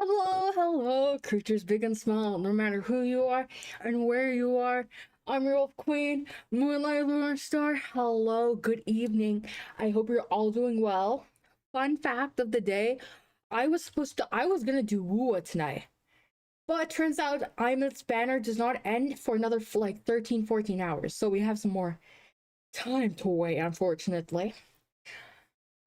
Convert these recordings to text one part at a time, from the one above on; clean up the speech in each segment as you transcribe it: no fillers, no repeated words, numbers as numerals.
Hello, hello, creatures big and small, no matter who you are and where you are. I'm your old queen, Moonlight Lunar Star. Hello, good evening. I hope you're all doing well. Fun fact of the day, I was gonna do Wua tonight. But turns out Imit's banner does not end for another like 13, 14 hours. So we have some more time to wait, unfortunately.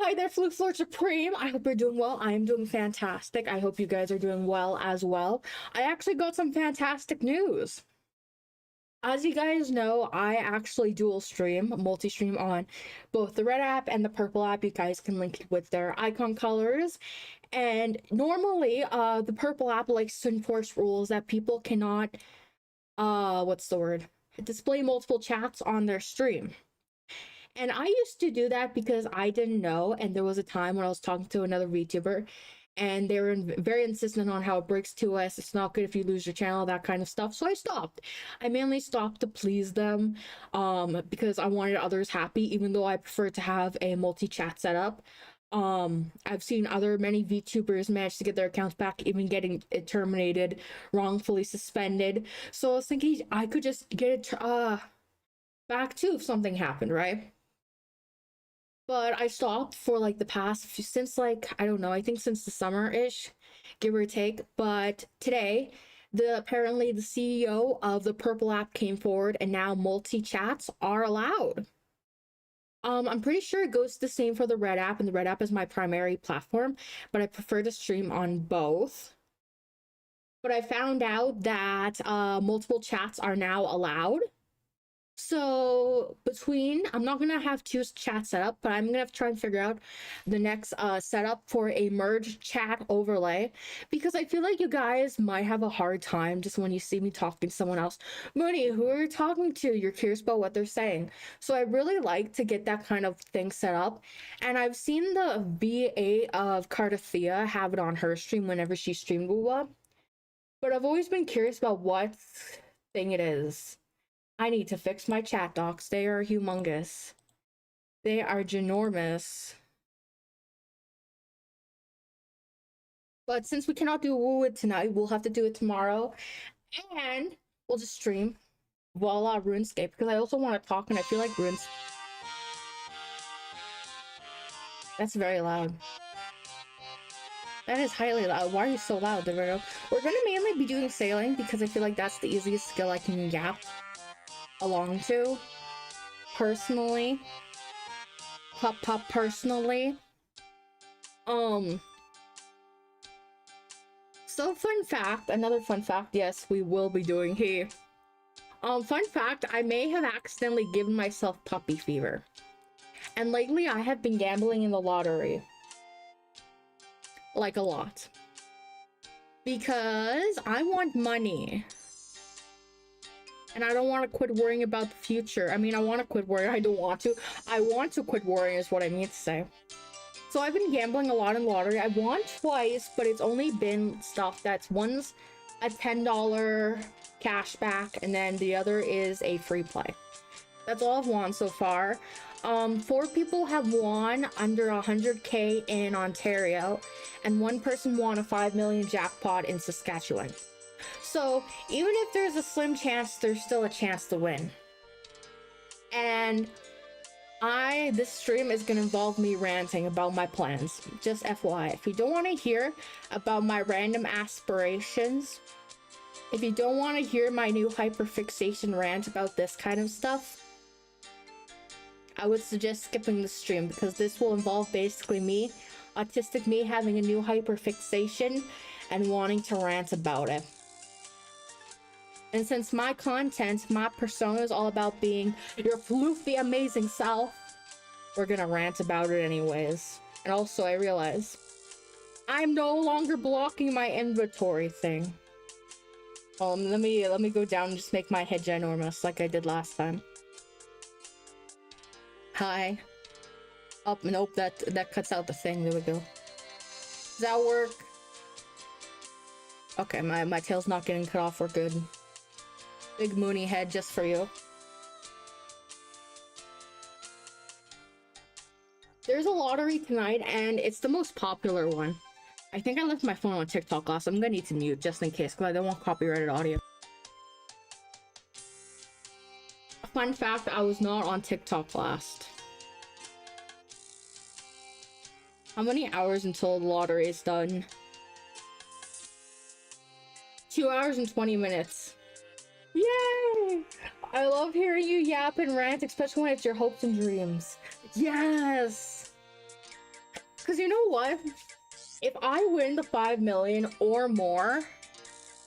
Hi there, Fluke Lord Supreme. I hope you're doing well. I am doing fantastic. I hope you guys are doing well as well. I actually got some fantastic news. As you guys know, I actually dual stream, multi-stream on both the red app and the purple app. You guys can link it with their icon colors. And normally, the purple app likes to enforce rules that people cannot, what's the word? Display multiple chats on their stream. And I used to do that because I didn't know, and there was a time when I was talking to another VTuber, and they were very insistent on how it breaks 2S, it's not good if you lose your channel, that kind of stuff. So I stopped. I mainly stopped to please them, because I wanted others happy, even though I prefer to have a multi-chat setup. I've seen many VTubers manage to get their accounts back, even getting it terminated, wrongfully suspended. So I was thinking I could just get it back too if something happened, right? But I stopped for like the past since like I don't know, I think since the summer-ish, give or take. But today, apparently the CEO of the Purple app came forward and now multi-chats are allowed. I'm pretty sure it goes the same for the Red app, and the Red app is my primary platform, but I prefer to stream on both. But I found out that multiple chats are now allowed. So I'm not gonna have two chats set up, but I'm gonna try and figure out the next setup for a merge chat overlay, because I feel like you guys might have a hard time just when you see me talking to someone else. Mooney, who are you talking to? You're curious about what they're saying. So I really like to get that kind of thing set up, and I've seen the VA of Cardathea have it on her stream whenever she streamed Woowa, but I've always been curious about what thing it is. I need to fix my chat docs. They are humongous. They are ginormous. But since we cannot do Woo It tonight, we'll have to do it tomorrow. And we'll just stream Voila RuneScape, because I also want to talk, and I feel like That's very loud. That is highly loud. Why are you so loud, Diverto? We're gonna mainly be doing sailing because I feel like that's the easiest skill I can yap along to. Personally. Personally. So fun fact, another fun fact, yes, we will be doing here. Fun fact, I may have accidentally given myself puppy fever. And lately I have been gambling in the lottery. Like a lot. Because I want money. And I don't want to quit worrying about the future. I mean, I want to quit worrying. I don't want to. I want to quit worrying is what I mean to say. So I've been gambling a lot in lottery. I won twice, but it's only been stuff that's one's a $10 cashback, and then the other is a free play. That's all I've won so far. 4 people have won under 100k in Ontario, and 1 person won a 5 million jackpot in Saskatchewan. So even if there's a slim chance, there's still a chance to win. And this stream is gonna involve me ranting about my plans. Just FYI, if you don't want to hear about my random aspirations, if you don't want to hear my new hyperfixation rant about this kind of stuff, I would suggest skipping the stream, because this will involve basically me, autistic me, having a new hyperfixation and wanting to rant about it. And since my content, my persona is all about being your floofy, amazing self, we're gonna rant about it anyways. And also, I realize I'm no longer blocking my inventory thing. Let me go down and just make my head ginormous like I did last time. Hi. Oh, nope, that cuts out the thing. There we go. Does that work? Okay, my tail's not getting cut off. We're good. Big Moonie head just for you. There's a lottery tonight, and it's the most popular one. I think I left my phone on TikTok last. I'm gonna need to mute just in case because I don't want copyrighted audio. Fun fact, I was not on TikTok last. How many hours until the lottery is done? 2 hours and 20 minutes. Yay! I love hearing you yap and rant, especially when it's your hopes and dreams. Yes! Because you know what? If I win the 5 million or more,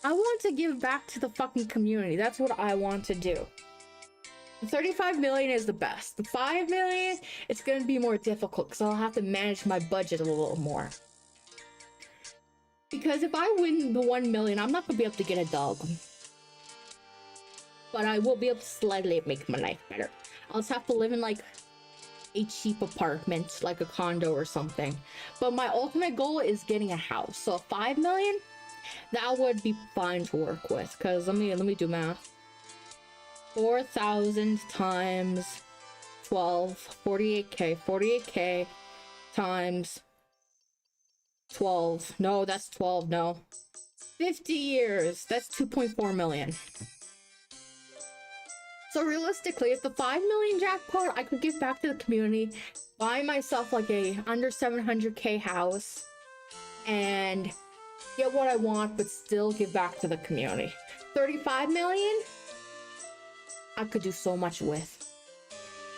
I want to give back to the fucking community. That's what I want to do. 35 million is the best. The 5 million, it's going to be more difficult because I'll have to manage my budget a little more. Because if I win the 1 million, I'm not going to be able to get a dog. But I will be able to slightly make my life better. I'll just have to live in like a cheap apartment, like a condo or something. But my ultimate goal is getting a house. So 5 million, that would be fine to work with. Because let me do math. 4,000 times 12, 48k. 48k times 12. No, that's 12. No. 50 years. That's 2.4 million. So realistically, if the 5 million jackpot, I could give back to the community, buy myself like a under 700k house, and get what I want, but still give back to the community. 35 million, I could do so much with.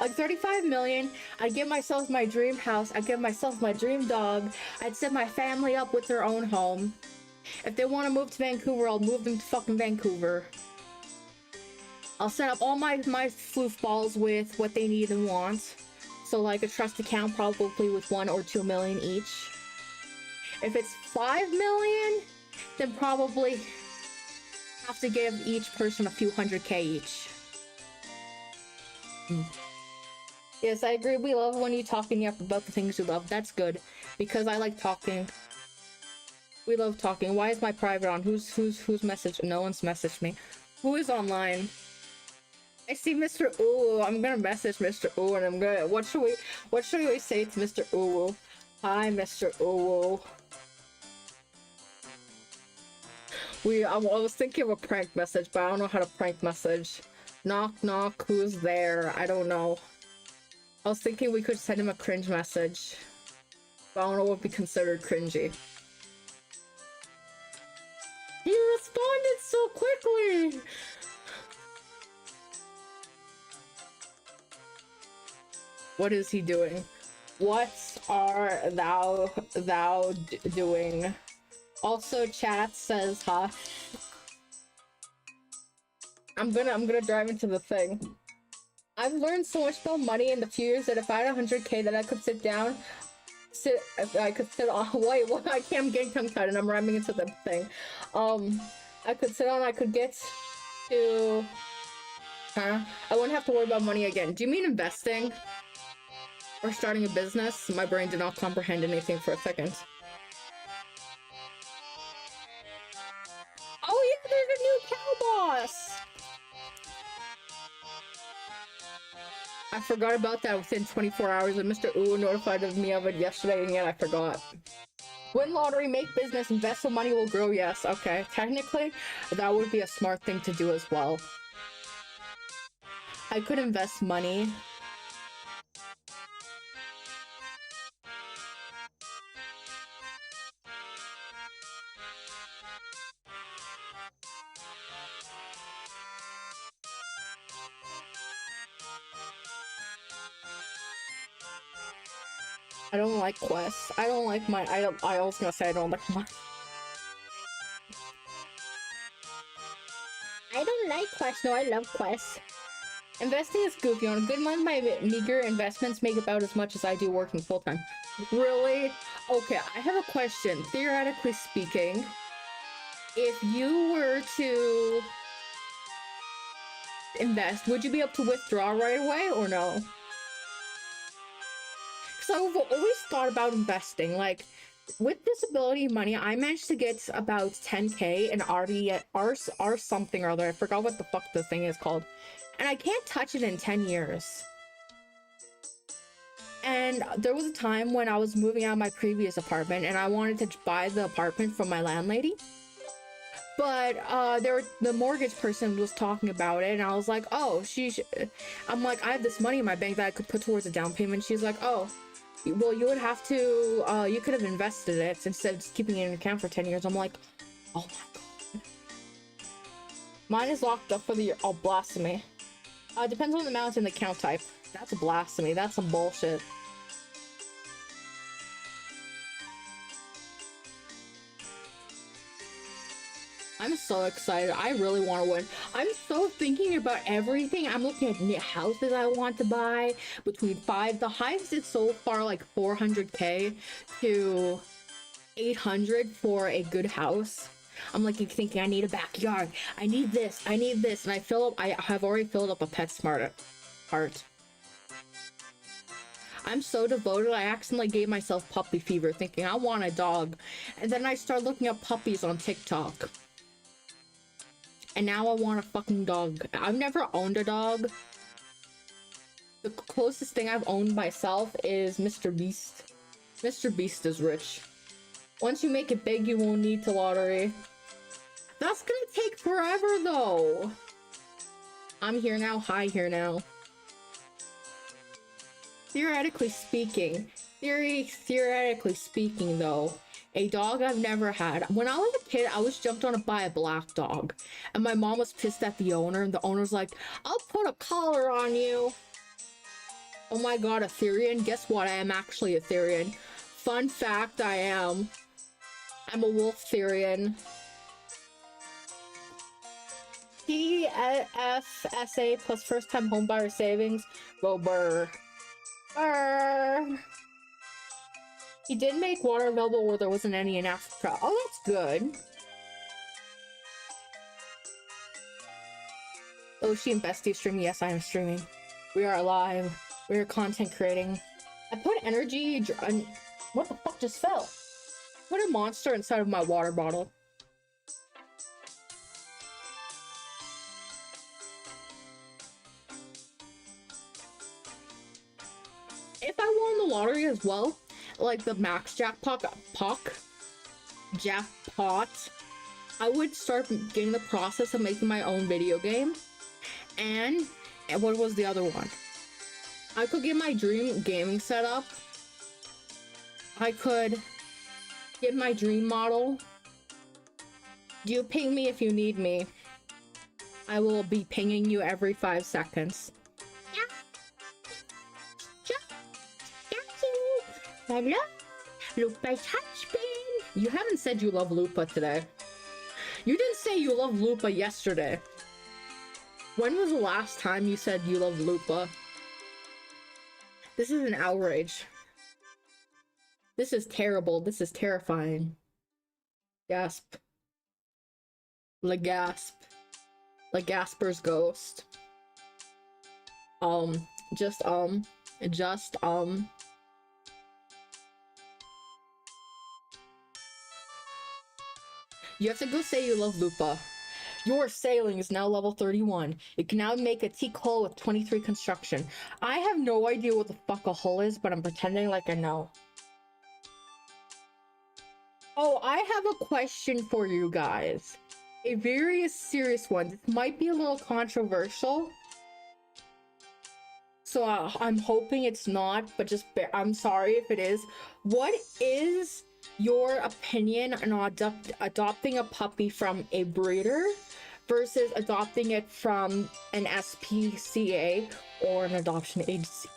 Like 35 million, I'd give myself my dream house, I'd give myself my dream dog, I'd set my family up with their own home. If they want to move to Vancouver, I'll move them to fucking Vancouver. I'll set up all my floofballs with what they need and want. So like a trust account probably with 1 or 2 million each. If it's 5 million, then probably have to give each person a few 100k each. Yes, I agree. We love when you talking up about the things you love. That's good because I like talking. We love talking. Why is my private on? Who's messaged? No one's messaged me. Who is online? I see Mr. Ooh. I'm gonna message Mr. Ooh, and I'm gonna. What should we say to Mr. Ooh? Hi, Mr. Ooh. I was thinking of a prank message, but I don't know how to prank message. Knock knock. Who's there? I don't know. I was thinking we could send him a cringe message, but I don't know what would be considered cringy. He responded so quickly. What is he doing? What are thou doing? Also, chat says, huh? I'm gonna drive into the thing. I've learned so much about money in the few years that if I had 100k that I could sit on. Wait, what? I can't. I'm getting tongue-tied and I'm rhyming into the thing. I could sit on. I could get to. Huh? I wouldn't have to worry about money again. Do you mean investing? Or starting a business? My brain did not comprehend anything for a second. Oh yeah, there's a new cow boss! I forgot about that within 24 hours and Mr. Ooh notified me of it yesterday and yet I forgot. Win lottery, make business, invest so money will grow. Yes, okay. Technically, that would be a smart thing to do as well. I could invest money. I don't like quests. I don't like my. I was gonna say I don't like my. I don't like quests. No, I love quests. Investing is goofy. On a good month, my meager investments make about as much as I do working full time. Really? Okay, I have a question. Theoretically speaking, if you were to invest, would you be able to withdraw right away or no? So I've always thought about investing. Like with disability money, I managed to get about 10k in R something or other. I forgot what the fuck the thing is called. And I can't touch it in 10 years. And there was a time when I was moving out of my previous apartment and I wanted to buy the apartment from my landlady. But the mortgage person was talking about it, and I was like, oh, I'm like, I have this money in my bank that I could put towards a down payment. She's like, oh, well, you would have to, you could have invested it instead of just keeping it in an account for 10 years. I'm like, oh my god. Mine is locked up for the year. Oh, blasphemy. Depends on the amount and the account type. That's a blasphemy. That's some bullshit. I'm so excited. I really want to win. I'm so thinking about everything. I'm looking at houses I want to buy between the highest is so far like 400k to 800 for a good house. I'm like thinking I need a backyard. I need this. I need this. And I have already filled up a PetSmart cart. I'm so devoted, I accidentally gave myself puppy fever thinking I want a dog. And then I started looking up puppies on TikTok. And now I want a fucking dog. I've never owned a dog. The closest thing I've owned myself is Mr. Beast. Mr. Beast is rich. Once you make it big, you won't need to lottery. That's gonna take forever though. I'm here now, hi here now. Theoretically speaking though, a dog I've never had. When I was a kid, I was jumped on to buy a black dog. And my mom was pissed at the owner, and the owner's like, I'll put a collar on you. Oh my god, a Therian? Guess what? I am actually a Therian. Fun fact, I am. I'm a wolf Therian. TFSA plus first time homebuyer savings. Go burr. Burr. He did make water available where there wasn't any in Africa. Oh, that's good. Oh, she and Bestie streaming. Yes, I am streaming. We are alive. We are content creating. I put energy. What the fuck just fell? Put a monster inside of my water bottle. If I won the lottery as well, like the max jackpot, I would start getting the process of making my own video game. And what was the other one? I could get my dream gaming setup. I could get my dream model. You ping me if you need me. I will be pinging you every 5 seconds. Hello, Lupa's husband. You haven't said you love Lupa today. You didn't say you love Lupa yesterday. When was the last time you said you love Lupa? This is an outrage. This is terrible. This is terrifying. Gasp. Legasp. Legasper's ghost. Just You have to go say you love Lupa. Your sailing is now level 31. You can now make a teak hull with 23 construction. I have no idea what the fuck a hull is, but I'm pretending like I know. Oh, I have a question for you guys. A very serious one. This might be a little controversial. So I'm hoping it's not, but I'm sorry if it is. What is your opinion on adopting a puppy from a breeder versus adopting it from an SPCA or an adoption agency?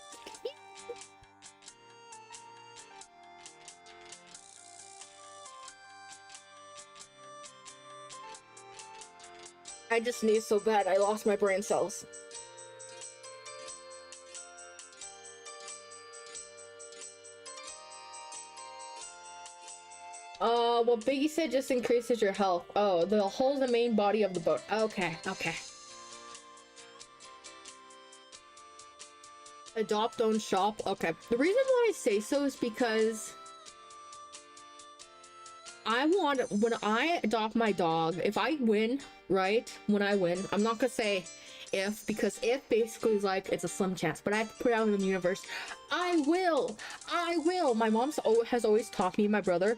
I just sneezed so bad I lost my brain cells. What Biggie said just increases your health. Oh, the whole the main body of the boat. Okay, okay. Adopt, own, shop. Okay. The reason why I say so is because when I adopt my dog, if I win, right? When I win, I'm not gonna say if, because if basically is like it's a slim chance, but I have to put it out in the universe. I will. My mom has always taught me, my brother,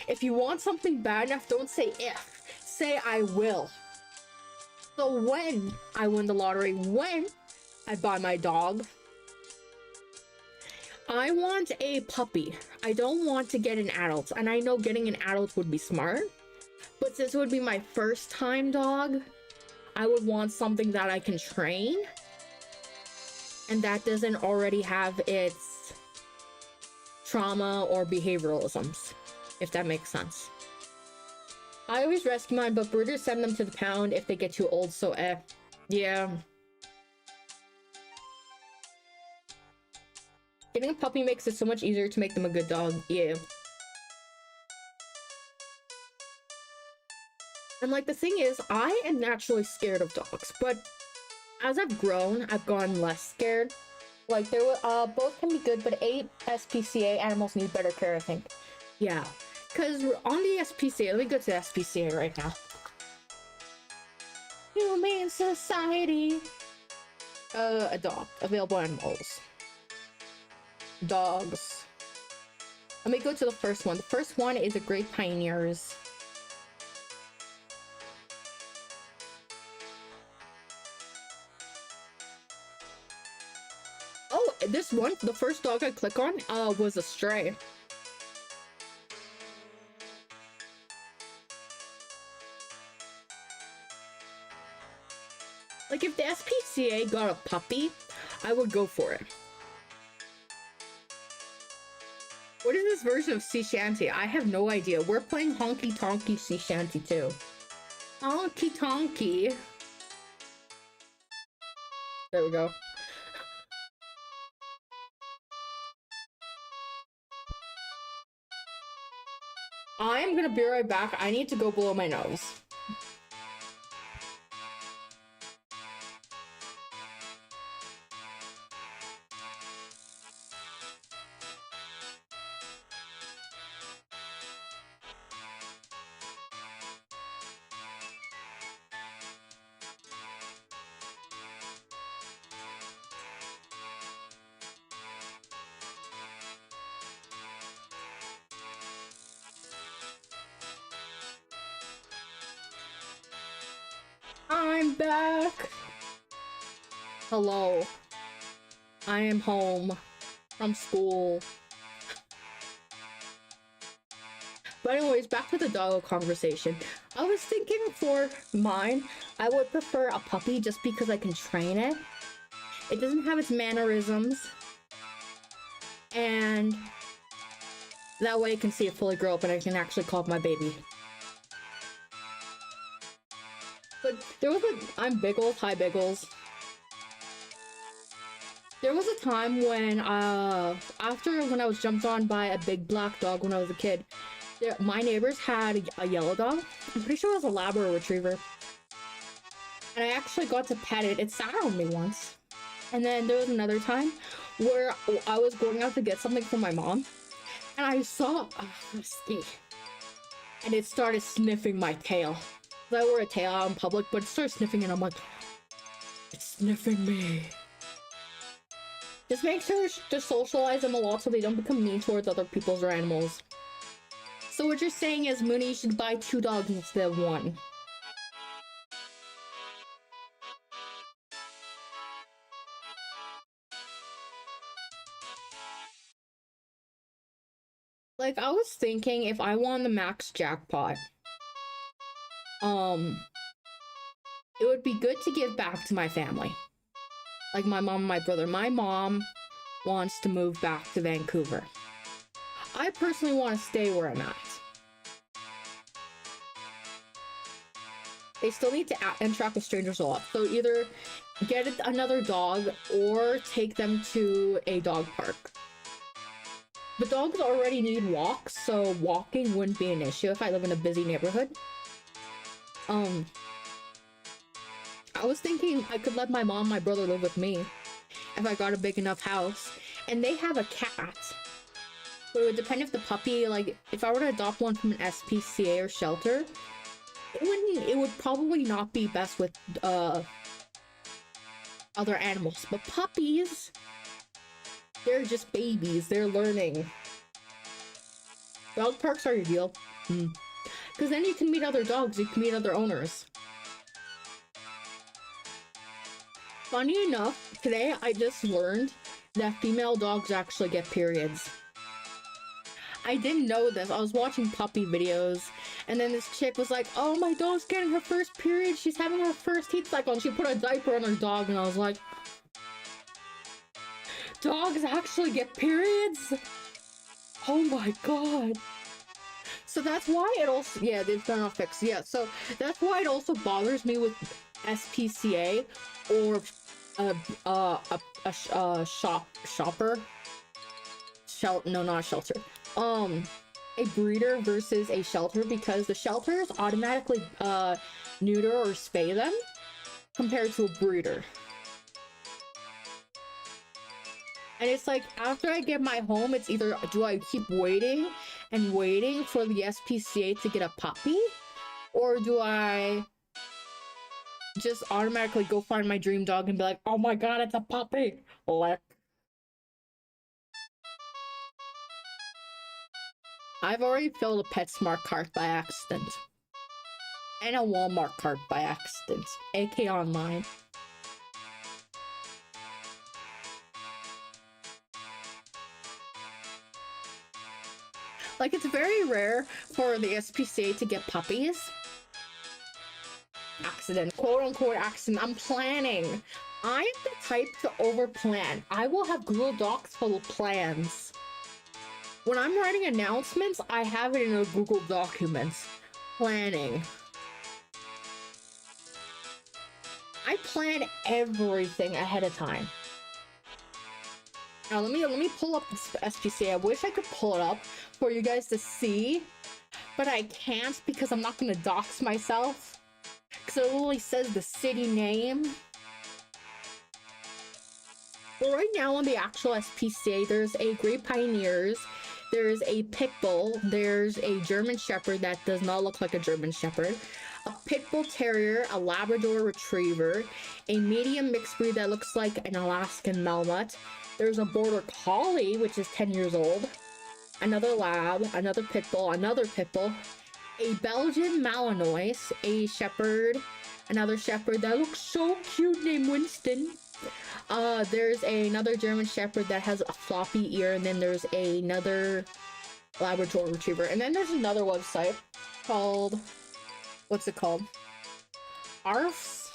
if you want something bad enough, don't say if, say I will. So when I win the lottery, when I buy my dog, I want a puppy. I don't want to get an adult, and I know getting an adult would be smart, but since it would be my first time dog, I would want something that I can train and that doesn't already have its trauma or behavioralisms, if that makes sense. I always rescue mine, but breeders send them to the pound if they get too old, so yeah. Getting a puppy makes it so much easier to make them a good dog, yeah. And like the thing is, I am naturally scared of dogs, but as I've grown, I've gone less scared. Like there were both can be good, but SPCA animals need better care, I think. Yeah, because we're on the SPCA. Let me go to the SPCA right now. Humane Society. Adopt available animals. Dogs. Let me go to the first one. The first one is the Great Pioneers. Oh, this one, the first dog I click on, was a stray. Like, if the SPCA got a puppy, I would go for it. What is this version of Sea Shanty? I have no idea. We're playing Honky Tonky Sea Shanty too. Honky Tonky. There we go. I'm gonna be right back. I need to go blow my nose. I'm back. Hello. I am home from school. But anyways, back to the doggo conversation. I was thinking for mine, I would prefer a puppy just because I can train it. It doesn't have its mannerisms. And that way I can see it fully grow up and I can actually call it my baby. But there was I'm Biggles, hi Biggles. There was a time when, after when I was jumped on by a big black dog when I was a kid, my neighbors had a yellow dog. I'm pretty sure it was a Labrador Retriever. And I actually got to pet it. It sat on me once. And then there was another time where I was going out to get something from my mom. And I saw a husky. And it started sniffing my tail. I wear a tail out in public, but it started sniffing and I'm like, it's sniffing me. Just make sure to socialize them a lot so they don't become mean towards other people's or animals. So what you're saying is, Moonie, you should buy 2 dogs instead of 1. Like, I was thinking if I won the max jackpot, it would be good to give back to my family. Like my mom and my brother. My mom wants to move back to Vancouver. I personally want to stay where I'm at. They still need to interact with strangers a lot. So either get another dog or take them to a dog park. The dogs already need walks, so walking wouldn't be an issue if I live in a busy neighborhood. I was thinking I could let my mom and my brother live with me if I got a big enough house. And they have a cat. But it would depend if the puppy, like, if I were to adopt one from an SPCA or shelter, it would probably not be best with other animals. But puppies, they're just babies. They're learning. Dog parks are ideal. Because then you can meet other dogs. You can meet other owners. Funny enough, today I just learned that female dogs actually get periods. I didn't know this. I was watching puppy videos, and then this chick was like, oh, my dog's getting her first period. She's having her first heat cycle, and she put a diaper on her dog, and I was like, dogs actually get periods? Oh my god. So that's why it also, yeah, they've done a fix. Yeah, so that's why it also bothers me with SPCA or shopper. No, not a shelter. A breeder versus a shelter, because the shelters automatically neuter or spay them compared to a breeder. And it's like, after I get my home, it's either do I keep waiting and waiting for the SPCA to get a puppy, or do I just automatically go find my dream dog and be like, oh my god, it's a puppy. Lick. I've already filled a PetSmart cart by accident. And a Walmart cart by accident. AK online. Like, it's very rare for the SPCA to get puppies. Accident. Quote unquote accident. I'm planning. I'm the type to overplan. I will have Google Docs full of plans. When I'm writing announcements, I have it in a Google Documents. Planning. I plan everything ahead of time. Now let me pull up this SPCA. I wish I could pull it up for you guys to see, but I can't because I'm not gonna dox myself. Because it only says the city name. But right now on the actual SPCA, there's a Great Pioneers, there's a Pit Bull, there's a German Shepherd that does not look like a German Shepherd, a Pit Bull Terrier, a Labrador Retriever, a medium mixed breed that looks like an Alaskan Malamute, there's a Border Collie, which is 10 years old, another Lab, another Pit Bull, a Belgian Malinois, a Shepherd, another Shepherd that looks so cute named Winston. There's another German Shepherd that has a floppy ear, and then there's another Labrador Retriever. And then there's another website called, what's it called? ARFs?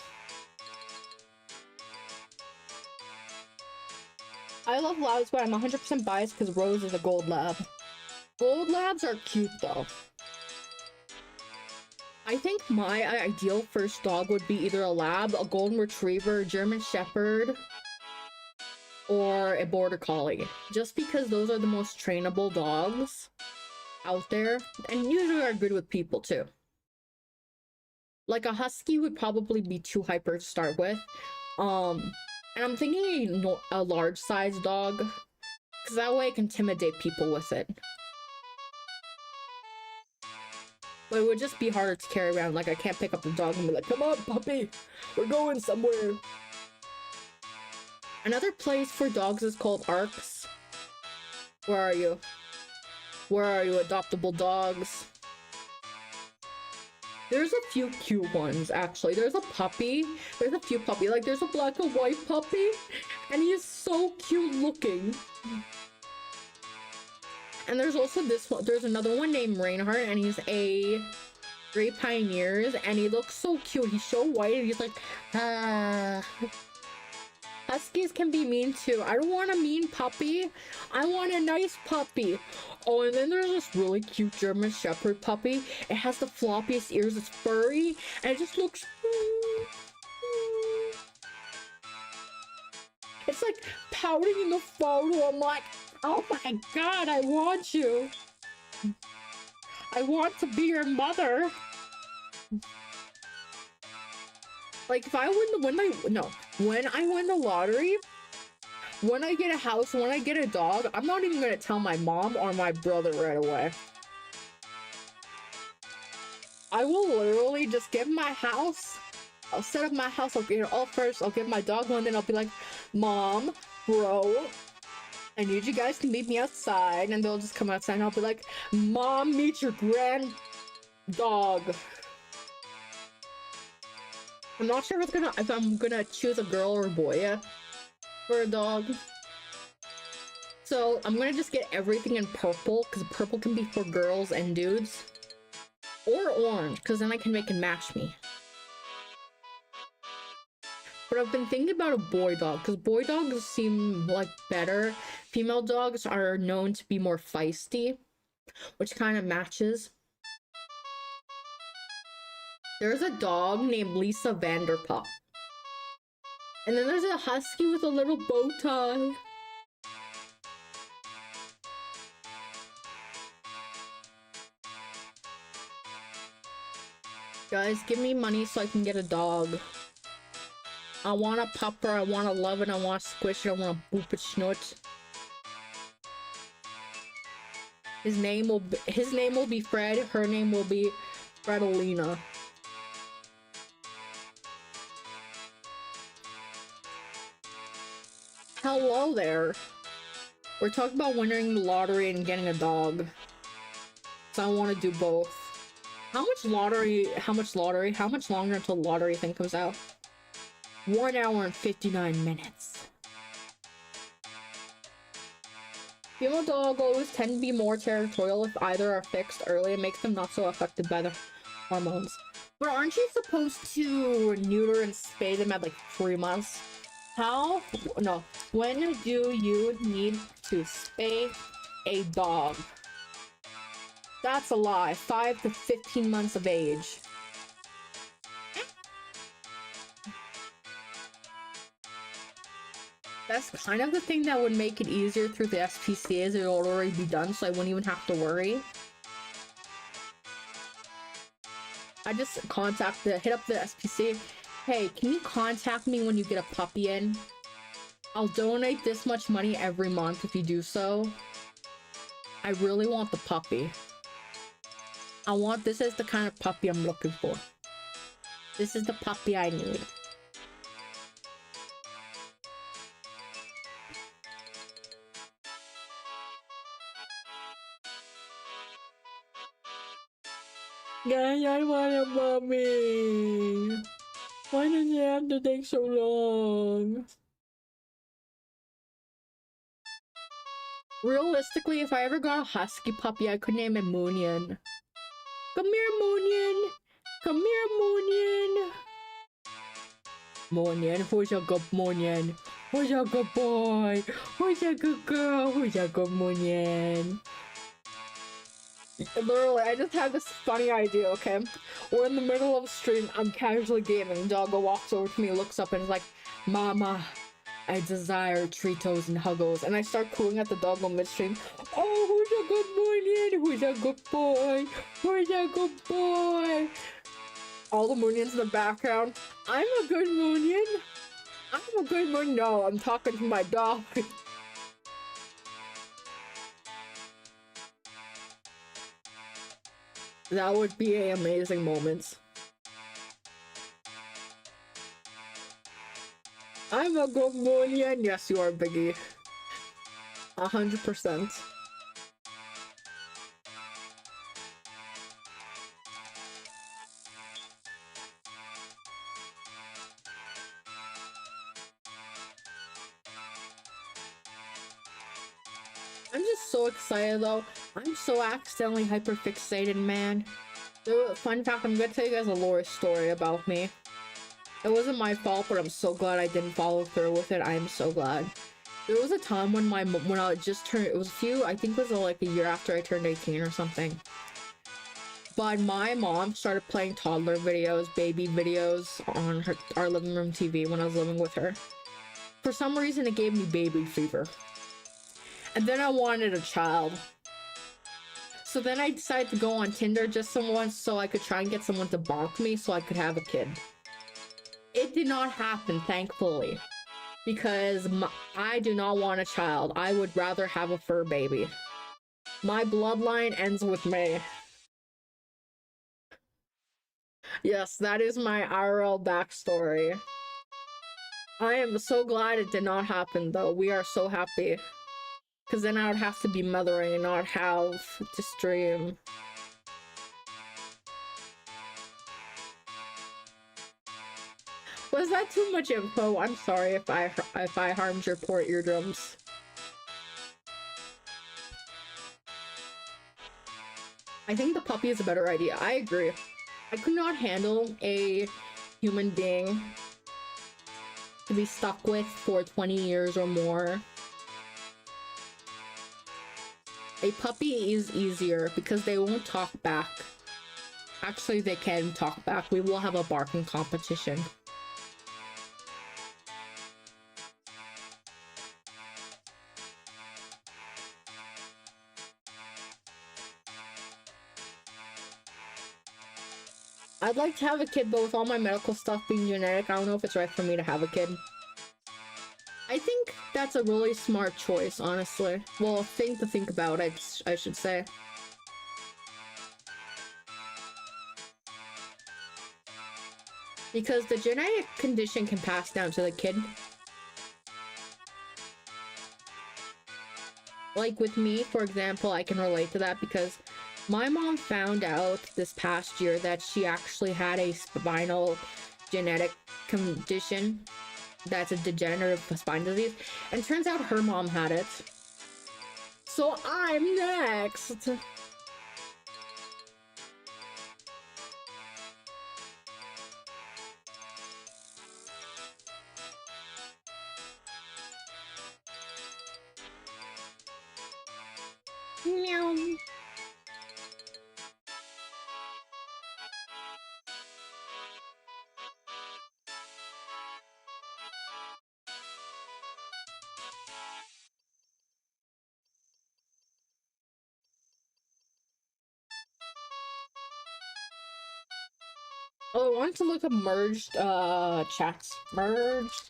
I love labs, but I'm 100% biased because Rose is a gold lab. Gold labs are cute though. I think my ideal first dog would be either a lab, a golden retriever, a German Shepherd, or a Border Collie. Just because those are the most trainable dogs out there, and usually are good with people too. Like a Husky would probably be too hyper to start with. And I'm thinking a large size dog, because that way I can intimidate people with it. But it would just be harder to carry around. Like, I can't pick up the dog and be like, come on, puppy, we're going somewhere. Another place for dogs is called ARCs. Where are you? Where are you, adoptable dogs? There's a few cute ones, actually. There's a puppy. There's a few puppy. Like, there's a black and white puppy, and he is so cute looking. And there's also this one. There's another one named Reinhardt, and he's a Great Pioneers, and he looks so cute. He's so white, and he's like, ah. Huskies can be mean too. I don't want a mean puppy. I want a nice puppy. Oh, and then there's this really cute German Shepherd puppy. It has the floppiest ears. It's furry, and it just looks... It's like pouting in the photo. I'm like, oh my god, I want you. I want to be your mother. Like, if I win when I win the lottery, when I get a house, when I get a dog, I'm not even gonna tell my mom or my brother right away. I will literally just give my house I'll set up my house, I'll get it all first, I'll get my dog one, then I'll be like, Mom, bro, I need you guys to meet me outside, and they'll just come outside, and I'll be like, Mom, meet your grand dog. I'm not sure if I'm gonna choose a girl or a boy for a dog. So I'm gonna just get everything in purple, because purple can be for girls and dudes. Or orange, because then I can make it match me. But I've been thinking about a boy dog, because boy dogs seem like better. Female dogs are known to be more feisty, which kind of matches. There's a dog named Lisa Vanderpump. And then there's a husky with a little bow tie. Guys, give me money so I can get a dog. I want a pupper, I want to love it, I want to squish it, I want to boop it snort. His name will be Fred, her name will be Fredolina. Hello there. We're talking about winning the lottery and getting a dog. So I want to do both. How much longer until the lottery thing comes out? 1 hour and 59 minutes. Female dog always tend to be more territorial if either are fixed early. It makes them not so affected by the hormones. But aren't you supposed to neuter and spay them at like 3 months? How? No. When do you need to spay a dog? That's a lie. 5 to 15 months of age. That's kind of the thing that would make it easier through the SPCA, as it would already be done, so I wouldn't even have to worry. I just hit up the SPCA. Hey, can you contact me when you get a puppy in? I'll donate this much money every month if you do so. I really want the puppy. This is the kind of puppy I'm looking for. This is the puppy I need. Guys, I want a puppy. Why does it have to take so long? Realistically, if I ever got a husky puppy, I could name it Moonien. Come here, Moonien. Come here, Moonien. Moonien, who's a good Moonien? Who's a good boy? Who's a good girl? Who's a good Moonien? Literally, I just had this funny idea, okay? We're in the middle of a stream, I'm casually gaming, the doggo walks over to me, looks up, and is like, Mama, I desire Tritos and Huggles. And I start cooing at the doggo midstream. Oh, who's a good Moonian? Who's a good boy? Who's a good boy? All the Moonians in the background. I'm a good Moonian. I'm a good Moonian. No, I'm talking to my dog. That would be an amazing moment. I'm a good Moonian. Yes, you are, Biggie. 100%. I'm just so excited though. I'm so accidentally hyperfixated, man. So, fun fact, I'm gonna tell you guys a lore story about me. It wasn't my fault, but I'm so glad I didn't follow through with it. I am so glad. There was a time when I just turned, it was I think it was like a year after I turned 18 or something. But my mom started playing toddler videos, baby videos on our living room TV when I was living with her. For some reason, it gave me baby fever. And then I wanted a child. So then I decided to go on Tinder just once so I could try and get someone to bonk me so I could have a kid. It did not happen, thankfully. Because I do not want a child. I would rather have a fur baby. My bloodline ends with me. Yes, that is my IRL backstory. I am so glad it did not happen, though. We are so happy. Because then I would have to be mothering and not have to stream. Was that too much info? I'm sorry if I harmed your poor eardrums. I think the puppy is a better idea. I agree. I could not handle a human being to be stuck with for 20 years or more. A puppy is easier because they won't talk back. Actually, they can talk back. We will have a barking competition. I'd like to have a kid, but with all my medical stuff being genetic, I don't know if it's right for me to have a kid. I think that's a really smart choice, honestly. Well, thing to think about, I should say. Because the genetic condition can pass down to the kid. Like with me, for example, I can relate to that because my mom found out this past year that she actually had a spinal genetic condition that's a degenerative spine disease, and turns out her mom had it. So I'm next. Meow. Oh, I want to look at merged chats. Merged.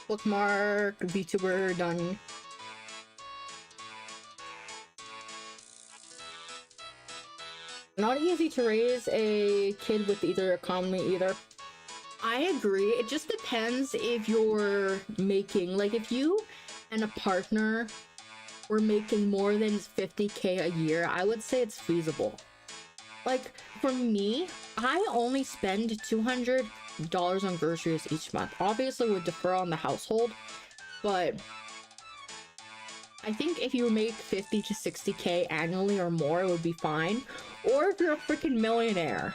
Bookmark, VTuber, done. Not easy to raise a kid with either economy either. I agree. It just depends if you're making, like if you and a partner were making more than 50K a year, I would say it's feasible. Like for me, I only spend $200 on groceries each month. Obviously would defer on the household, but I think if you make 50 to 60K annually or more, it would be fine. Or if you're a freaking millionaire.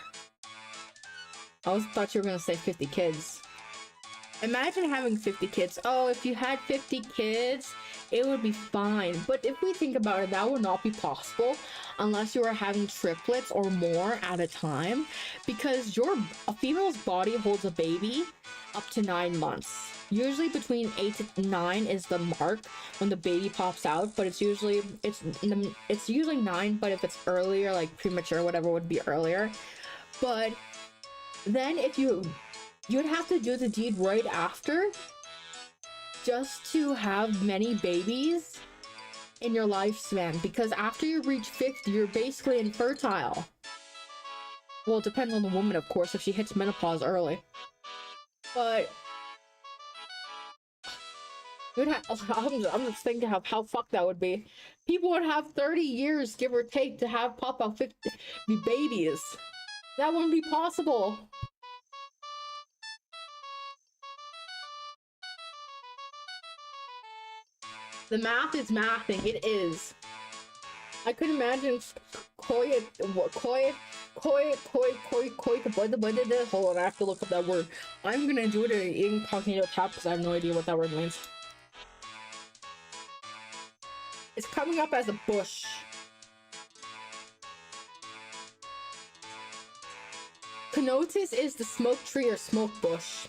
I thought you were gonna say 50 kids. Imagine having 50 kids. Oh, if you had 50 kids, it would be fine. But if we think about it, that would not be possible unless you are having triplets or more at a time, because a female's body holds a baby up to 9 months. Usually between 8 to 9 is the mark when the baby pops out, but it's usually 9, but if it's earlier, like premature, whatever would be earlier. But then if you'd have to do the deed right after just to have many babies in your lifespan, because after you reach 50, you're basically infertile. Well, it depends on the woman, of course, if she hits menopause early. But I'm just thinking how fucked that would be. People would have 30 years, give or take, to have pop out 50 babies. That wouldn't be possible. The math is mathing. It is. I could imagine hold on, I have to look up that word. I'm gonna do it in incognito tab because I have no idea what that word means. It's coming up as a bush. Canotis is the smoke tree or smoke bush.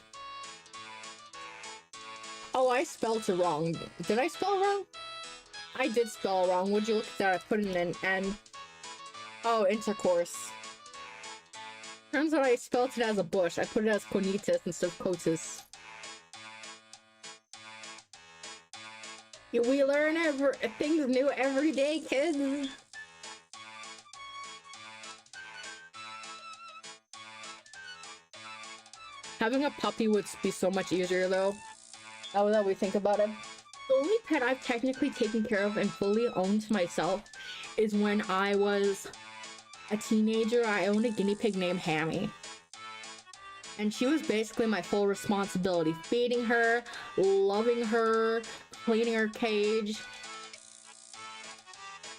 Oh, I spelled it wrong. Did I spell wrong? I did spell wrong. Would you look at that? I put in an N. Oh, intercourse. Turns out I spelled it as a bush. I put it as conitas instead of cotus. We learn things new every day, kids. Having a puppy would be so much easier, though. Now that we think about it. The only pet I've technically taken care of and fully owned myself is when I was a teenager. I owned a guinea pig named Hammy. And she was basically my full responsibility. Feeding her, loving her, cleaning her cage.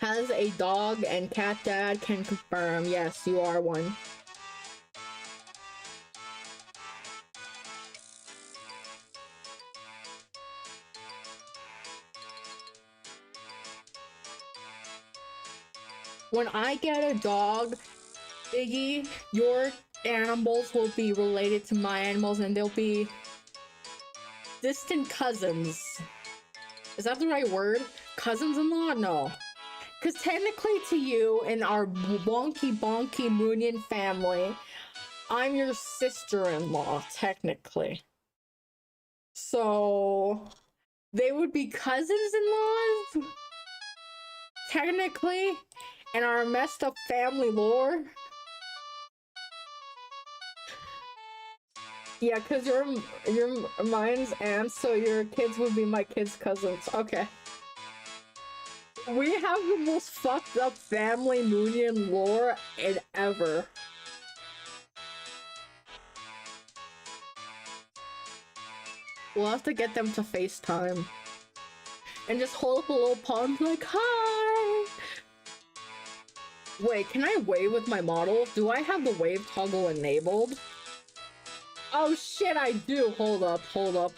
Has a dog and cat dad can confirm. Yes, you are one. When I get a dog, Iggy, your animals will be related to my animals and they'll be distant cousins. Is that the right word? Cousins-in-law? No. Because technically to you in our wonky bonky Moonian family, I'm your sister-in-law, technically. So they would be cousins-in-laws? Technically, in our messed up family lore. Yeah, because you're mine's aunts, so your kids would be my kids' cousins. Okay. We have the most fucked up family Moonian lore ever. We'll have to get them to FaceTime. And just hold up a little paw and be like, hi! Wait, can I wave with my model? Do I have the wave toggle enabled? Oh shit, I do! Hold up, hold up.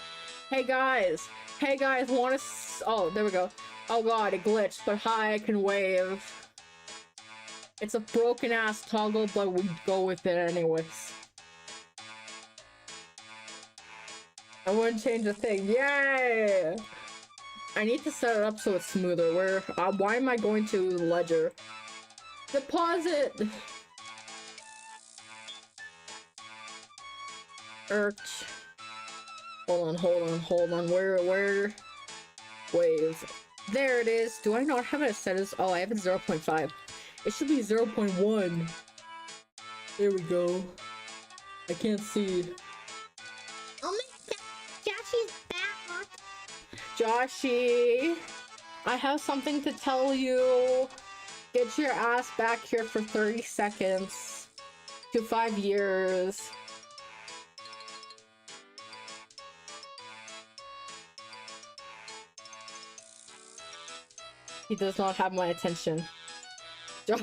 Hey guys! Hey guys, wanna oh, there we go. Oh god, it glitched, but hi, I can wave. It's a broken ass toggle, but we go with it anyways. I wouldn't change a thing. Yay! I need to set it up so it's smoother. Why am I going to Ledger? Deposit! Urch. Hold on. Where? Wave. There it is. Do I not have it set as? Oh, I have it 0.5. It should be 0.1. There we go. I can't see. Oh my god, Joshy's back. Joshy, I have something to tell you. Get your ass back here for 30 seconds to 5 years. He does not have my attention. That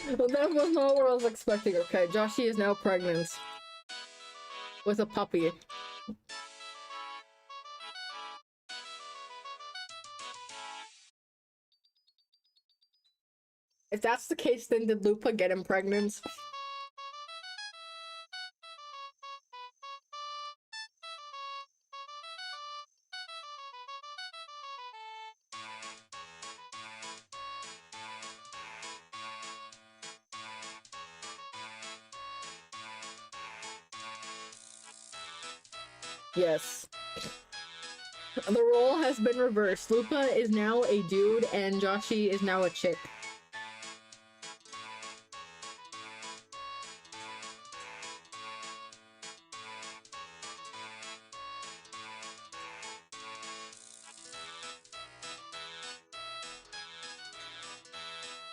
was not what I was expecting. Okay, Joshy is now pregnant. With a puppy. If that's the case, then did Lupa get him pregnant? Yes. The role has been reversed. Lupa is now a dude and Joshy is now a chick.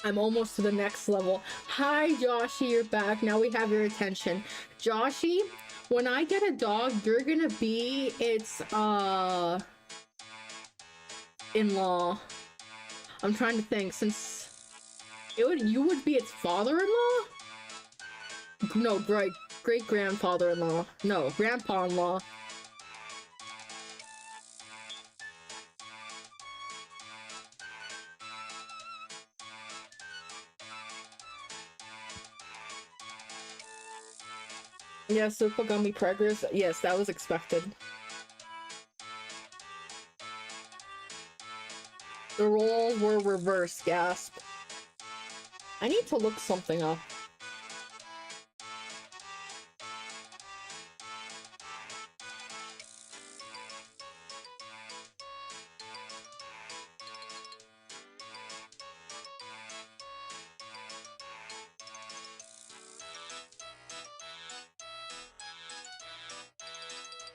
I'm almost to the next level. Hi, Joshy, you're back. Now we have your attention. Joshy, when I get a dog, you're gonna be its, in-law. I'm trying to think, since you would be its father-in-law? No, great-grandfather-in-law. No, grandpa-in-law. Yeah, super gummy preggers. Yes, that was expected. The roles were reversed, gasp. I need to look something up.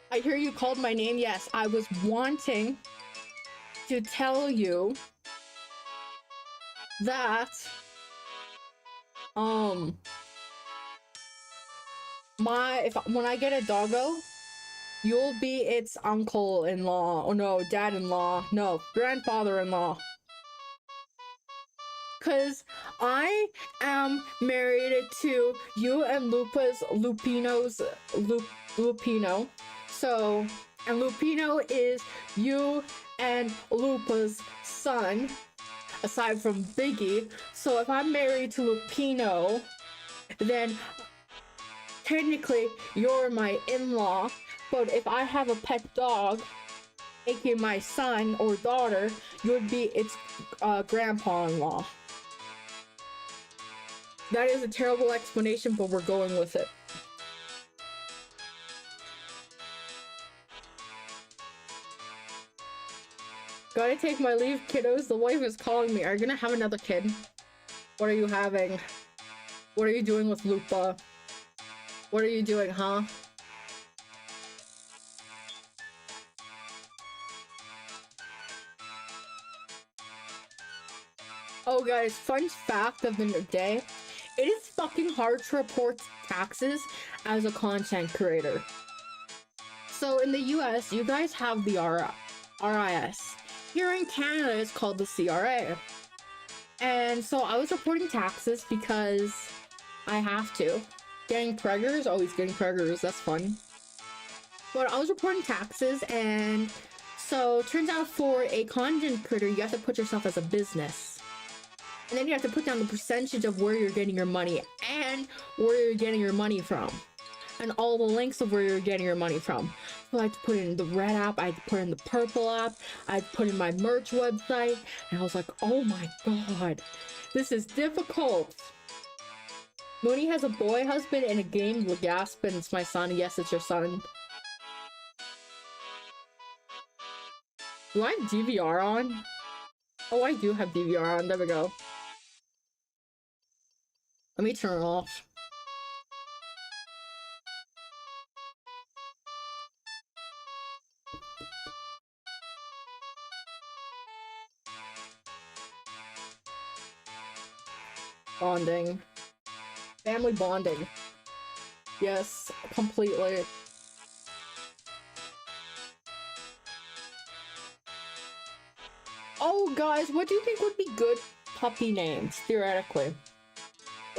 I hear you called my name. Yes, I was wanting to tell you that when I get a doggo, you'll be its uncle-in-law. Oh no, dad-in-law. No, grandfather-in-law. Cause I am married to you and Lupino. So, and Lupino is you and Lupa's son, aside from Biggie. So if I'm married to Lupino, then technically you're my in-law. But if I have a pet dog, aka my son or daughter, you would be its grandpa-in-law. That is a terrible explanation, but we're going with it. Gotta take my leave, kiddos. The wife is calling me. Are you gonna have another kid? What are you having? What are you doing with Lupa? What are you doing, huh? Oh guys, fun fact of the day. It is fucking hard to report taxes as a content creator. So in the US, you guys have the RIS. Here in Canada, it's called the CRA. And so I was reporting taxes because I have to. Getting preggers, always getting preggers, that's fun. But I was reporting taxes, and so turns out for a content creator, you have to put yourself as a business. And then you have to put down the percentage of where you're getting your money and where you're getting your money from. And all the links of where you're getting your money from. So I had to put in the red app, I had to put in the purple app, I had to put in my merch website, and I was like, oh my god, this is difficult. Moonie has a boy husband in a game, gasp, and it's my son. Yes, it's your son. Do I have DVR on? Oh, I do have DVR on. There we go. Let me turn it off. Bonding. Family bonding. Yes, completely. Oh, guys, what do you think would be good puppy names, theoretically?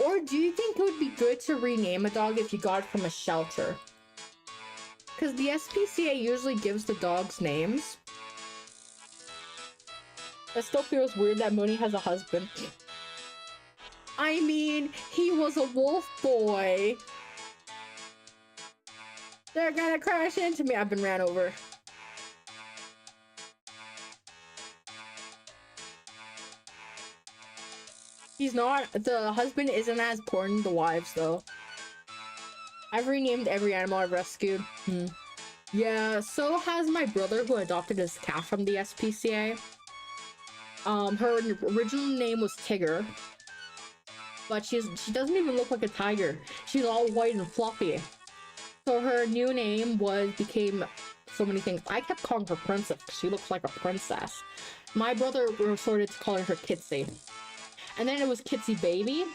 Or do you think it would be good to rename a dog if you got it from a shelter? Because the SPCA usually gives the dogs names. It still feels weird that Moonie has a husband. I mean, he was a wolf boy. They're gonna crash into me. I've been ran over. He's not. The husband isn't as important. The wives, though. I've renamed every animal I've rescued. Yeah, so has my brother who adopted his cat from the SPCA. Her original name was Tigger. But she doesn't even look like a tiger. She's all white and fluffy. So her new name became so many things. I kept calling her Princess because she looks like a princess. My brother resorted to calling her Kitsy. And then it was Kitsy Baby.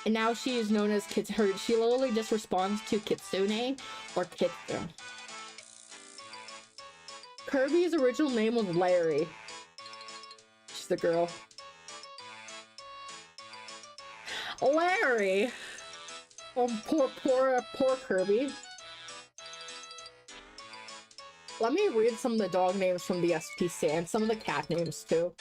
And now she is known as Kitsy. She literally just responds to Kitsune or Kitsu. Kirby's original name was Larry. She's the girl. Larry! Oh, poor Kirby. Let me read some of the dog names from the SPCA and some of the cat names too.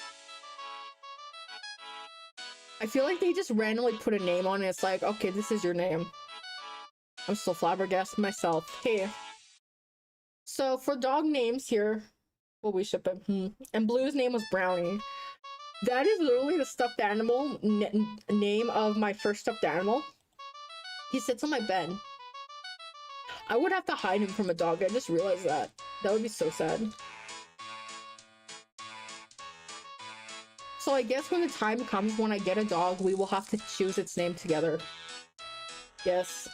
I feel like they just randomly put a name on it. It's like, okay, this is your name. I'm still flabbergasted myself. Hey. So for dog names here, will we ship him? And Blue's name was Brownie. That is literally the stuffed animal name of my first stuffed animal. He sits on my bed. I would have to hide him from a dog. I just realized that. That would be so sad. So I guess when the time comes when I get a dog, we will have to choose its name together. Yes.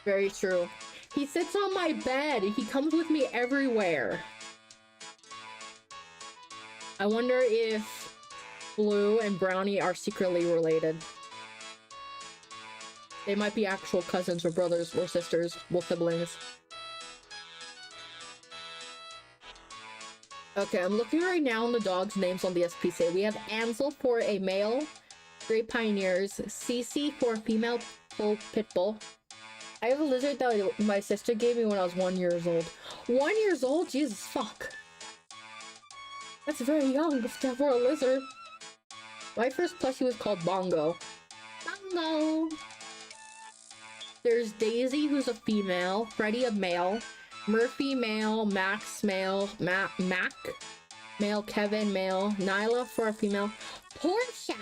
Very true. He sits on my bed. He comes with me everywhere. I wonder if Blue and Brownie are secretly related. They might be actual cousins or brothers or sisters, well, siblings. Okay, I'm looking right now on the dogs' names on the SPCA. We have Ansel for a male, Great Pioneers, Cece for a female pit bull. I have a lizard that my sister gave me when I was 1 year old. 1 year old? Jesus, fuck. That's very young for a lizard. My first plushie was called Bongo. Bongo! There's Daisy, who's a female, Freddy, a male, Murphy, male, Max, male, Mac, male, Kevin, male, Nyla for a female, Portia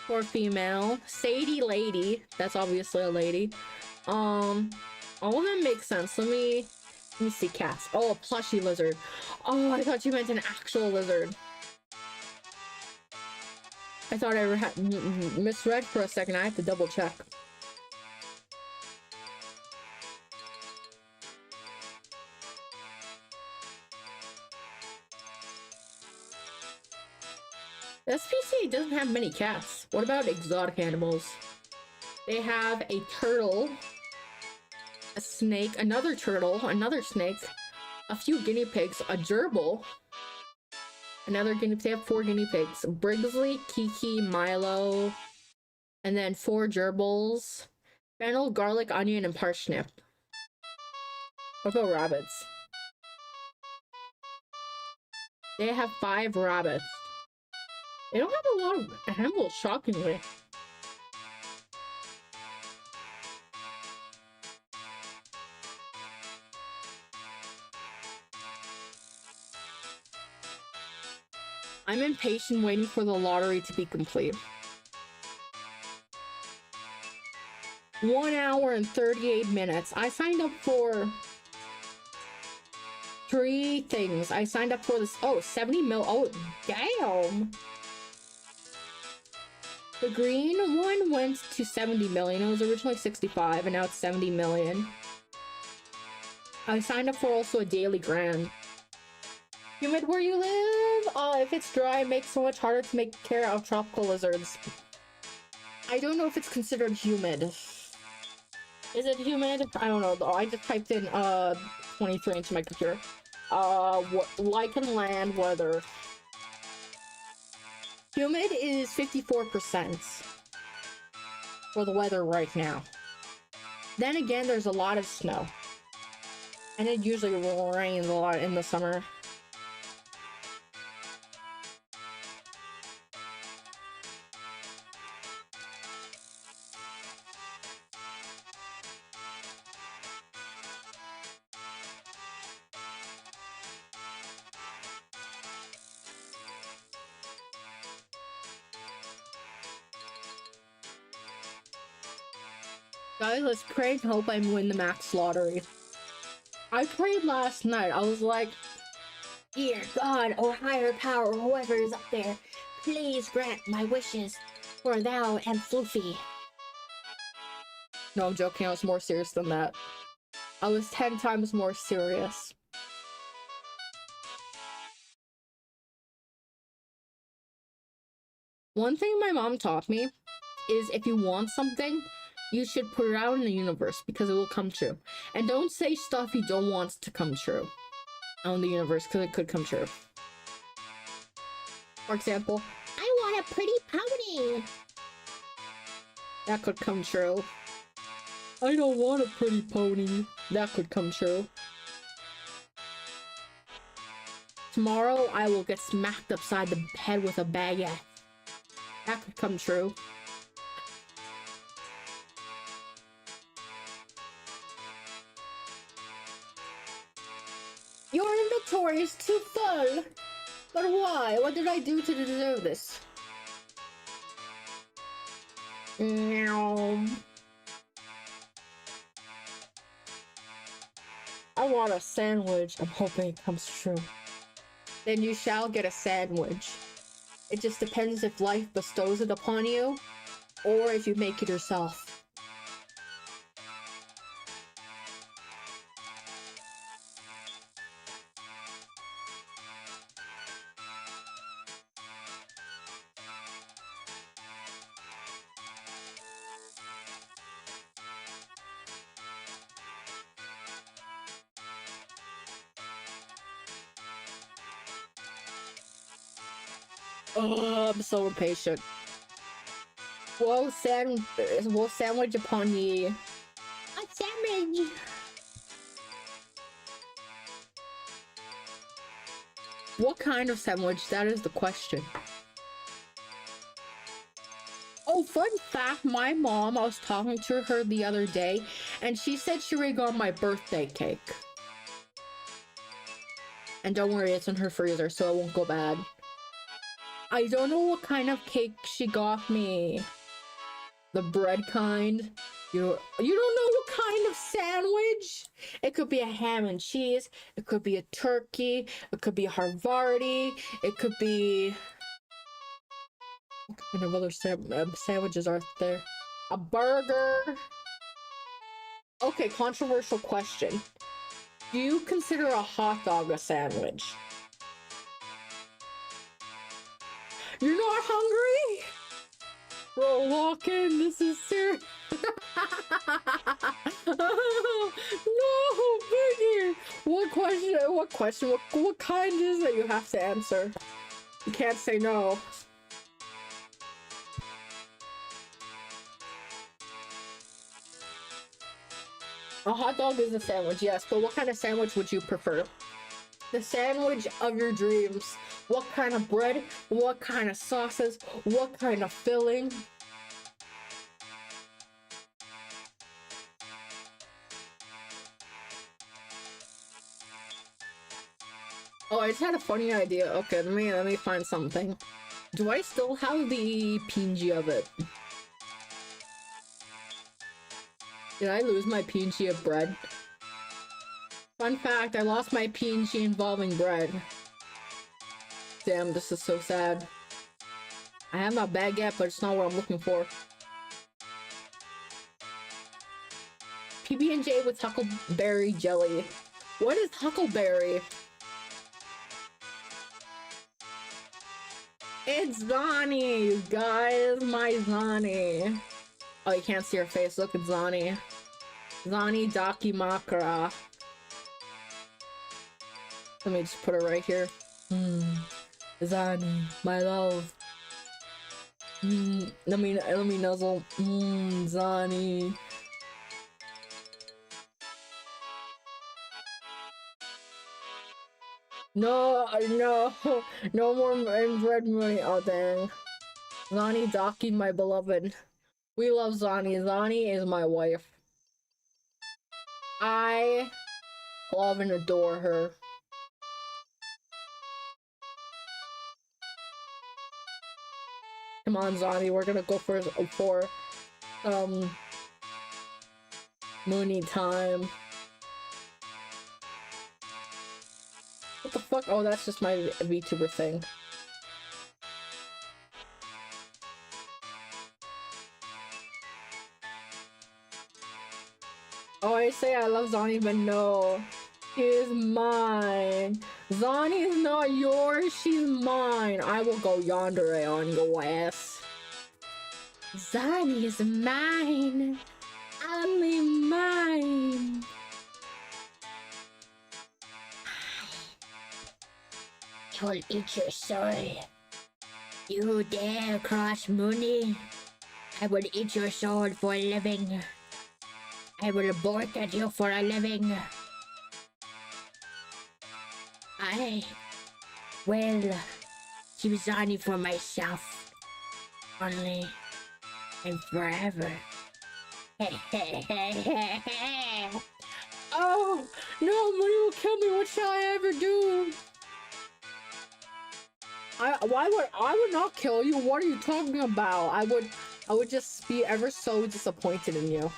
for a female, Sadie, lady. That's obviously a lady. All of them make sense. Let me see cats. Oh, a plushie lizard. Oh, I thought you meant an actual lizard. I thought I had misread for a second. I have to double check. SPCA doesn't have many cats. What about exotic animals? They have a turtle, a snake, another turtle, another snake, a few guinea pigs, a gerbil, another guinea pig. They have 4 guinea pigs. Brigsley, Kiki, Milo, and then 4 gerbils. Fennel, garlic, onion, and parsnip. What about rabbits? They have 5 rabbits. They don't have a lot of animals, shockingly. I'm impatient waiting for the lottery to be complete. 1 hour and 38 minutes. I signed up for 3 things. I signed up for this. Oh, 70 mil. Oh, damn. The green one went to 70 million. It was originally 65 and now it's 70 million. I signed up for also a daily grand. Humid where you live? If it's dry, it makes so much harder to make care of tropical lizards. I don't know if it's considered humid. Is it humid? I don't know though. I just typed in 23 into my computer. Like in land weather. Humid is 54% for the weather right now. Then again, there's a lot of snow. And it usually rains a lot in the summer. Guys, let's pray and hope I win the max lottery. I prayed last night. I was like, dear God, or higher power, whoever is up there, please grant my wishes, for thou and Floofy. No, I'm joking. I was more serious than that. I was 10 times more serious. One thing my mom taught me is if you want something, you should put it out in the universe because it will come true. And don't say stuff you don't want to come true out in the universe because it could come true. For example, I want a pretty pony. That could come true. I don't want a pretty pony. That could come true. Tomorrow I will get smacked upside the head with a baguette. That could come true. Your inventory is too full. But why? What did I do to deserve this? Meow. I want a sandwich. I'm hoping it comes true. Then you shall get a sandwich. It just depends if life bestows it upon you, or if you make it yourself. Oh, I'm so impatient. Whoa, sandwich upon ye. A sandwich! What kind of sandwich? That is the question. Oh, fun fact, my mom, I was talking to her the other day, and she said she already got my birthday cake. And don't worry, it's in her freezer, so it won't go bad. I don't know what kind of cake she got me. The bread kind. You don't know what kind of sandwich? It could be a ham and cheese. It could be a turkey. It could be a Havarti. It could be... What kind of other sandwiches are there? A burger. Okay, controversial question. Do you consider a hot dog a sandwich? You're not hungry? Bro, walk in. This is serious. No, Biggie. What question? What kind is it? You have to answer. You can't say no. A hot dog is a sandwich, yes, but what kind of sandwich would you prefer? The sandwich of your dreams. What kind of bread? What kind of sauces? What kind of filling? Oh, I just had a funny idea. Okay, let me find something. Do I still have the PNG of it? Did I lose my PNG of bread? Fun fact, I lost my PNG involving bread. Damn, this is so sad. I have my baguette, but it's not what I'm looking for. PB&J with huckleberry jelly. What is huckleberry? It's Zani, you guys, my Zani. Oh, you can't see her face. Look at Zani. Zani Daki Makara. Let me just put it right here. Zani, my love. Let me nuzzle. Zani. No more red Moonie. Oh dang. Zani Daki, my beloved. We love Zani. Zani is my wife. I love and adore her. Come on, Zani, we're gonna go for Moonie time. What the fuck? Oh, that's just my VTuber thing. Oh, I say I love Zani, but no. She is mine. Zani is not yours, she's mine. I will go yonder on your ass. Zani is mine. Only mine. You'll eat your soul. You dare cross Moonie? I will eat your soul for a living. I will bark at you for a living. I will keep Zani for myself. Only and forever. Oh, no, Moonie will kill me What shall I ever do? I would not kill you. What are you talking about? I would just be ever so disappointed in you.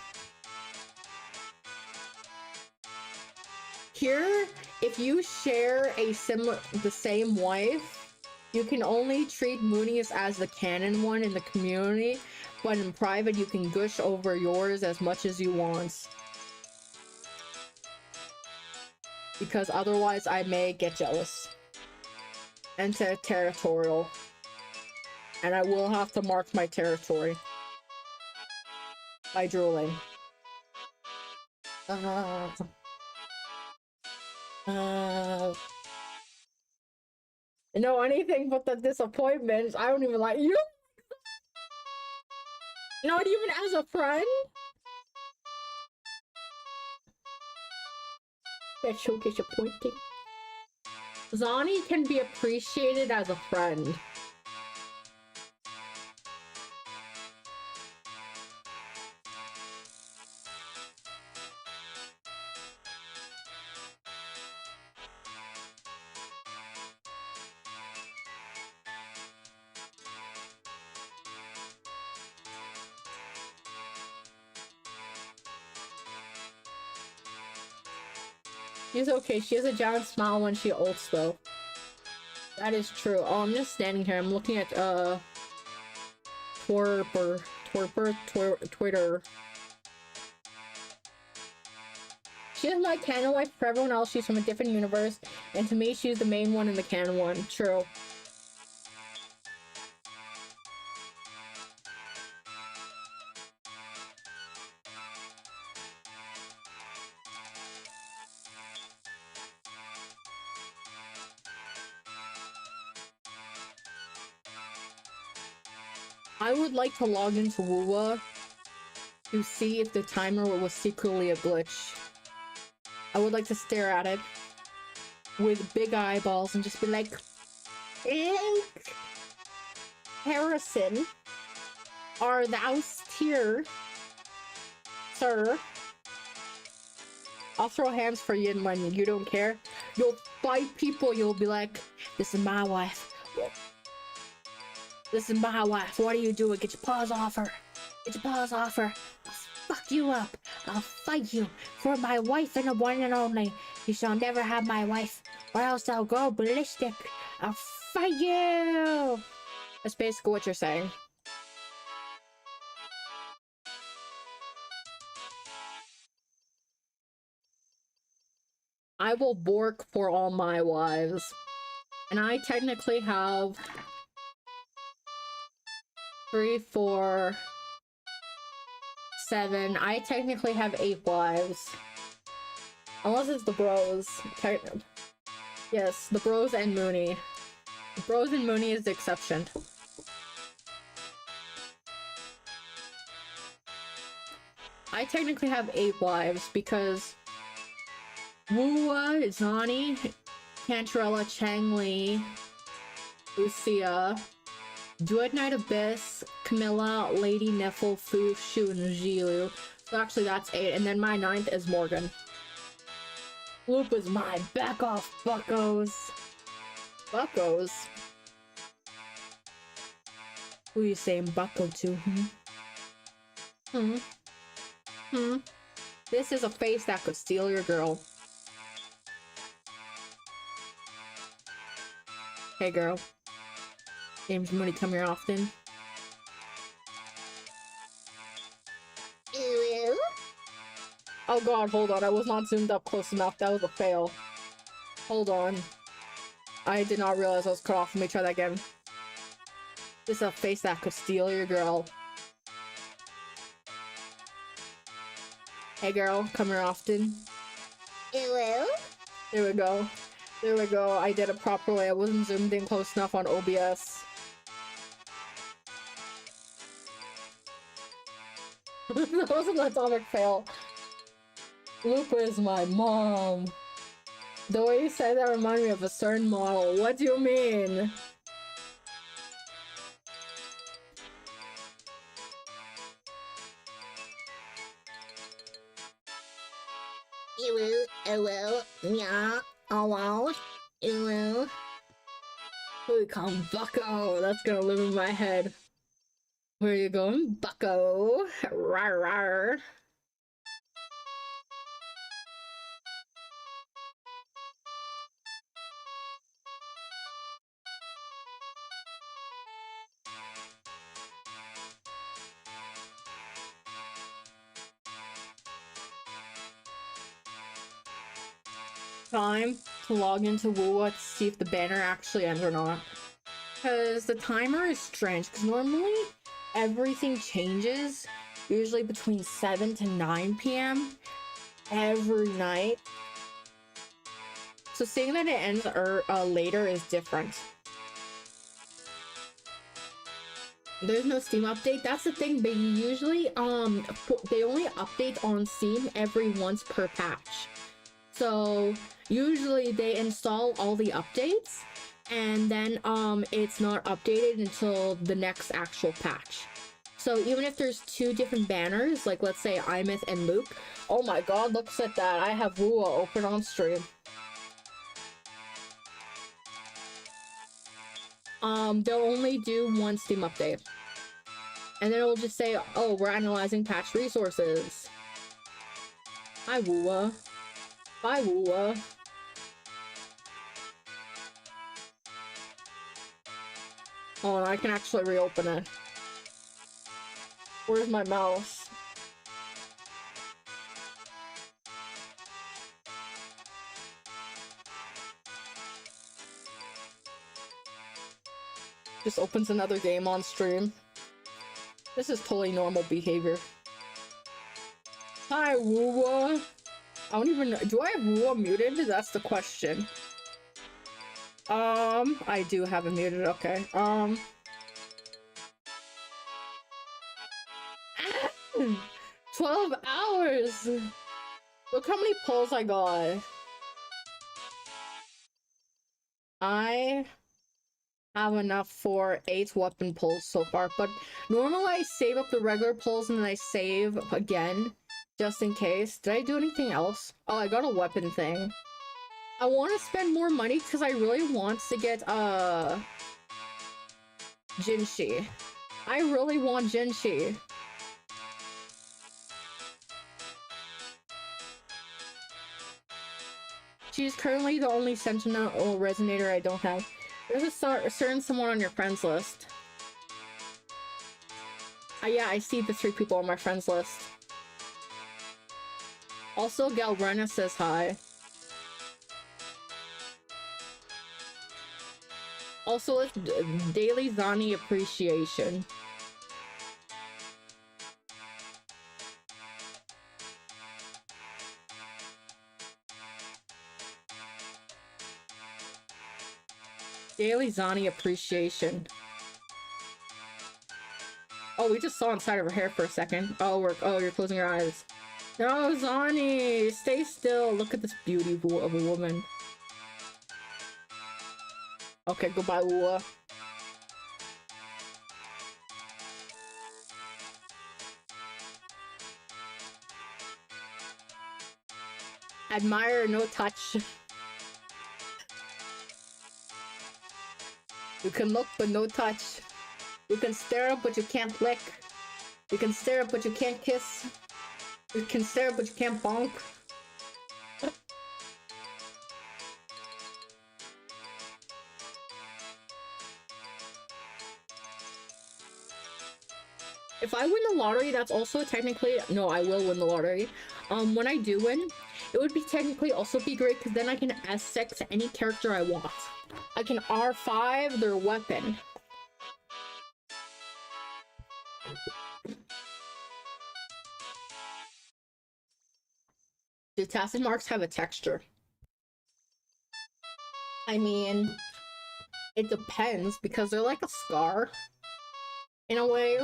Here, if you share the same wife, you can only treat Moonies as the canon one in the community, but in private you can gush over yours as much as you want. Because otherwise I may get jealous. And territorial. And I will have to mark my territory. By drooling. No, anything but the disappointment. I don't even like you. Not even as a friend. That's so disappointing. Zani can be appreciated as a friend. She's okay. She has a giant smile when she ults, though. That is true. Oh, I'm just standing here. I'm looking at, Twitter. She is my canon wife. For everyone else, she's from a different universe. And to me, she's the main one in the canon one. True. I would like to log into Wuwa to see if the timer was secretly a glitch. I would like to stare at it with big eyeballs and just be like, Ink! Harrison, are thou here, sir? I'll throw hands for you and when you don't care. You'll fight people, you'll be like, this is my wife. This is my wife. What are you doing? Get your paws off her. Get your paws off her. I'll fuck you up. I'll fight you for my wife and the one and only. You shall never have my wife, or else I'll go ballistic. I'll fight you. That's basically what you're saying. I will bork for all my wives. And I technically have 3, 4, 7. I technically have 8 wives. Unless it's the bros. Yes, the bros and Moonie. The bros and Moonie is the exception. I technically have 8 wives because Wuwa, Zani, Cantrella, Changli, Lucia, Druid Knight Abyss, Camilla, Lady Neffel, Fu, Shu, and Jilu. So actually that's 8, and then my 9th is Morgan. Loop is mine. Back off, buckos. Buckos? Who are you saying bucko to, This is a face that could steal your girl. Hey girl. James Moonie, come here often. Ew. Oh god, hold on. I was not zoomed up close enough. That was a fail. Hold on. I did not realize I was cut off. Let me try that again. This is a face that could steal your girl. Hey girl, come here often. Ew. There we go. There we go. I did it properly. I wasn't zoomed in close enough on OBS. That was an atomic fail. Lupa is my mom. The way you said that reminded me of a certain model. What do you mean? Oh wow. Ew. Who we call him Bucko? That's gonna live in my head. Where are you going, Bucko? Rawr, rawr. Time to log into Woowa to see if the banner actually ends or not. Because the timer is strange, because normally everything changes, usually between 7 to 9 p.m. every night. So seeing that it ends later is different. There's no Steam update. That's the thing. They usually they only update on Steam every once per patch. So usually they install all the updates and then it's not updated until the next actual patch. So even if there's two different banners, like let's say Imeth and Luke, oh my god, look at that. I have Woowa open on stream. They'll only do one Steam update. And then it'll just say, oh, we're analyzing patch resources. Hi, Woowa. Bye, Woowa. Oh, and I can actually reopen it. Where's my mouse? Just opens another game on stream. This is totally normal behavior. Hi, Woowa. I don't even know. Do I have Woowa muted? That's the question. I do have it muted. Okay. 12 hours! Look how many pulls I got. I have enough for 8 weapon pulls so far, but normally I save up the regular pulls and then I save again, just in case. Did I do anything else? Oh, I got a weapon thing. I want to spend more money because I really want to get, Jinshi. I really want Jinshi. She's currently the only Sentinel Resonator I don't have. There's a certain someone on your friends list. Yeah, I see the 3 people on my friends list. Also, Galrena says hi. Also, it's Daily Zani Appreciation. Daily Zani Appreciation. Oh, we just saw inside of her hair for a second. Oh, you're closing your eyes. No, Zani, stay still. Look at this beauty of a woman. Okay, goodbye, Woowa. Admire, no touch. You can look, but no touch. You can stare up, but you can't lick. You can stare up, but you can't kiss. You can stare up, but you can't bonk. If I win the lottery, that's also technically... No, I will win the lottery. When I do win, it would be technically also be great because then I can S6 any character I want. I can R5 their weapon. Do tacit marks have a texture? I mean, it depends because they're like a scar in a way.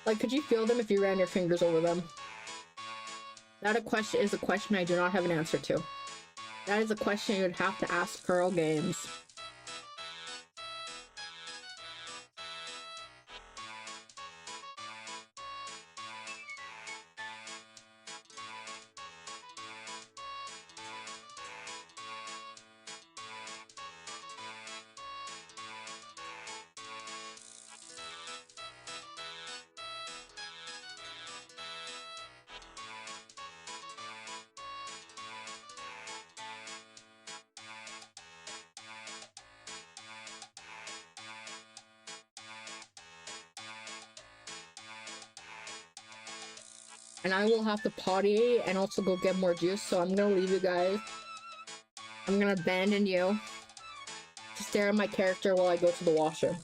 Like, could you feel them if you ran your fingers over them? That is a question I do not have an answer to. That is a question you would have to ask Pearl Games. and I will have to potty and also go get more juice, so I'm gonna leave you guys. I'm gonna abandon you to stare at my character while I go to the washroom.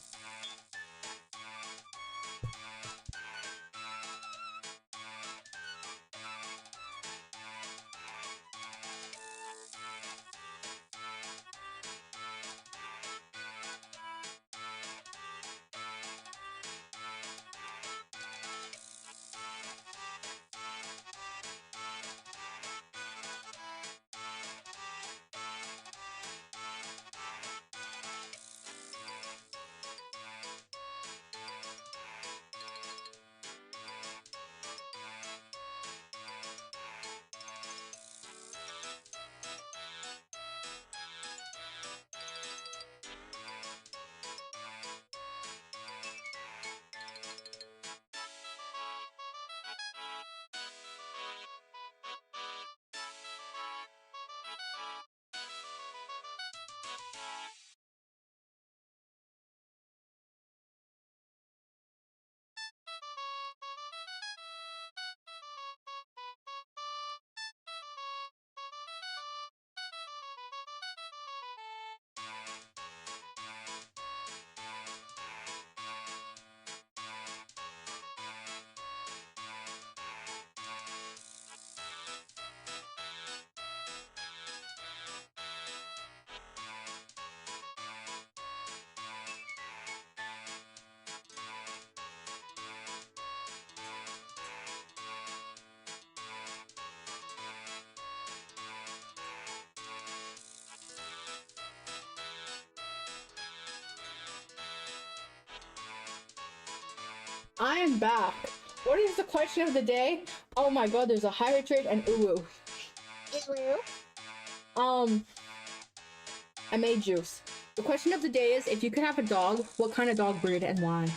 I am back. What is the question of the day? Oh my god, there's a hydrate and ooh. I made juice. The question of the day is, if you could have a dog, what kind of dog breed and why?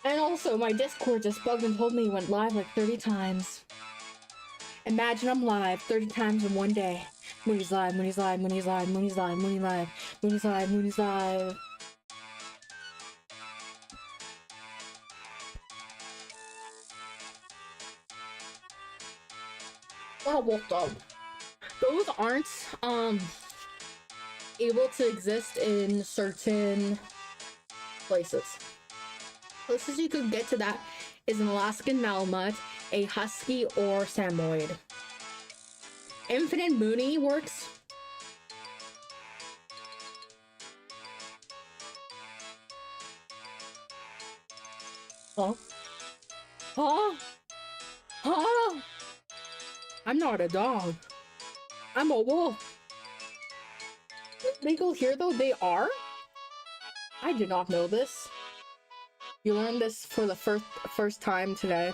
And also, my Discord just bugged and told me it went live like 30 times. Imagine I'm live 30 times in one day. Moonie's live, Moonie's live, Moonie's live, Moonie's live, Moonie live, Moonie's live, Moonie's live. Oh, wolf dog. Those aren't able to exist in certain places. Closest you could get to that is an Alaskan Malamute, a Husky, or Samoyed. Infinite Moonie works. Huh? Huh? Huh? I'm not a dog. I'm a wolf. Legal here though, they are? I did not know this. You learned this for the first time today.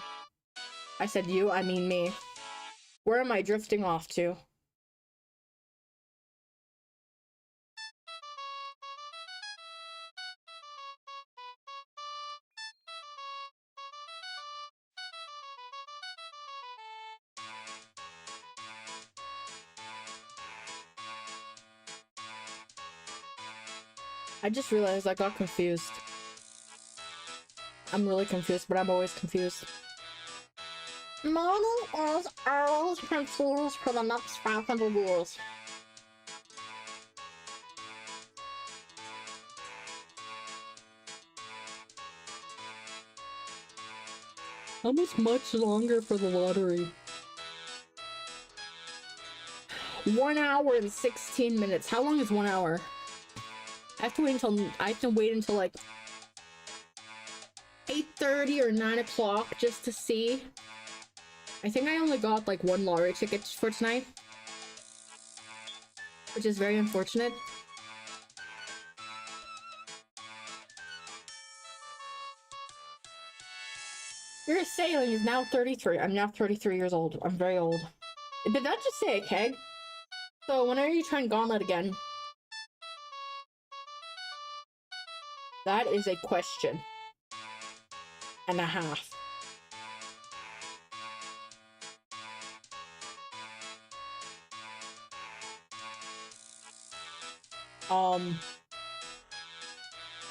I said you, I mean me. Where am I drifting off to? I just realized I got confused. I'm really confused, but I'm always confused. Moonie is always confused for the next 500 years. How much longer for the lottery? 1 hour and 16 minutes. How long is 1 hour? I have to wait until like 8:30 or 9 o'clock just to see. I think I only got like 1 lottery ticket for tonight, which is very unfortunate. Your sailing is now 33. I'm now 33 years old. I'm very old. Did that just say a keg? So when are you trying Gauntlet again? That is a question and a half.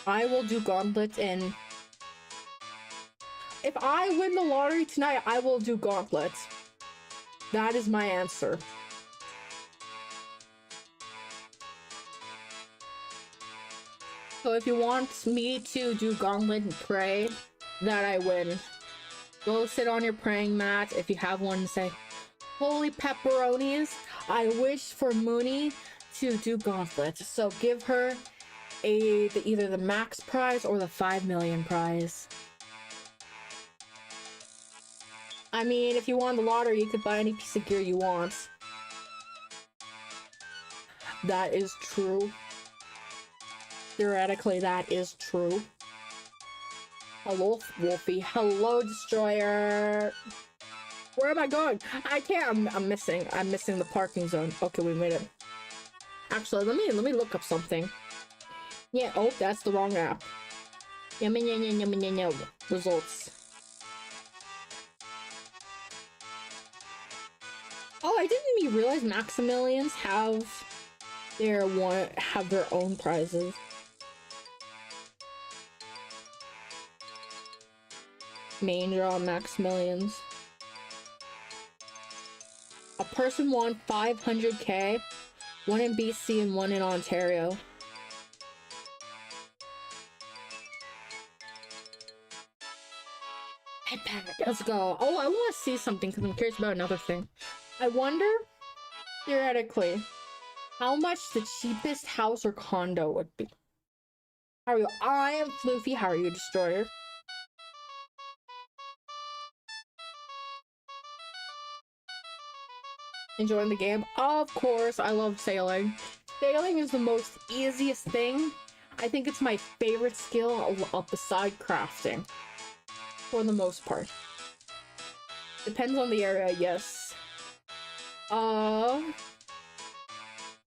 I will do Gauntlet in If I win the lottery tonight, I will do gauntlets. That is my answer. So if you want me to do gauntlet and pray that I win, go sit on your praying mat if you have one and say, "Holy pepperonis, I wish for Moonie to do gauntlets." So give her either the max prize or the 5 million prize. I mean, if you won the lottery, you could buy any piece of gear you want. That is true. Theoretically, that is true. Hello, Wolfie. Hello, Destroyer. Where am I going? I can't. I'm missing the parking zone. Okay, we made it. Actually, let me look up something. Yeah. Oh, that's the wrong app. Results. Oh, I didn't even realize Maximilians have their own prizes. Main draw Maximilians. A person won 500k, one in BC and one in Ontario. Let's go. Oh, I want to see something because I'm curious about another thing. I wonder, theoretically, how much the cheapest house or condo would be. How are you? I am Floofy. How are you, Destroyer? Enjoying the game? Of course, I love sailing. Sailing is the most easiest thing. I think it's my favorite skill beside crafting. For the most part. Depends on the area, yes.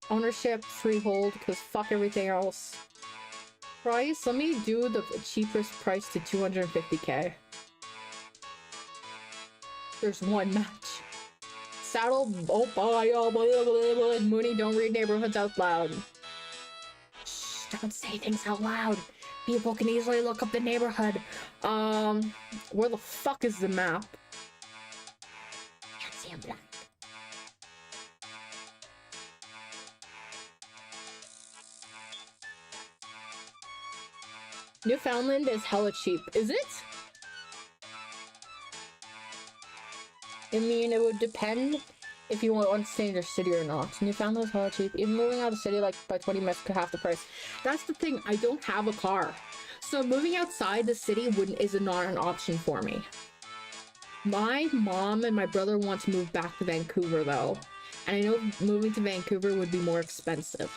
Ownership, freehold, because fuck everything else. Price? Let me do the cheapest price to 250k. There's one match. Saddle. Oh, Moonie, don't read neighborhoods out loud. Shh, don't say things out loud. People can easily look up the neighborhood. Where the fuck is the map? Can't see a black. Newfoundland is hella cheap. Is it? I mean, it would depend if you want to stay in your city or not. Newfoundland's hella cheap. Even moving out of the city like by 20 minutes could half the price. That's the thing, I don't have a car. So moving outside the city is not an option for me. My mom and my brother want to move back to Vancouver though. And I know moving to Vancouver would be more expensive.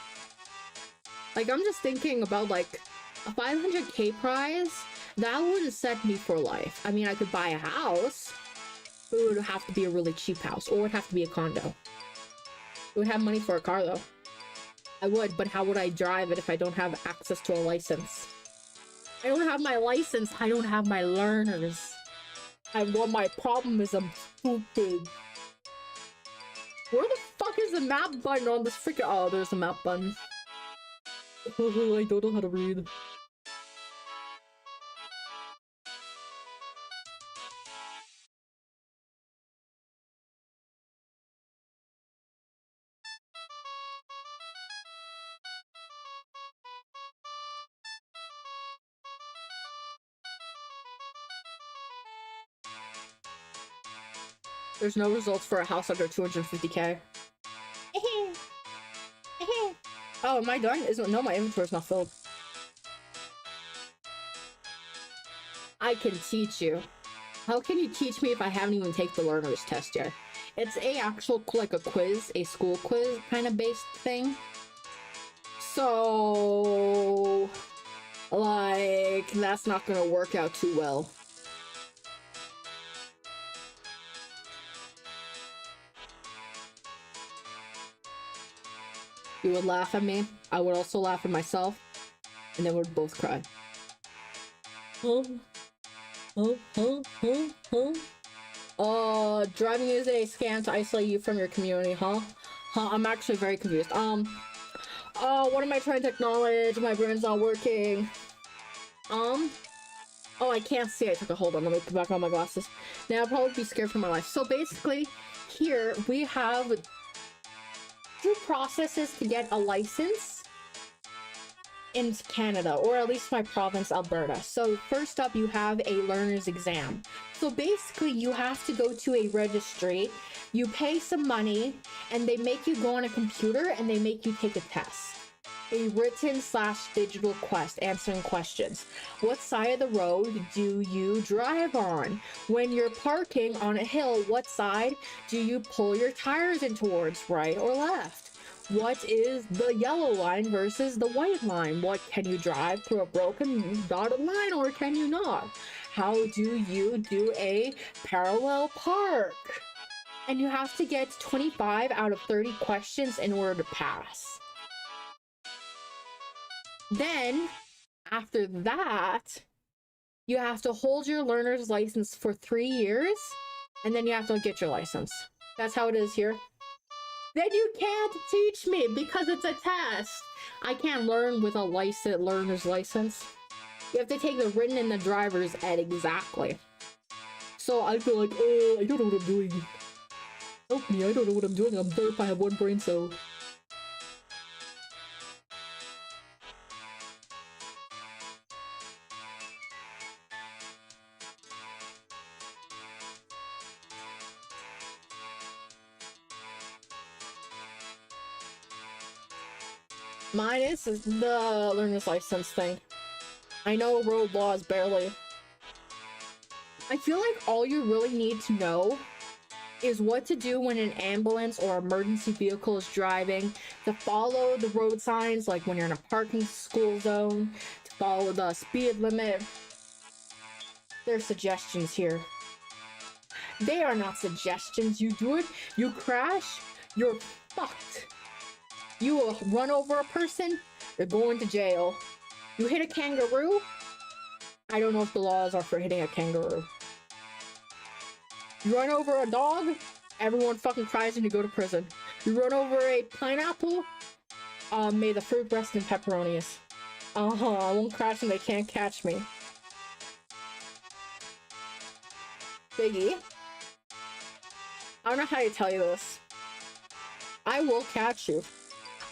Like, I'm just thinking about like a 500k prize, that wouldn't set me for life. I mean, I could buy a house, but it would have to be a really cheap house, or it would have to be a condo. I would have money for a car though. I would, but how would I drive it if I don't have access to a license? I don't have my license, I don't have my learners. And what my problem is, I'm stupid. Where the fuck is the map button on this freaking— oh, there's a map button. I don't know how to read. There's no results for a house under 250k. Oh, am I done? No, my inventory's not filled. I can teach you. How can you teach me if I haven't even taken the learner's test yet? It's a actual, like a quiz, a school quiz kind of based thing. So, like, that's not gonna work out too well. You would laugh at me, I would also laugh at myself, and then we'd both cry. Driving is a scam to isolate you from your community, huh? I'm actually very confused. What am I trying to acknowledge? My brain's not working. Oh, I can't see. I took a hold on. Let me put back on my glasses. Now I'll probably be scared for my life. So basically, here we have 2 processes to get a license in Canada, or at least my province, Alberta. So first up, you have a learner's exam. So basically, you have to go to a registry, you pay some money, and they make you go on a computer and they make you take a test. A written/digital quest answering questions. What side of the road do you drive on? When you're parking on a hill, what side do you pull your tires in towards, right or left? What is the yellow line versus the white line? What can you drive through a broken dotted line or can you not? How do you do a parallel park? And you have to get 25 out of 30 questions in order to pass. Then, after that, you have to hold your learner's license for 3 years, and then you have to get your license. That's how it is here. Then you can't teach me because it's a test. I can't learn with a learner's license. You have to take the written and the driver's ed exactly. So I feel like, I don't know what I'm doing. Help me, I don't know what I'm doing. I'm burp, I have 1 brain cell. Mine is the learner's license thing. I know road laws barely. I feel like all you really need to know is what to do when an ambulance or emergency vehicle is driving, to follow the road signs, like when you're in a parking school zone, to follow the speed limit. There's suggestions here. They are not suggestions. You do it, you crash, you're fucked. You will run over a person, you're going to jail. You hit a kangaroo, I don't know if the laws are for hitting a kangaroo. You run over a dog, everyone fucking cries and you go to prison. You run over a pineapple, may the fruit rest in pepperonis. I won't crash and they can't catch me. Biggie, I don't know how to tell you this. I will catch you.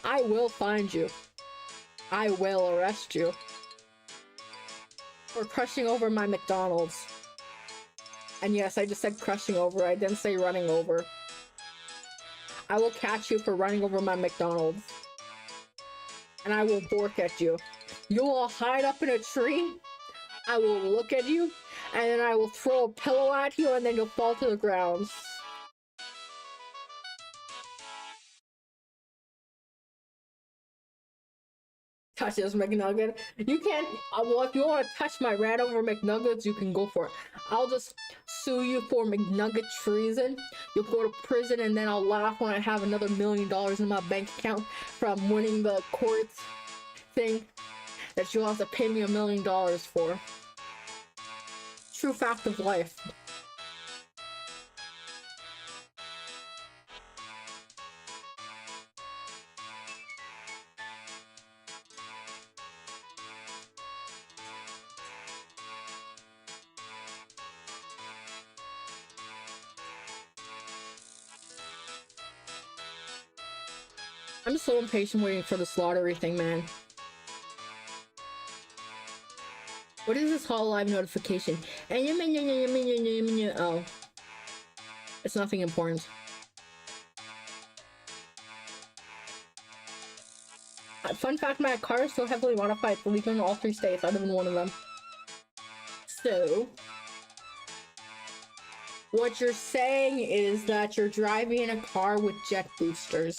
I will find you. I will arrest you for crushing over my McDonald's. And yes, I just said crushing over, I didn't say running over. I will catch you for running over my McDonald's. And I will bork at you. You will hide up in a tree, I will look at you, and then I will throw a pillow at you, and then you'll fall to the ground. Touch this McNugget. You can't. Well, if you want to touch my ran over McNuggets, you can go for it. I'll just sue you for McNugget treason. You'll go to prison, and then I'll laugh when I have another $1 million in my bank account from winning the court thing that you'll have to pay me $1 million for. True fact of life. I'm so impatient waiting for this lottery thing, man. What is this Hall Live notification? Oh. It's nothing important. Fun fact, my car is so heavily modified, it's legal in all 3 states. I live in one of them. So, what you're saying is that you're driving in a car with jet boosters.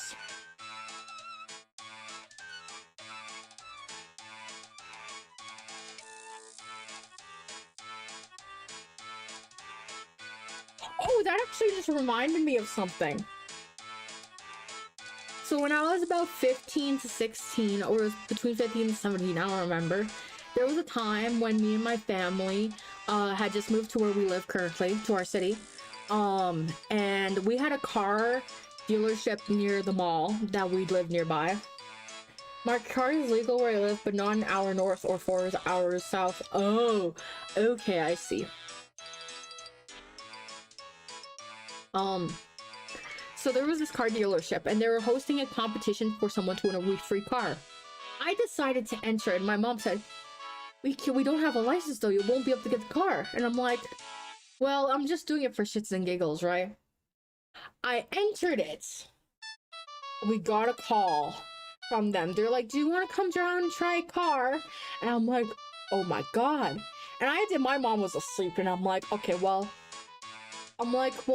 Oh, that actually just reminded me of something. So when I was about 15 to 16, or between 15 and 17, I don't remember, there was a time when me and my family had just moved to where we live currently, to our city. And we had a car dealership near the mall that we lived nearby. My car is legal where I live, but not an hour north or 4 hours south. Oh, okay, I see. So there was this car dealership, and they were hosting a competition for someone to win a free car. I decided to enter, and my mom said, we don't have a license though, you won't be able to get the car. And I'm like, well, I'm just doing it for shits and giggles, right? I entered it. We got a call from them. They're like, do you want to come down and try a car? And I'm like, oh my god. And my mom was asleep, and I'm like, okay, well,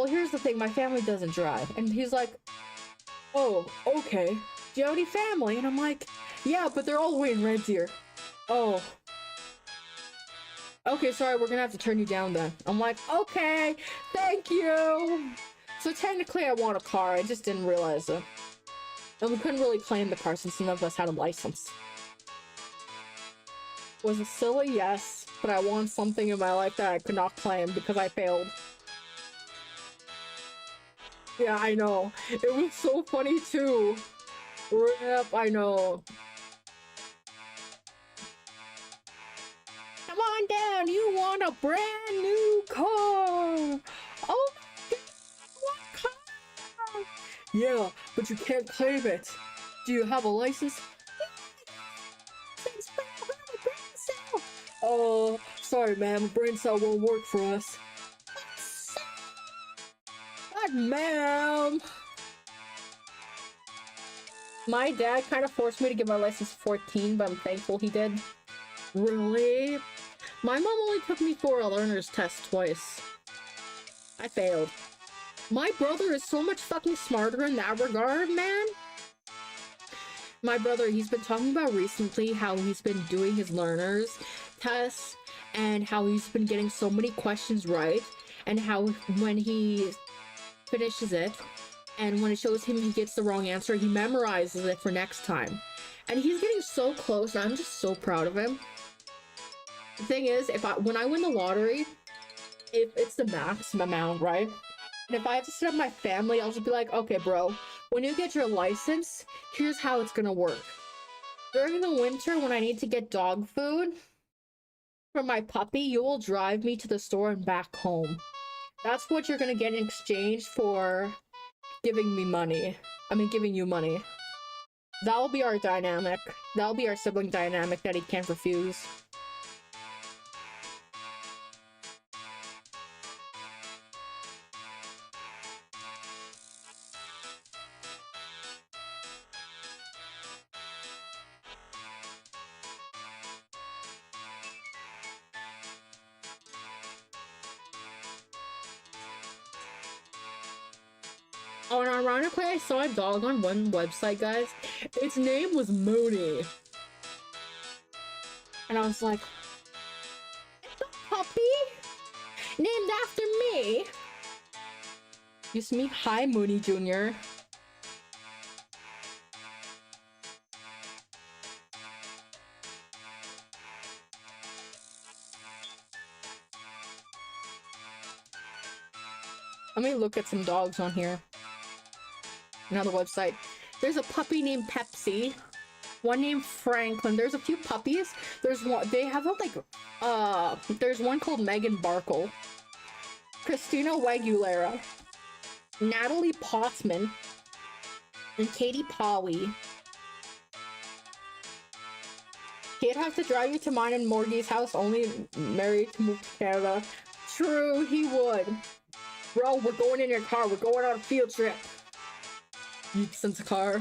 here's the thing, my family doesn't drive. And he's like, oh, okay. Do you have any family? And I'm like, yeah, but they're all the way in Red Deer. Oh. Okay, sorry, we're gonna have to turn you down then. I'm like, okay, thank you. So technically I want a car, I just didn't realize it. And we couldn't really claim the car since none of us had a license. Was it silly? Yes. But I want something in my life that I could not claim because I failed. Yeah, I know. It was so funny too. Rip, I know. Come on down, you want a brand new car! Oh my god, what car? Yeah, but you can't claim it. Do you have a license? Oh, sorry ma'am, a brain cell won't work for us. But ma'am! My dad kind of forced me to get my license at 14, but I'm thankful he did. Really? My mom only took me for a learner's test twice. I failed. My brother is so much fucking smarter in that regard, man. My brother, he's been talking about recently how he's been doing his learner's tests and how he's been getting so many questions right, and how when he finishes it and when it shows him he gets the wrong answer, he memorizes it for next time. And he's getting so close, and I'm just so proud of him. The thing is, when I win the lottery, if it's the maximum amount, right? And if I have to set up my family, I'll just be like, okay, bro, when you get your license, here's how it's gonna work. During the winter, when I need to get dog food for my puppy, you will drive me to the store and back home. That's what you're gonna get in exchange for giving me money. I mean, giving you money. That'll be our dynamic. That'll be our sibling dynamic that he can't refuse. Oh, and ironically, I saw a dog on one website, guys. Its name was Moonie. And I was like, it's a puppy? Named after me? Excuse me? Hi, Moonie Jr. Let me look at some dogs on here. Another website. There's a puppy named Pepsi. One named Franklin. There's a few puppies. There's one. They have like there's one called Megan Barkle, Christina Wagulera, Natalie Pottsman, and Katie Polly. He'd have to drive you to mine and Morgie's house. Only married to move to Canada. True, he would. Bro, we're going in your car. We're going on a field trip. Yeets into car.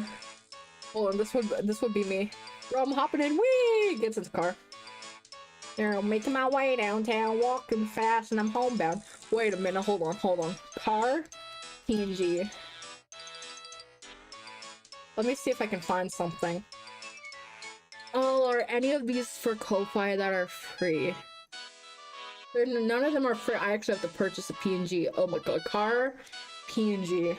Hold on, this would be me. Bro, I'm hopping in. Whee! Gets into car. There, I'm making my way downtown, walking fast, and I'm homebound. Wait a minute, hold on. Car, PNG. Let me see if I can find something. Oh, are any of these for Ko-Fi that are free? None of them are free. I actually have to purchase a PNG. Oh my god, car, PNG.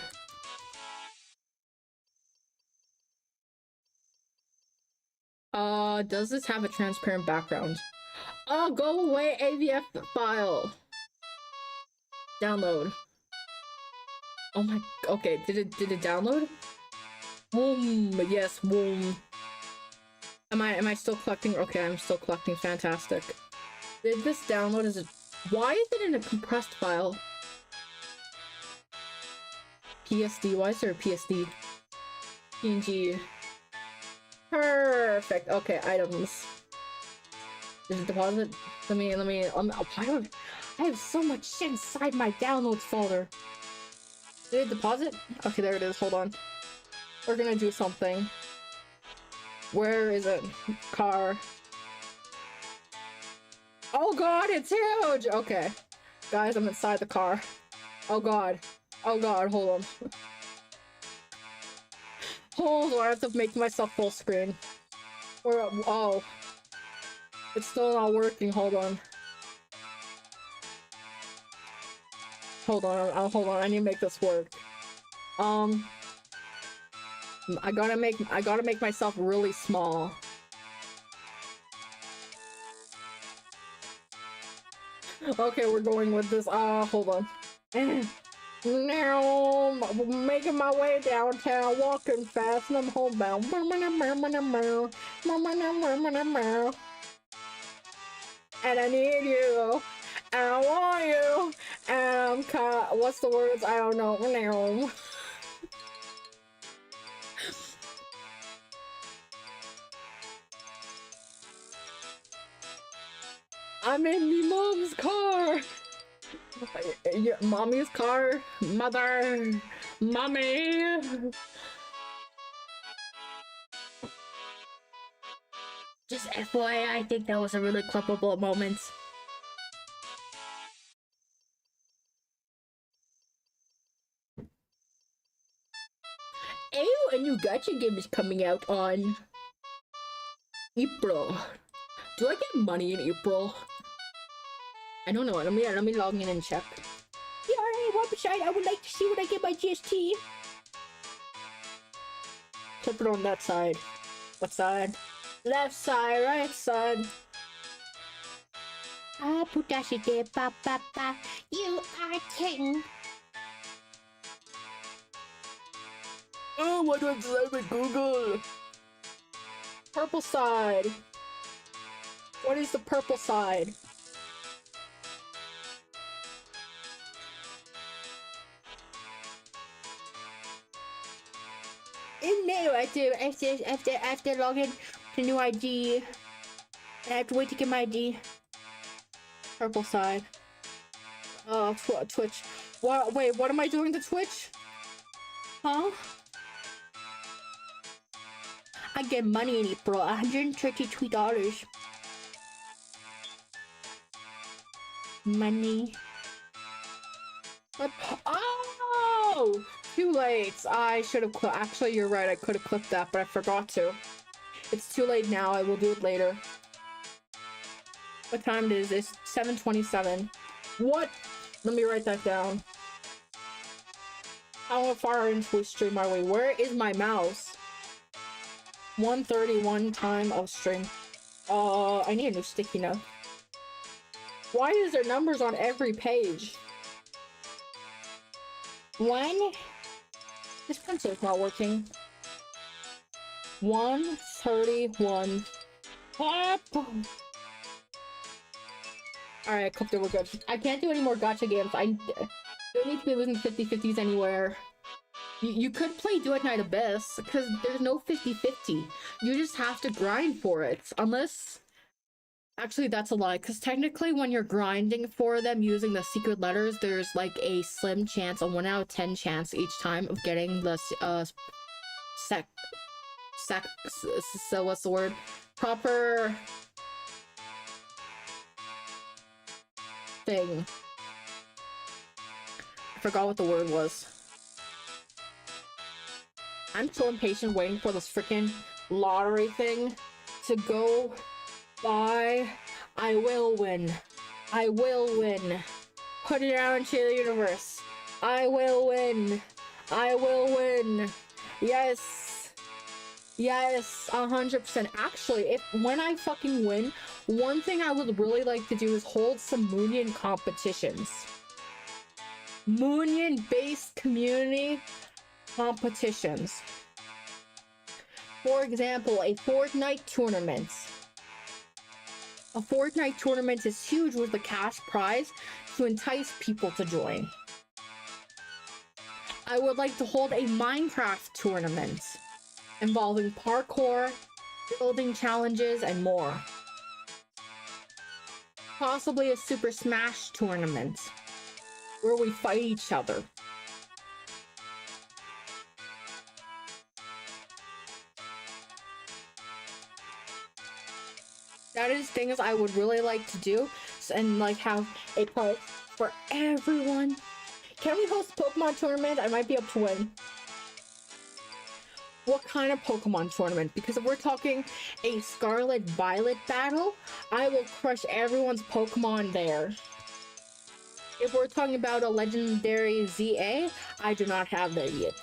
Does this have a transparent background? Oh, go away, AVF file. Download. Oh my, okay, did it download? Boom, yes, boom. Am I still collecting? Okay, I'm still collecting. Fantastic. Did this download? Is it? Why is it in a compressed file? PSD. Why is there a PSD? PNG. Perfect. Okay, items. Is it deposit? Let me. I have so much shit inside my downloads folder. Did it deposit? Okay, there it is. Hold on. We're gonna do something. Where is it? Car. Oh god, it's huge! Okay. Guys, I'm inside the car. Oh god. Oh god, hold on. Hold on, I have to make myself full screen. Or, oh. It's still not working, hold on. Hold on, I need to make this work. I gotta make myself really small. Okay, we're going with this. Hold on. Now, making my way downtown, walking fast, and I'm homebound. And I need you, and I want you, and I'm what's the words? I don't know. Now. I'm in me mom's car. Mommy's car. Mother. Mommy. Just FYI, I think that was a really clippable moment. Hey, a new gacha game is coming out on April. Do I get money in April? I don't know. Let me log in and check. Yeah, hey, website. I would like to see what I get my GST. Click it on that side. What side? Left side, right side. Ah, putashite, ba ba ba. You are king. Oh, what do I say with Google? Purple side. What is the purple side? In there, I have to log in to new ID. I have to wait to get my ID. Purple side. Twitch. What? Wait, what am I doing to Twitch? Huh? I get money in April. $132. Money. What? Oh! Too late. I should have actually, you're right. I could have clipped that, but I forgot to. It's too late now. I will do it later. What time is this? 7:27. What? Let me write that down. How far into a stream are we? Where is my mouse? 1:31 time of stream. I need a new sticky note. Why is there numbers on every page? 1. This pencil's not working. 1:31. Alright, clipped it, we're good. I can't do any more gacha games. I don't need to be losing 50-50s anywhere. You could play Do At Night Abyss, because there's no 50-50. You just have to grind for it. Unless... Actually, that's a lie, because technically when you're grinding for them using the secret letters, there's like a slim chance, a 1 out of 10 chance each time of getting the, so what's the word? Proper... thing. I forgot what the word was. I'm so impatient waiting for this freaking lottery thing to go by. I will win. I will win. Put it out into the universe. I will win. I will win. Yes. Yes, 100%. Actually, when I fucking win, one thing I would really like to do is hold some Moonian competitions. Moonian-based community competitions. For example, a Fortnite tournament. A Fortnite tournament is huge with a cash prize to entice people to join. I would like to hold a Minecraft tournament involving parkour, building challenges, and more. Possibly a Super Smash tournament where we fight each other. That is things I would really like to do, and like have a prize for everyone. Can we host a Pokemon tournament? I might be able to win. What kind of Pokemon tournament? Because if we're talking a Scarlet Violet battle, I will crush everyone's Pokemon there. If we're talking about a legendary ZA, I do not have that yet.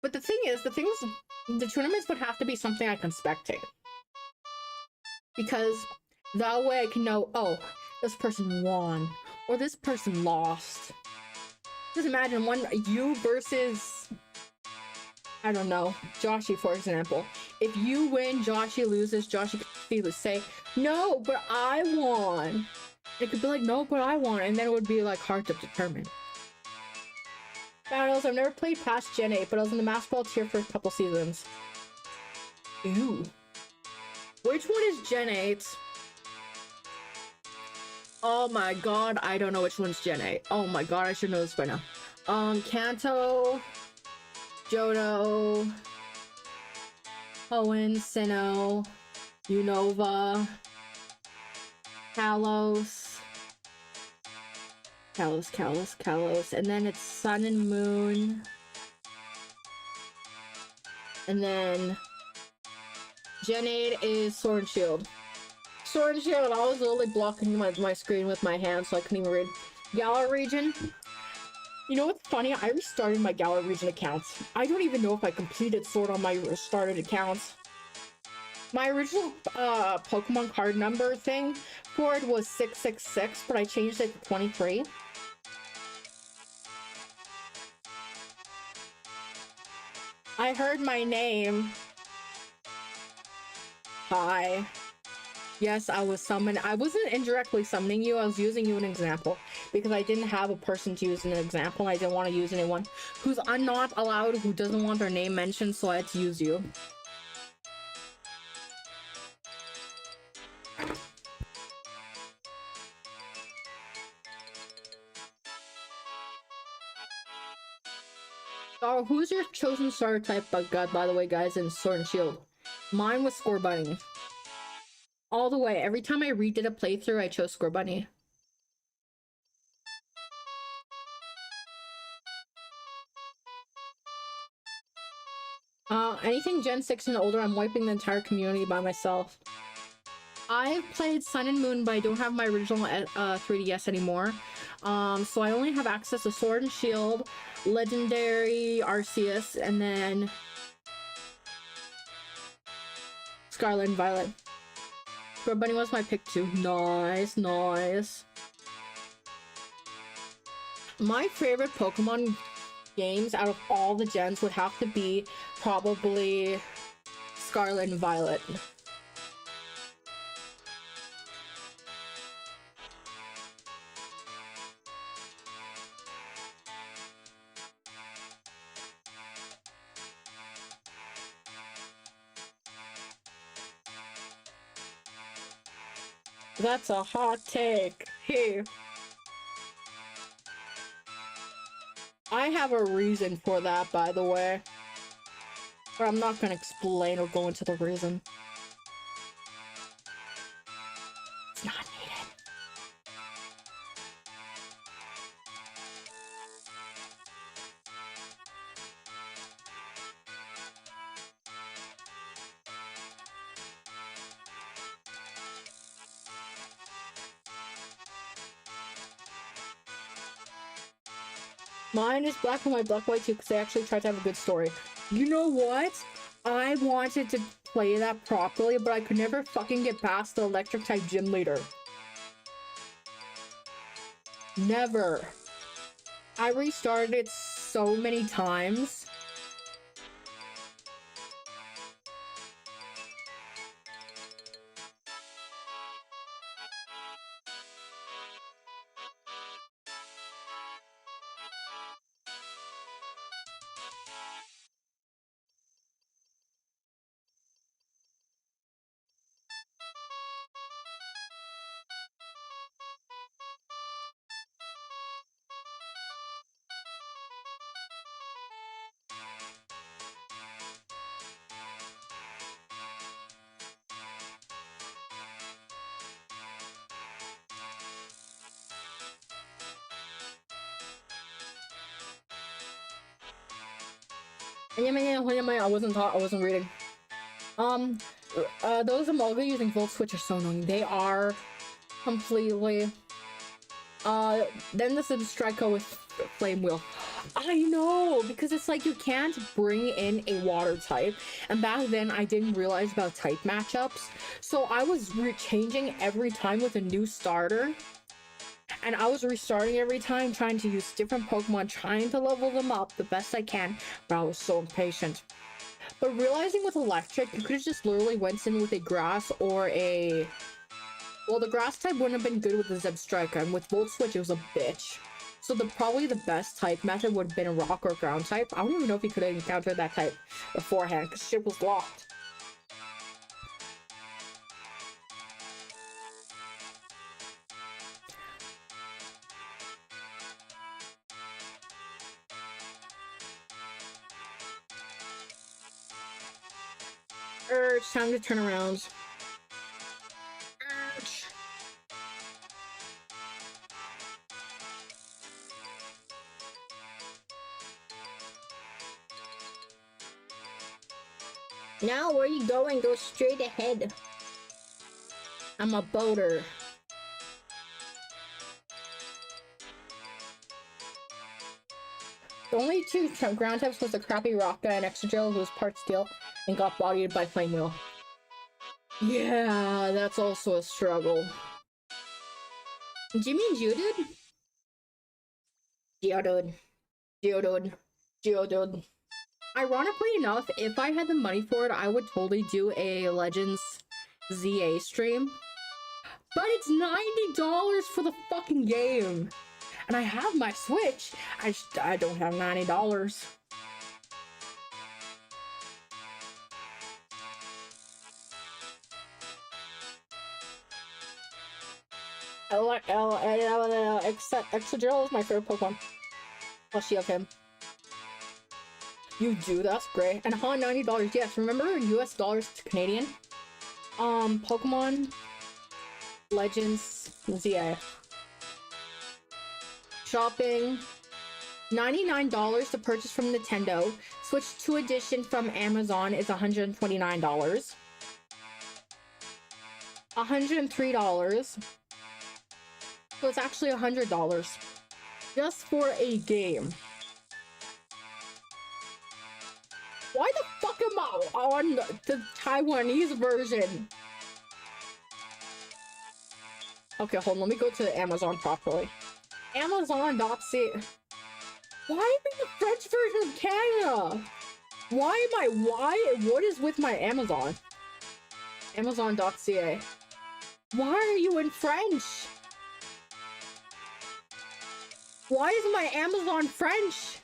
But the thing is, the tournaments would have to be something I can spectate. Because that way I can know, oh, this person won, or this person lost. Just imagine you versus, I don't know, Joshy, for example. If you win, Joshy loses, Joshy could say, no, but I won. It could be like, no, but I won, and then it would be like hard to determine. Battles, I've never played past Gen 8, but I was in the Master Ball tier for a couple seasons. Ooh. Which one is Gen 8? Oh my god, I don't know which one's Gen 8. Oh my god, I should know this by now. Kanto, Johto, Hoenn, Sinnoh, Unova, Kalos, and then it's Sun and Moon. And then Gen 8 is Sword and Shield. Sword and Shield, I was literally blocking my screen with my hand so I couldn't even read. Galar region. You know what's funny? I restarted my Galar region accounts. I don't even know if I completed Sword on my restarted accounts. My original Pokemon card number thing for it was 666, but I changed it to 23. I heard my name. Hi. Yes, I was summoned. I wasn't indirectly summoning you. I was using you as an example because I didn't have a person to use an example. And I didn't want to use anyone who's not allowed, who doesn't want their name mentioned, so I had to use you. Oh, who's your chosen starter type, by the way, guys, in Sword and Shield? Mine was Scorbunny. All the way. Every time I redid a playthrough, I chose Scorbunny. Anything Gen 6 and older, I'm wiping the entire community by myself. I've played Sun and Moon, but I don't have my original 3DS anymore. So I only have access to Sword and Shield, Legendary, Arceus, and then Scarlet and Violet. Scorbunny was my pick too. Nice, nice. My favorite Pokemon games out of all the gens would have to be probably Scarlet and Violet. That's a hot take. Here. I have a reason for that, by the way. But I'm not gonna explain or go into the reason. It's not needed. Mine is black and white, too, because they actually tried to have a good story. You know what? I wanted to play that properly, but I could never fucking get past the electric type gym leader. Never. I restarted it so many times. I wasn't reading. Those emolga using volt switch are so annoying. They are completely. Then the Substriko with flame wheel. I know, because it's like you can't bring in a water type, and back then I didn't realize about type matchups, so I was changing every time with a new starter, and I was restarting every time, trying to use different Pokemon, trying to level them up the best I can, but I was so impatient. But realizing with electric, you could have just literally went in with a grass or a... Well, the grass type wouldn't have been good with the Zebstrika, and with Volt Switch, it was a bitch. So probably the best type method would have been a rock or ground type. I don't even know if he could have encountered that type beforehand, because shit was locked. It's time to turn around. Now, where are you going? Go straight ahead. I'm a boater. The only two ground types was the crappy rock guy and Exegel, who was part steel and got bodied by Flame Wheel. Yeah, that's also a struggle. Do you mean Geodude? Geodude. Geodude. Geodude. Ironically enough, if I had the money for it, I would totally do a Legends ZA stream. But it's $90 for the fucking game. And I have my Switch. I don't have $90. Exegel is my favorite Pokemon. Plus, you have him. You do? That's great. And $90, yes. Remember US dollars to Canadian? Pokemon Legends ZA. Shopping. $99 to purchase from Nintendo. Switch to edition from Amazon is $129. $103. So it's actually $100. Just for a game. Why the fuck am I on the Taiwanese version? Okay, hold on. Let me go to Amazon properly. Amazon.ca. Why am I in the French version of Canada? What is with my Amazon? Amazon.ca. Why are you in French? Why is my Amazon French?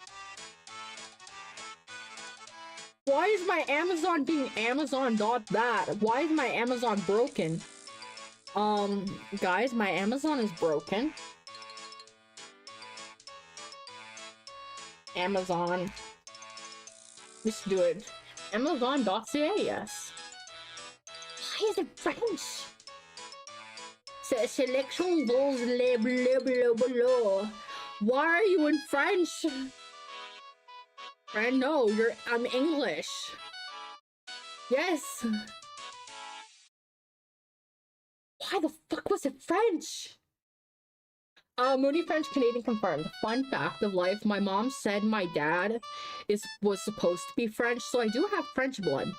Why is my Amazon being Amazon.that? Why is my Amazon broken? Guys, my Amazon is broken. Amazon. Let's do it. Amazon.ca, yes. Why is it French? Selection goes blah blah blah blah. Why are you in French? Friend, no, I'm English. Yes. Why the fuck was it French? Mooney French Canadian confirmed. Fun fact of life, my mom said my dad was supposed to be French, so I do have French blood.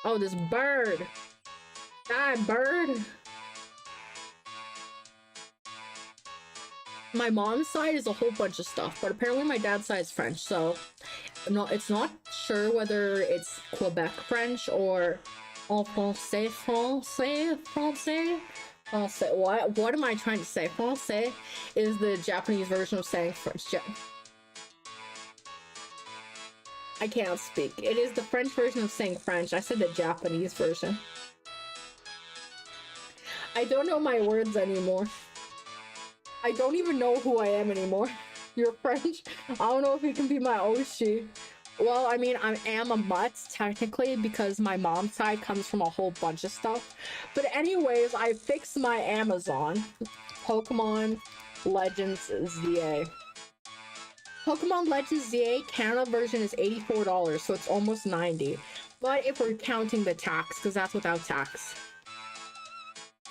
Oh, this bird. That bird. My mom's side is a whole bunch of stuff, but apparently my dad's side is French, so no, it's not sure whether it's Quebec French or en français, français. What am I trying to say? Français is the Japanese version of saying French. I can't speak. It is the French version of saying French. I said the Japanese version. I don't know my words anymore. I don't even know who I am anymore. You're French? I don't know if you can be my Oshi. Well, I mean, I am a mutt, technically, because my mom's side comes from a whole bunch of stuff. But anyways, I fixed my Amazon. Pokemon Legends ZA. Pokemon Legends ZA Canada version is $84, so it's almost $90. But if we're counting the tax, because that's without tax.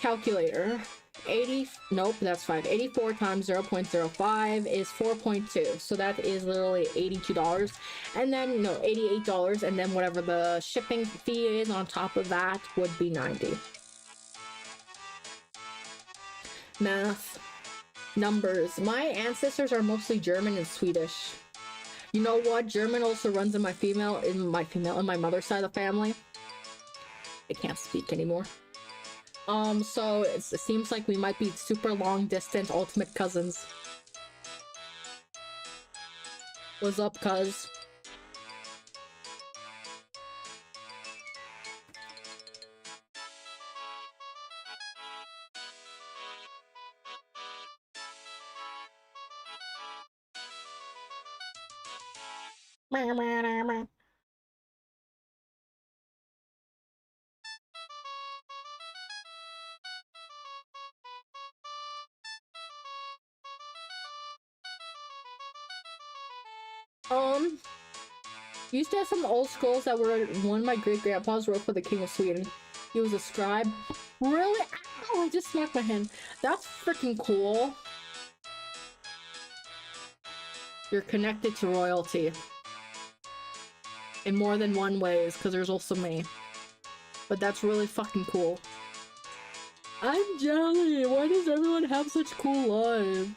Calculator. 80, nope, that's 5. 84 times 0.05 is 4.2. So that is literally $82. And then, no, $88. And then whatever the shipping fee is on top of that would be 90. Math. Numbers. My ancestors are mostly German and Swedish. You know what? German also runs in my my mother's side of the family. I can't speak anymore. So it seems like we might be super long distance ultimate cousins. What's up, cuz? Used to have some old scrolls that were one of my great-grandpas wrote for the King of Sweden. He was a scribe. Really? Ow, I just smacked my hand. That's freaking cool. You're connected to royalty. In more than one ways, because there's also me. But that's really fucking cool. I'm jelly! Why does everyone have such cool lives?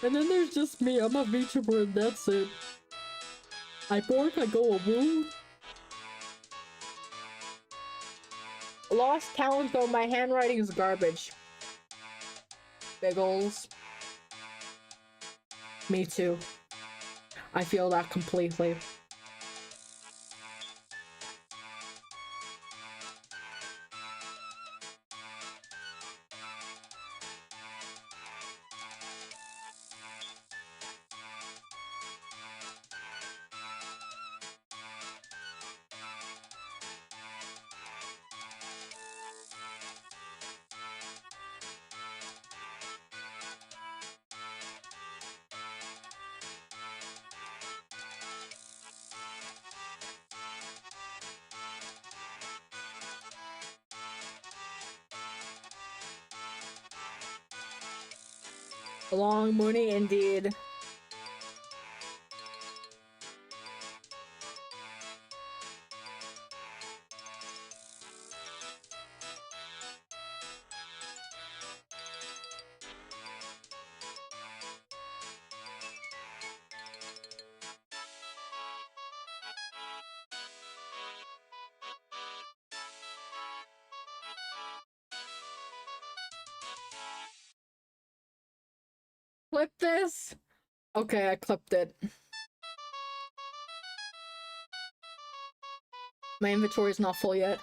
And then there's just me, I'm a vtuber and that's it. I bork, I go a woo. Lost talent though, my handwriting is garbage. Biggles. Me too. I feel that completely. Long Moonie indeed. Clip this? Okay, I clipped it. My inventory is not full yet.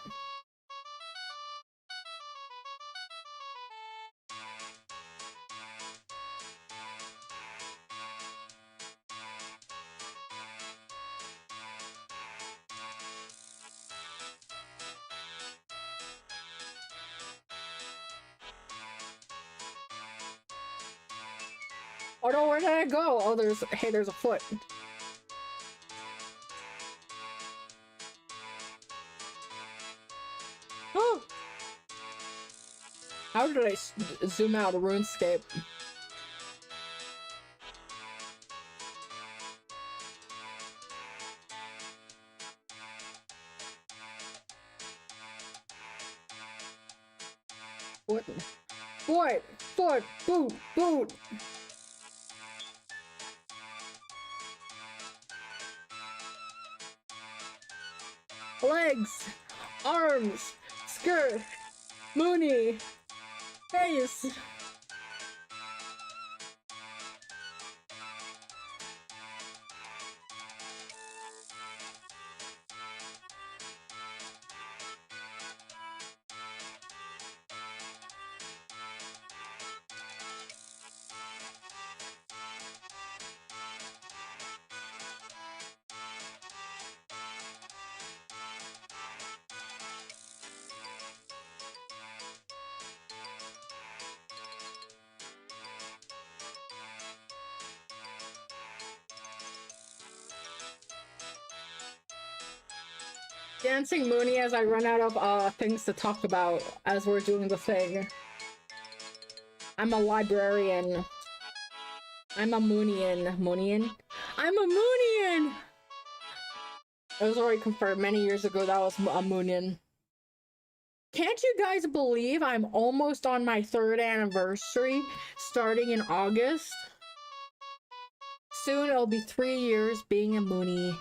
Oh no, where did I go? Oh, there's a foot. Oh! How did I zoom out of RuneScape? What? What? Foot! Boot! Boot! Legs! Arms! Skirt! Moonie! Face! Dancing Moonie as I run out of things to talk about as we're doing the thing. I'm a librarian. I'm a Moonian. Moonian? I'm a Moonian! It was already confirmed many years ago that was a Moonian. Can't you guys believe I'm almost on my 3rd anniversary starting in August? Soon it'll be 3 years being a Moonie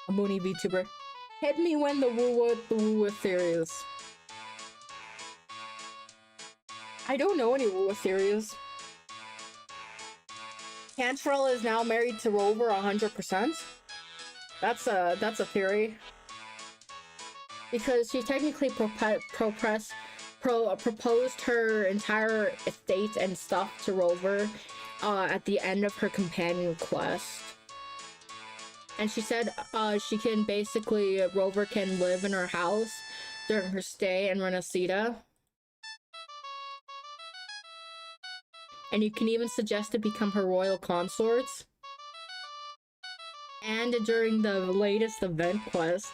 VTuber. Hit me when the woo theories. I don't know any woo theories. Cantrell is now married to Rover 100%. That's a theory. Because she technically proposed her entire estate and stuff to Rover at the end of her companion quest. And she said she can basically, Rover can live in her house during her stay in Renacida. And you can even suggest to become her royal consorts. And during the latest event quest,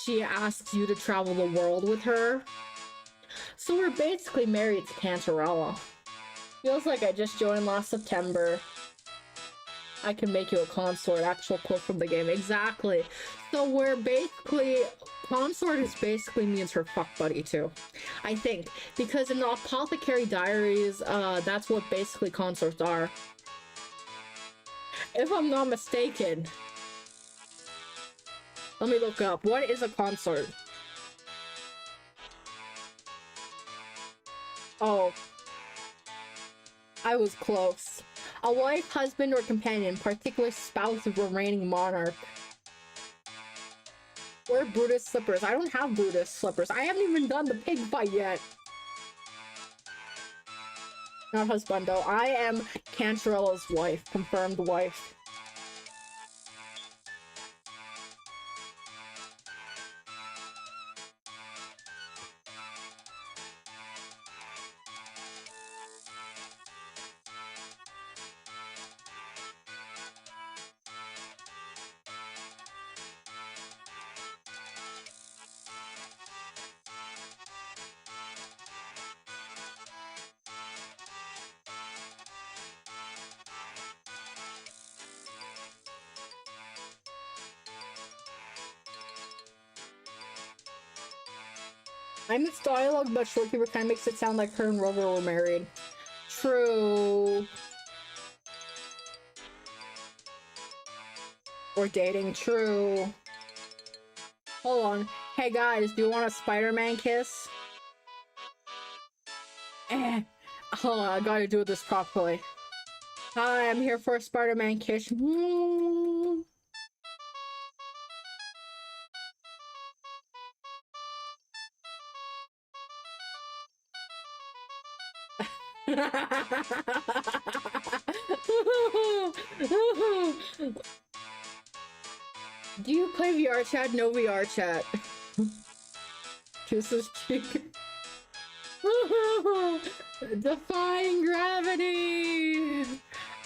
she asks you to travel the world with her. So we're basically married to Cantarella. Feels like I just joined last September. I can make you a consort, actual quote from the game. Exactly. So we're basically, consort is basically means her fuck buddy too. I think. Because in the Apothecary Diaries, that's what basically consorts are. If I'm not mistaken. Let me look up. What is a consort? Oh. I was close. A wife, husband, or companion, particularly spouse of reigning monarch. Wear Brutus slippers. I don't have Brutus slippers. I haven't even done the pig fight yet. Not husbando. I am Cantarella's wife. Confirmed wife. I miss dialogue, but Shortkeeper kind of makes it sound like her and Rover were married. True. Or dating. True. Hold on. Hey guys, do you want a Spider-Man kiss? Hold on, I gotta do this properly. Hi, I'm here for a Spider-Man kiss. Do you play VR chat? No VR chat. Kisses cheek. Defying gravity!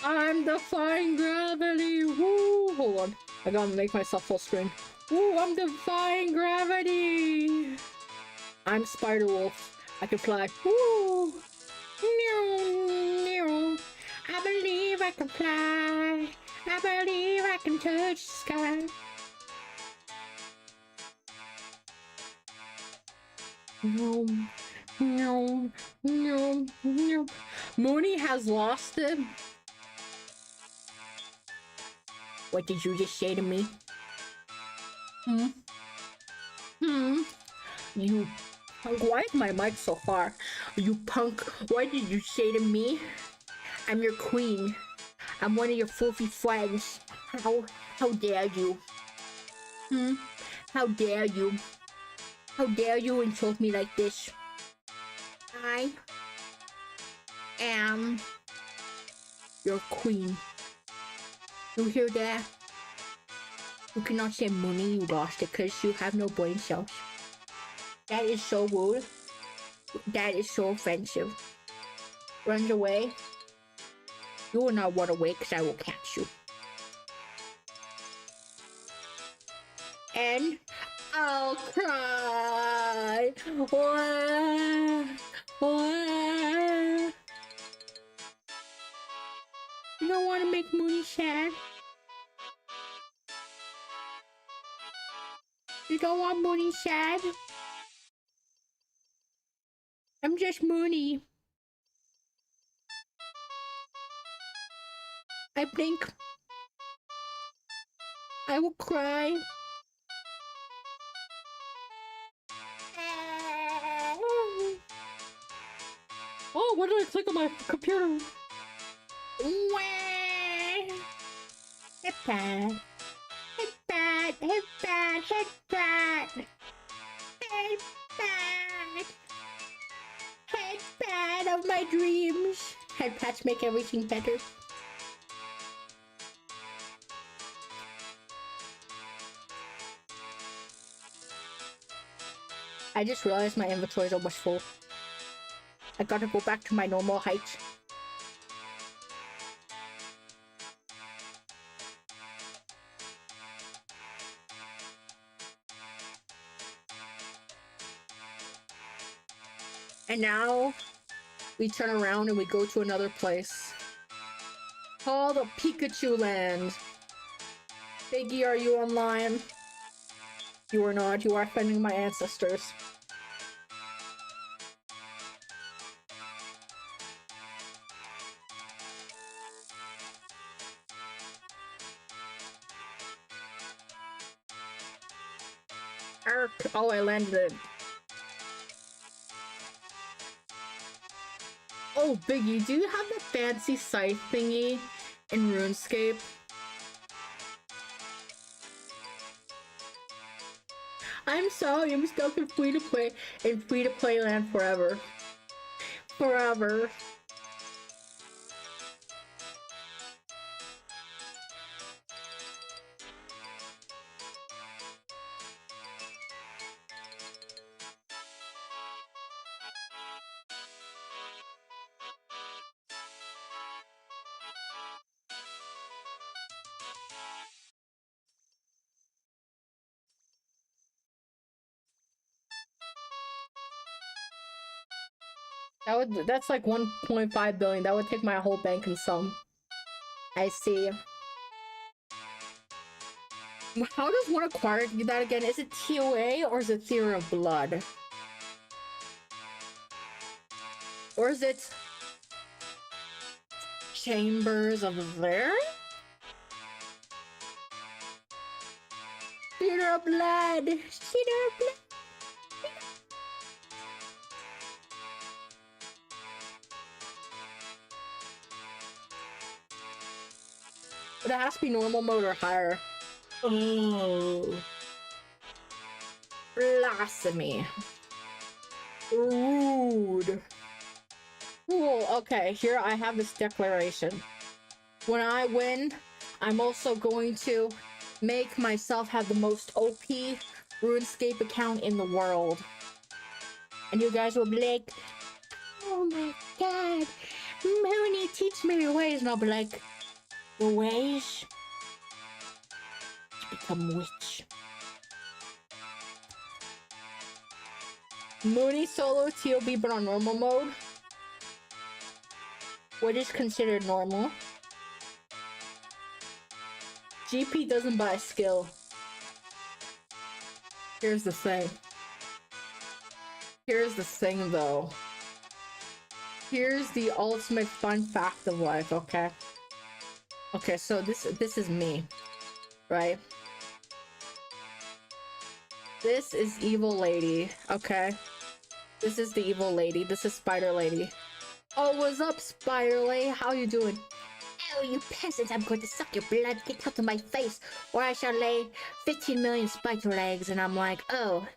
I'm defying gravity! Woo! Hold on. I gotta make myself full screen. Woo! I'm defying gravity! I'm Spider-Wolf. I can fly. Woo! No. I believe I can fly. I believe I can touch the sky. No. Moonie has lost it. What did you just say to me? You punk. Why is my mic so far? You punk. What did you say to me? I'm your queen. I'm one of your fluffy friends. How dare you? How dare you? How dare you insult me like this? I am your queen. You hear that? You cannot say Moonie, you lost it because you have no brain cells. That is so rude. That is so offensive. Runs away. You will not run away because I will catch you. And I'll cry. You don't want to make Moonie sad? You don't want Moonie sad? I'm just Moonie. I think I will cry. Oh, what did I click on my computer? Hit that. Hit that. Hit that. Hit that. Hit that. Hit that of my dreams. Head pats make everything better. I just realized my inventory is almost full. I gotta go back to my normal height. And now we turn around and we go to another place called Pikachu Land. Biggie, are you online? You are not. You are offending my ancestors. Ark. Oh, I landed. Oh, Biggie, do you have the fancy scythe thingy in RuneScape? I'm sorry, I'm stuck in free-to-play land forever. Forever. That's like 1.5 billion. That would take my whole bank and some. I see. How does one acquire that again? Is it TOA or is it Theory of Blood? Or is it Chambers of There? Theory of Blood! Theory of Blood! But it has to be normal mode or higher. Oh. Blasphemy. Rude. Cool. Okay, here I have this declaration. When I win, I'm also going to make myself have the most OP RuneScape account in the world. And you guys will be like, oh my god, Moonie, teach me your ways. And I'll be like, the ways to become witch. Moonie solo TOB but on normal mode. What is considered normal? GP doesn't buy skill. Here's the thing. Here's the thing though. Here's the ultimate fun fact of life, okay? Okay, so this is me, right? This is evil lady, okay? This is the evil lady. This is spider lady. Oh, what's up, spider lady? How you doing? Oh, you peasants, I'm going to suck your blood. Get out of my face, or I shall lay 15 million spider legs. And I'm like, oh,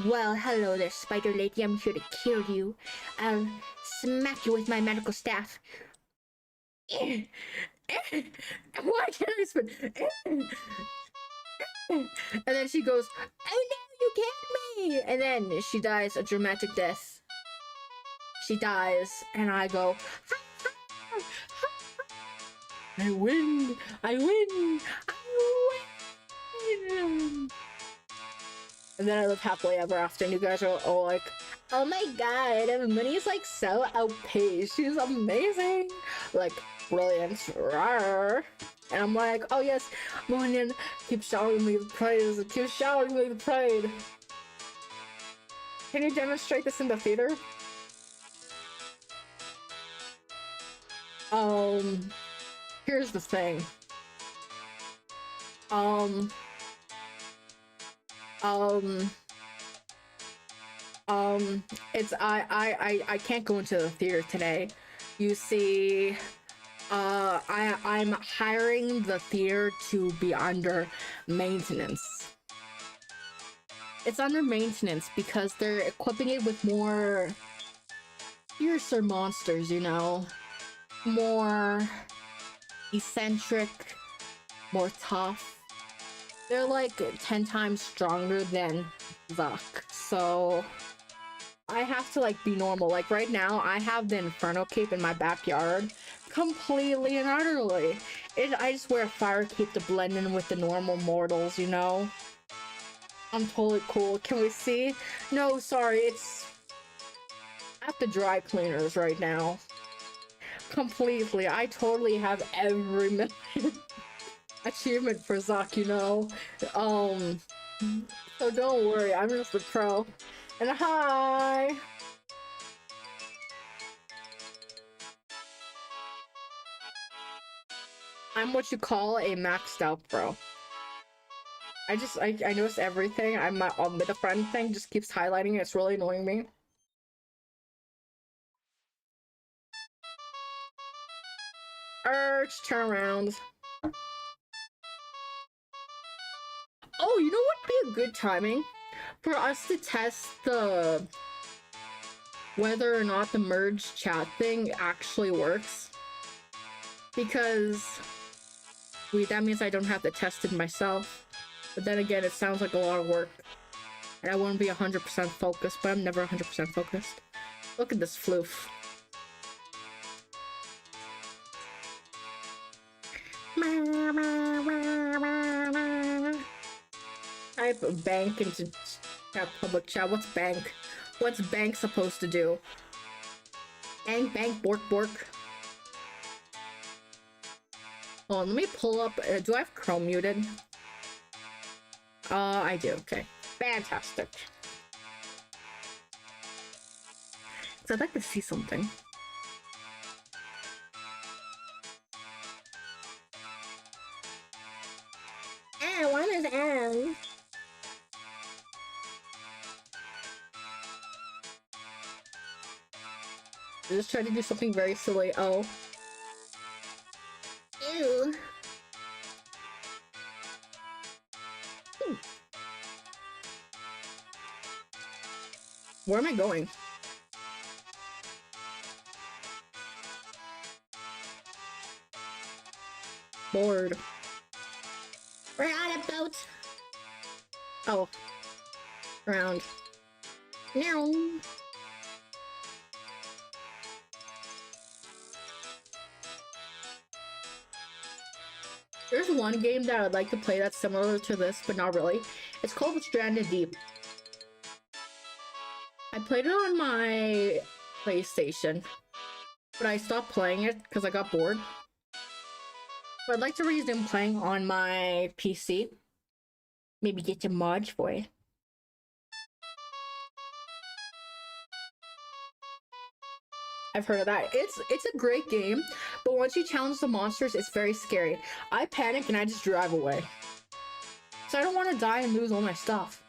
well, hello there, spider lady. I'm here to kill you. I'll smack you with my medical staff. Why can't I spin? And then she goes, oh no, you killed me! And then she dies a dramatic death. She dies, and I go, ha, ha, ha, ha. I win! I win! I win! And then I live happily ever after, and you guys are all like, oh my god, Moonie is like so OP. She's amazing! Like, brilliant. Rawr. And I'm like, oh yes, Moonie, keep showering me the praise. Keep showering me the praise. Can you demonstrate this in the theater? Here's the thing. It's I can't go into the theater today. You see, I'm hiring the theater to be under maintenance. It's under maintenance because they're equipping it with more fiercer monsters, you know? More eccentric, more tough. They're like 10 times stronger than Zuck. So I have to like be normal. Like right now, I have the Inferno cape in my backyard completely and utterly. I just wear a fire cape to blend in with the normal mortals, you know? I'm totally cool. Can we see? No, sorry, it's at the dry cleaners right now. Completely. I totally have every million achievement for Zuck, you know? So don't worry, I'm just a pro. And hi! I'm what you call a maxed out pro. I notice everything. The friend thing just keeps highlighting it. It's really annoying me. Urge, turn around. Oh, you know what would be a good timing? For us to test the whether or not the merge chat thing actually works. Because that means I don't have to test it myself. But then again, it sounds like a lot of work. And I wouldn't be 100% focused, but I'm never 100% focused. Look at this floof. Type bank into chat, public chat. What's bank? What's bank supposed to do? Bank, bank, bork, bork. Hold on, let me pull up. Do I have Chrome muted? I do. Okay. Fantastic. So I'd like to see something. What is M? I just tried to do something very silly. Oh. Ew. Where am I going? Bored. We're on a boat. Oh. Round. Meow. There's one game that I'd like to play that's similar to this, but not really. It's called Stranded Deep. I played it on my PlayStation, but I stopped playing it because I got bored. But I'd like to resume playing on my PC. Maybe get your mods for it. I've heard of that. It's a great game, but once you challenge the monsters, it's very scary. I panic and I just drive away. So I don't want to die and lose all my stuff.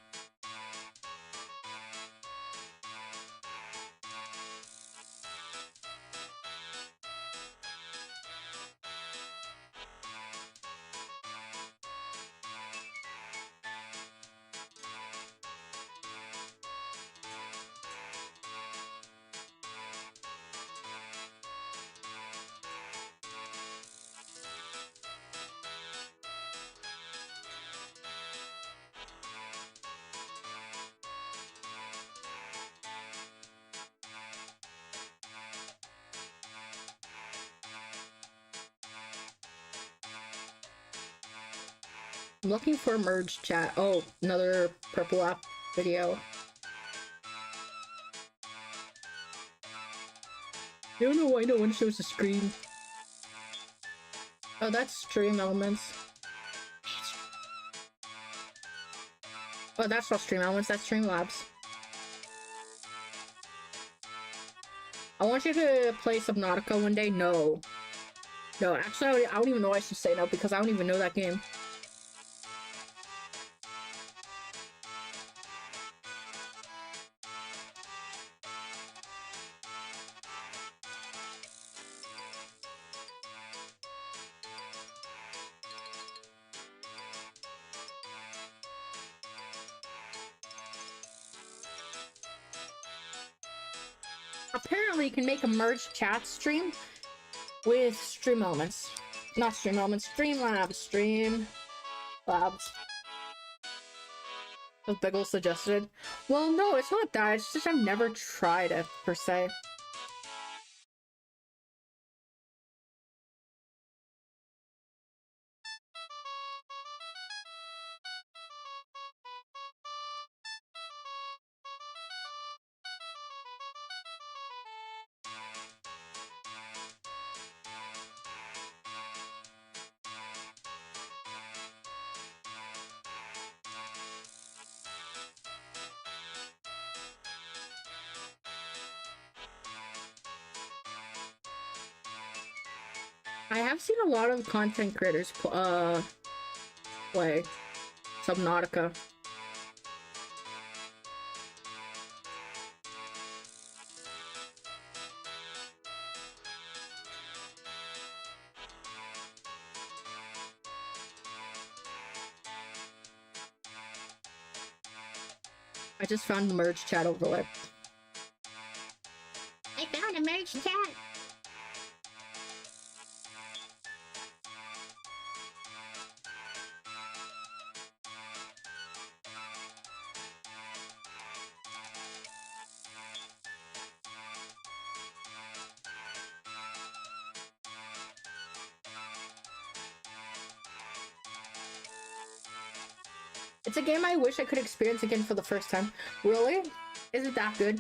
I'm looking for a merge chat. Oh, another purple app video. I don't know why no one shows the screen. Oh, that's stream elements. Oh, that's not stream elements, that's Streamlabs. I want you to play Subnautica one day. No. No, actually, I don't even know I should say no because I don't even know that game. Apparently, you can make a merged chat stream with stream elements. Not stream elements, Streamlabs. Streamlabs. As Biggle suggested. Well, no, it's not that. It's just I've never tried it, per se. I have seen a lot of content creators play Subnautica. I just found the merge chat overlay. I found a merge chat! It's a game I wish I could experience again for the first time. Really? Is it that good?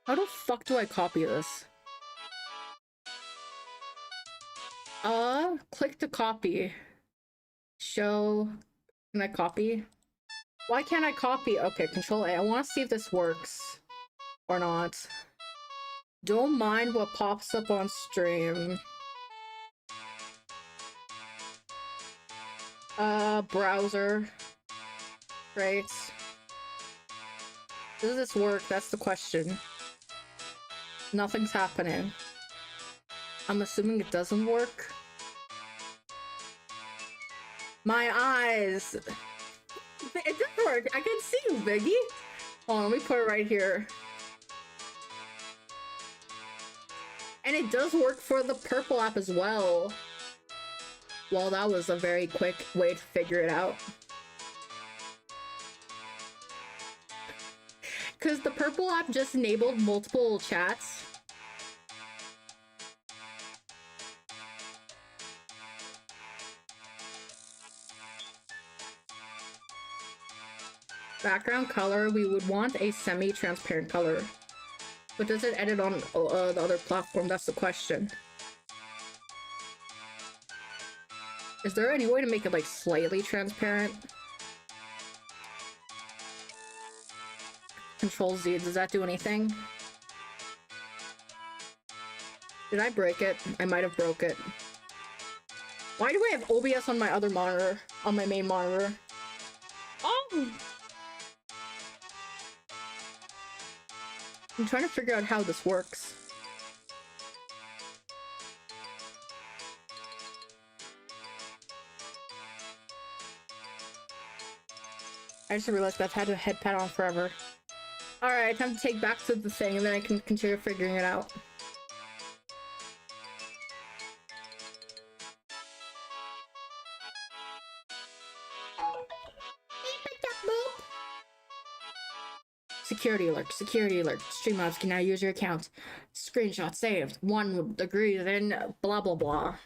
How the fuck do I copy this? Click to copy. Show. Can I copy? Why can't I copy? Okay, Control A. I want to see if this works. Or not. Don't mind what pops up on stream. Browser. Great. Does this work? That's the question. Nothing's happening. I'm assuming it doesn't work. My eyes. It does work. I can see you, Biggie. Hold on, let me put it right here. And it does work for the purple app as well. Well, that was a very quick way to figure it out. Because the purple app just enabled multiple chats. Background color, we would want a semi-transparent color. But does it edit on the other platform? That's the question. Is there any way to make it like slightly transparent? Control Z, does that do anything? Did I break it? I might have broke it. Why do I have OBS on my other monitor? On my main monitor? Oh! I'm trying to figure out how this works. I just realized I've had a head pad on forever. Alright, time to take back to the thing and then I can continue figuring it out. Security alert, security alert. Streamlabs can now use your account. Screenshot saved. One agrees and blah blah blah.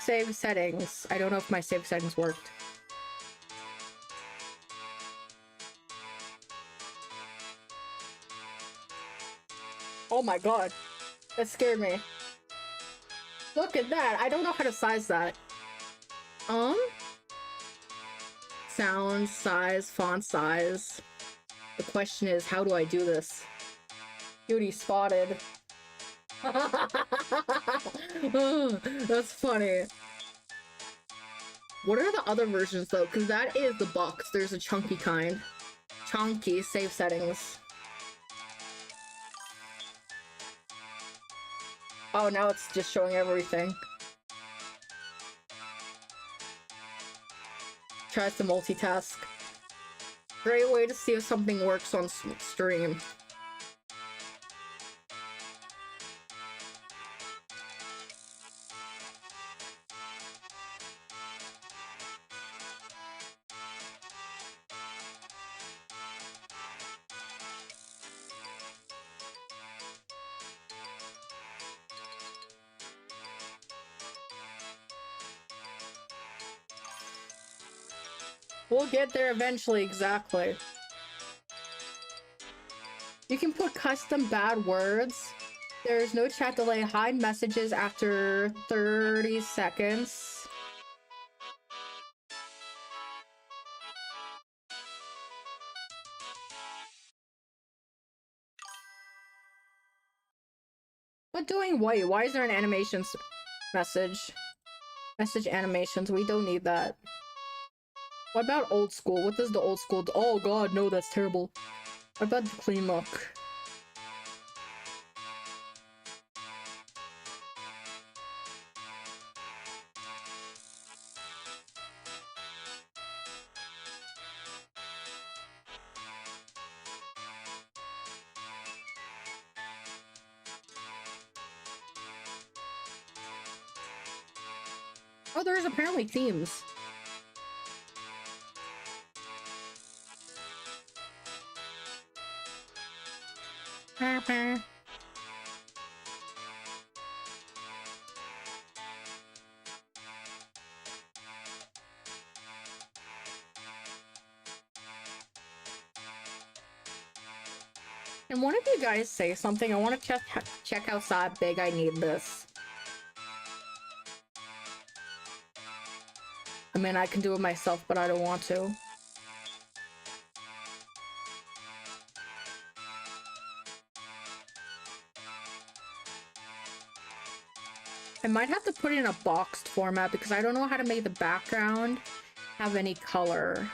Save settings. I don't know if my save settings worked. Oh my god. That scared me. Look at that. I don't know how to size that. Sound, size, font size. The question is, how do I do this? Beauty spotted. That's funny. What are the other versions though? Because that is the box. There's a chunky kind. Chunky save settings. Oh, now it's just showing everything. Tries to multitask. Great way to see if something works on stream. We'll get there eventually, exactly. You can put custom bad words. There's no chat delay. Hide messages after 30 seconds. What doing white? Why is there an animations message? Message animations. We don't need that. What about old school? What does the old school do? Oh god, no, that's terrible. What about the clean look? Oh, there's apparently themes. Can one of you guys say something? I want to check how big I need this. I mean, I can do it myself, but I don't want to. I might have to put it in a boxed format because I don't know how to make the background have any color.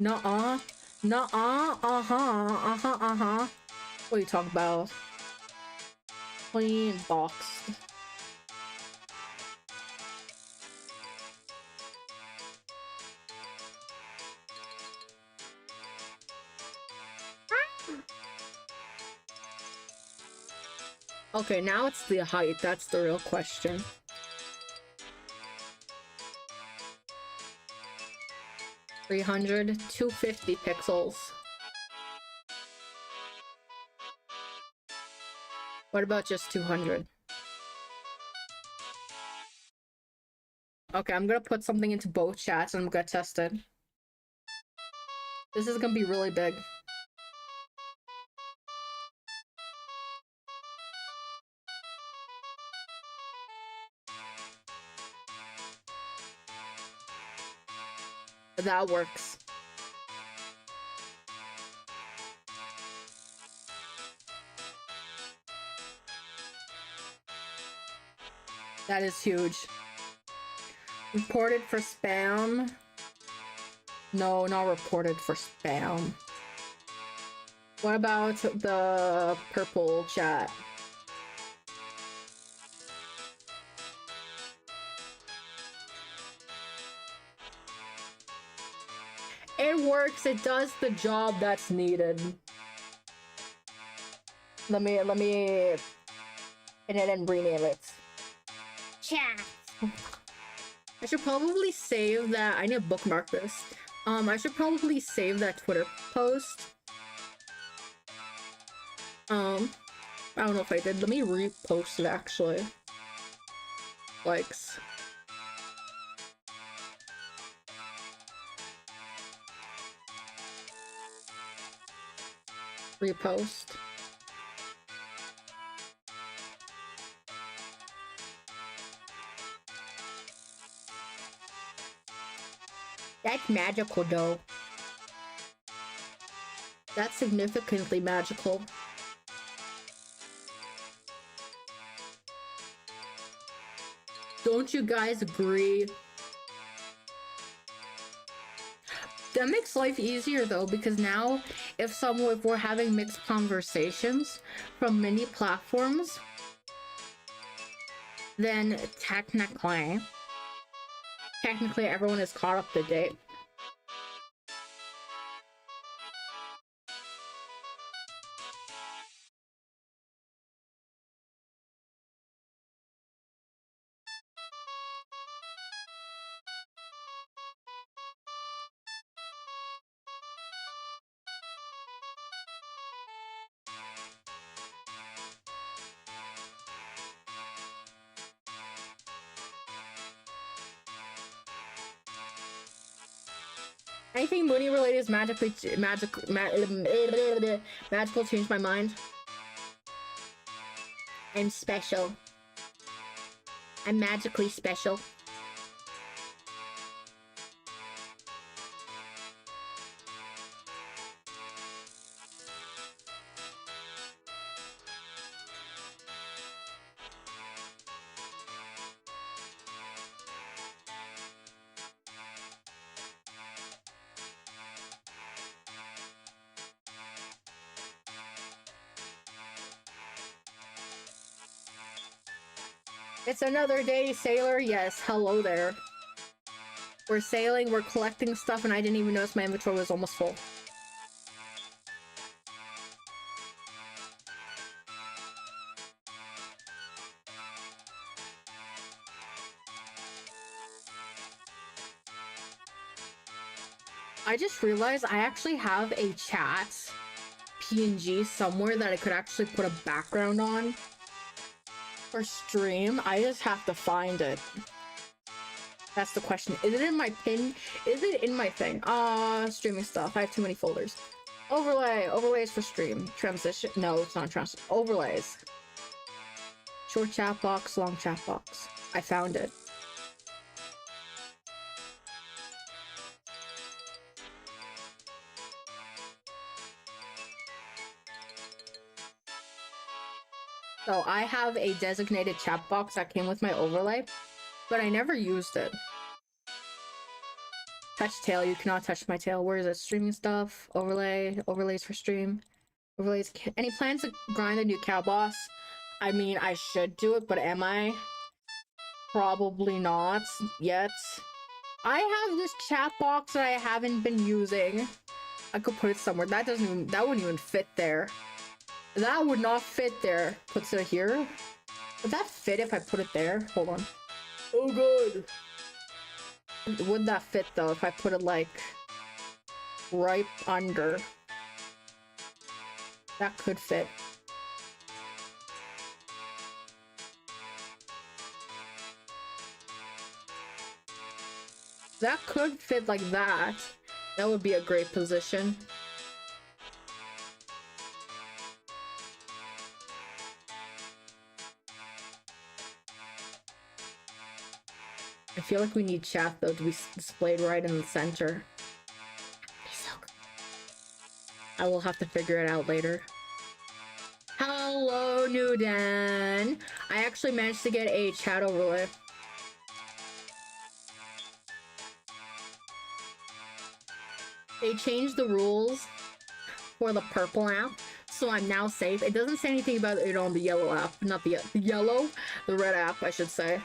Nuh-uh. Nuh-uh. Uh-huh. What are you talking about? Plain boxed. Okay, now it's the height. That's the real question. $250 pixels. What about just 200? Okay, I'm gonna put something into both chats and I'm gonna test it. This is gonna be really big. That works. That is huge. Reported for spam. No, not reported for spam. What about the purple chat? It works. It does the job that's needed. Let me edit and rename it. Chat. I should probably save that. I need to bookmark this. I should probably save that Twitter post. I don't know if I did. Let me repost it actually. Likes. Repost. That's magical though. That's significantly magical. Don't you guys agree? That makes life easier though, because now if we're having mixed conversations from many platforms, then technically everyone is caught up to date. Anything Moonie related is magical changed my mind. I'm special. I'm magically special. It's another day, sailor. Yes, hello there. We're sailing, we're collecting stuff, and I didn't even notice my inventory was almost full. I just realized I actually have a chat PNG somewhere that I could actually put a background on for stream. I just have to find it. That's the question. Is it in my pin? Is it in my thing? Streaming stuff. I have too many folders. Overlays for stream. Transition. No, it's not transition. Overlays. Short chat box, long chat box. I found it. So I have a designated chat box that came with my overlay, but I never used it. Touch tail, you cannot touch my tail. Where is it? Streaming stuff, overlay, overlays for stream, overlays. Any plans to grind a new cow boss? I mean, I should do it, but am I? Probably not yet. I have this chat box that I haven't been using. I could put it somewhere. That wouldn't even fit there. That would not fit there. Puts it here. Would that fit if I put it there? Hold on. Oh god. Would that fit though if I put it like right under? That could fit. That could fit like that. That would be a great position. I feel like we need chat though to be displayed right in the center. I will have to figure it out later. Hello, Nudan. I actually managed to get a chat overlay. They changed the rules for the purple app, so I'm now safe. It doesn't say anything about it on the yellow app. Not the yellow, the red app, I should say.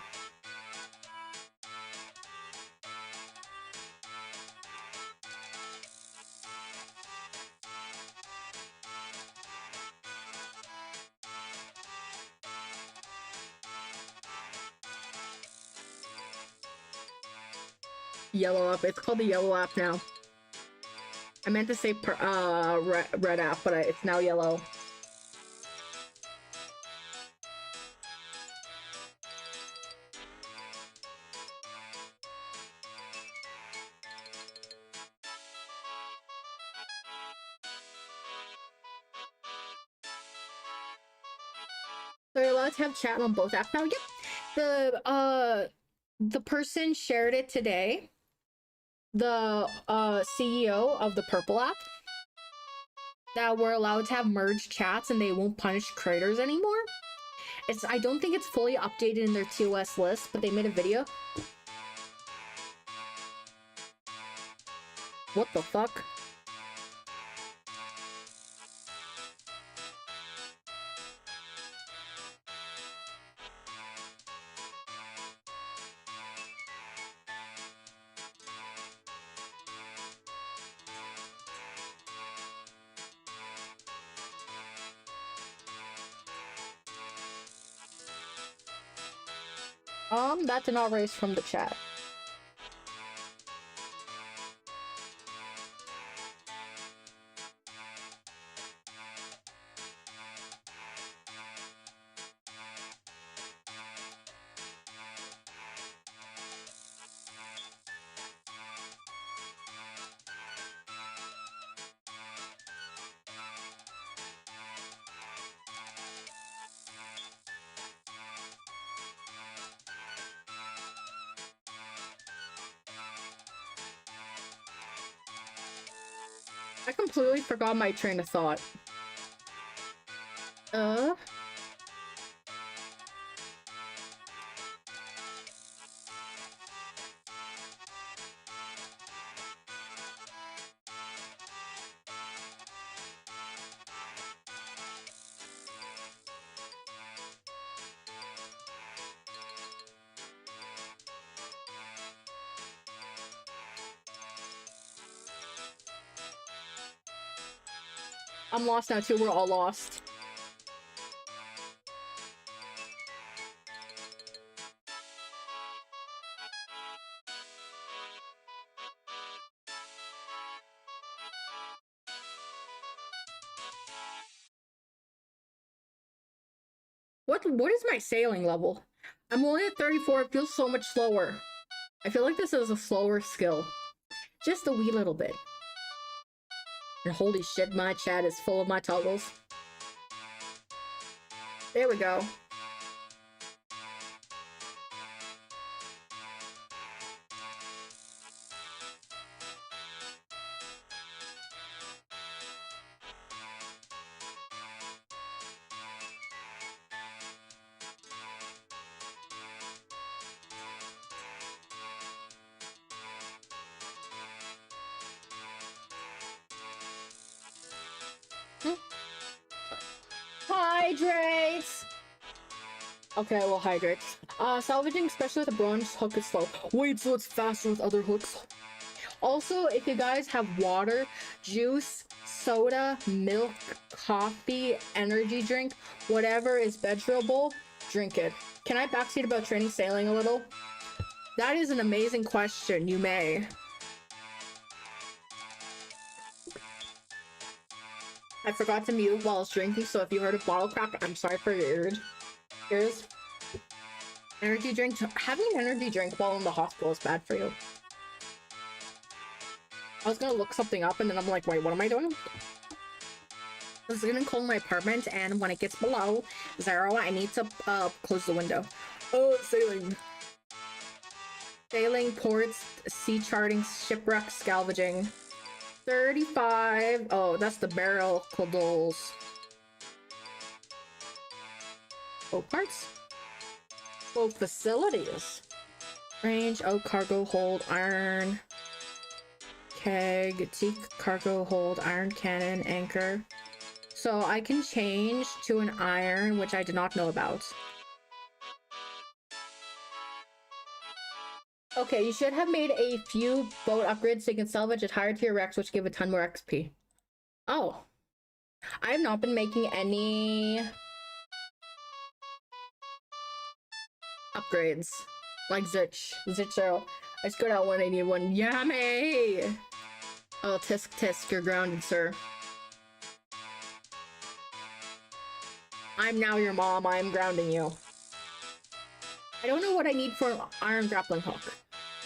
Yellow app. It's called the yellow app now. I meant to say red app, but it's now yellow. So you're allowed to have chat on both apps now? Yep. The person shared it today. The CEO of the purple app, that we're allowed to have merged chats and they won't punish creators anymore. I don't think it's fully updated in their TOS list, but they made a video. What the fuck? That's an erase from the chat. I completely forgot my train of thought. I'm lost now too, we're all lost. What is my sailing level? I'm only at 34, it feels so much slower. I feel like this is a slower skill. Just a wee little bit. And holy shit, my chat is full of my toggles. There we go. Hydrate! Okay, well, hydrate. Salvaging, especially with a bronze hook, is slow. Wait, so it's faster with other hooks? Also, if you guys have water, juice, soda, milk, coffee, energy drink, whatever is vegetable, drink it. Can I backseat about training sailing a little? That is an amazing question. You may. I forgot to mute while I was drinking, so if you heard a bottle crack, I'm sorry for your ears. Energy drink. Having an energy drink while in the hospital is bad for you. I was gonna look something up and then I'm like, wait, what am I doing? I was gonna call my apartment, and when it gets below 0, I need to close the window. Oh, sailing. Sailing, ports, sea charting, shipwreck, salvaging. 35. Oh, that's the barrel coddles. Oh, parts. Oh, facilities. Range, oh, cargo hold, iron. Keg, teak, cargo hold, iron cannon, anchor. So I can change to an iron, which I did not know about. Okay, you should have made a few boat upgrades so you can salvage at higher tier wrecks, which give a ton more XP. Oh. I have not been making any upgrades. Like Zich 0. I just got out 181. Yummy! Oh, tisk, you're grounded, sir. I'm now your mom, I'm grounding you. I don't know what I need for an iron grappling hook.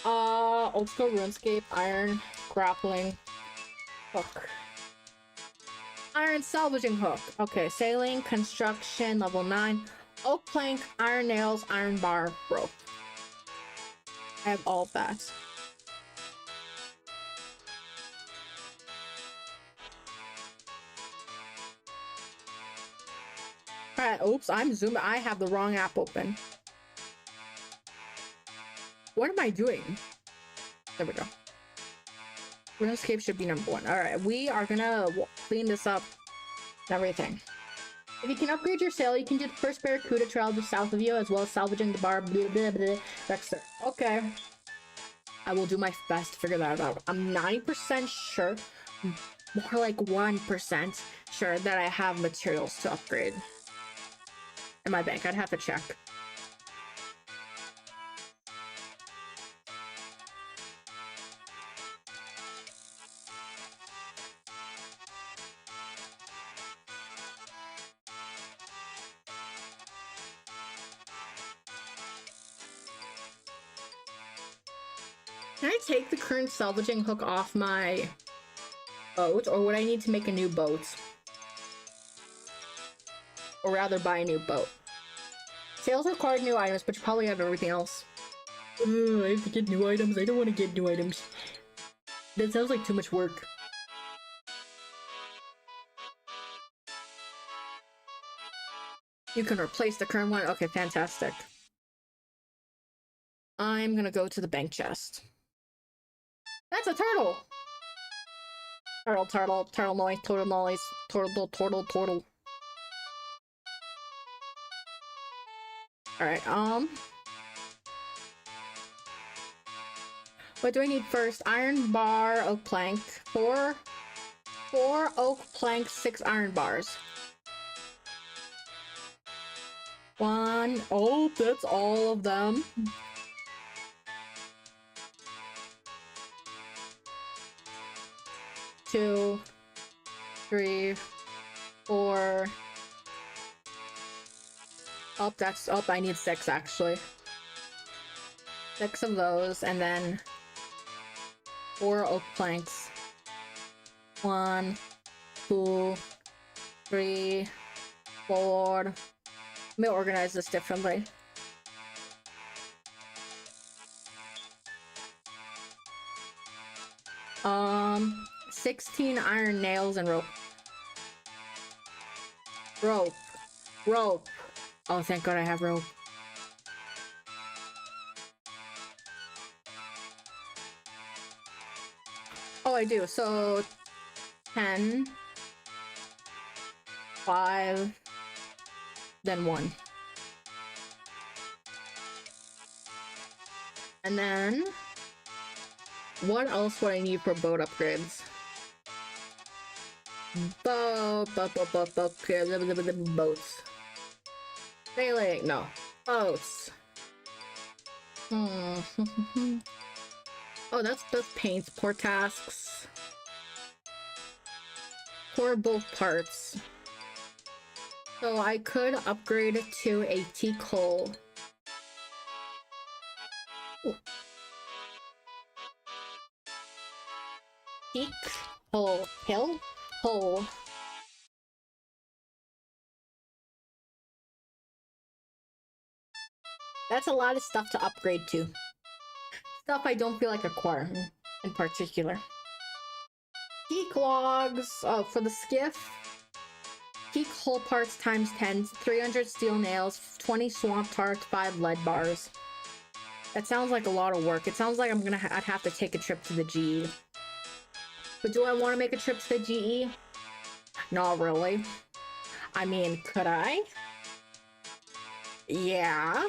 Old school RuneScape, iron grappling hook. Iron salvaging hook. Okay, sailing, construction, level 9. Oak plank, iron nails, iron bar, rope. I have all of that. Alright, oops, I'm zooming. I have the wrong app open. What am I doing? There we go. RuneScape should be number 1. Alright, we are gonna clean this up and everything. If you can upgrade your sail, you can do the first Barracuda trail just south of you, as well as salvaging the bar. Blah, blah, blah, Dexter. Okay. I will do my best to figure that out. I'm 90% sure, more like 1% sure that I have materials to upgrade in my bank. I'd have to check. Can I take the current salvaging hook off my boat, or would I need to make a new boat? Or rather, buy a new boat. Sales required new items, but you probably have everything else. I have to get new items. I don't want to get new items. That sounds like too much work. You can replace the current one. Okay, fantastic. I'm gonna go to the bank chest. That's a turtle! Turtle noise, turtle. Alright, what do I need first? Iron bar, oak plank. 4 oak plank, 6 iron bars. 1. Oh, that's all of them. 2, 3, 4. Oh, that's oh, I need 6 actually. 6 of those, and then 4 oak planks. 1, 2, 3, 4. Let me organize this differently. Um, 16 iron nails and rope. Rope. Oh, thank God I have rope. Oh, I do. So 10, 5, then 1. And then, what else would I need for boat upgrades? Boats. Sailing, no. Boats. Oh, that's paints, port tasks. For both parts. So I could upgrade it to a teak hull. Teak hull. Hull. That's a lot of stuff to upgrade to. Stuff I don't feel like acquiring in particular. Teak logs. Oh, for the skiff. Teak hull parts times 10, 300 steel nails, 20 swamp tarts, 5 lead bars. That sounds like a lot of work. It sounds like I'd have to take a trip to the GE. But do I want to make a trip to the GE? Not really. I mean, could I? Yeah.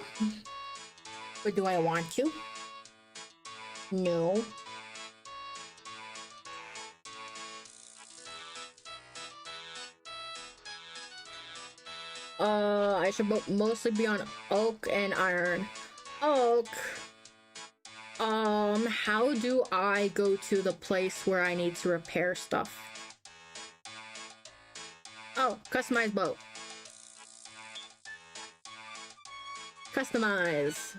But do I want to? No. I should mostly be on oak and iron. Oak. How do I go to the place where I need to repair stuff? Oh, customize boat. Customize.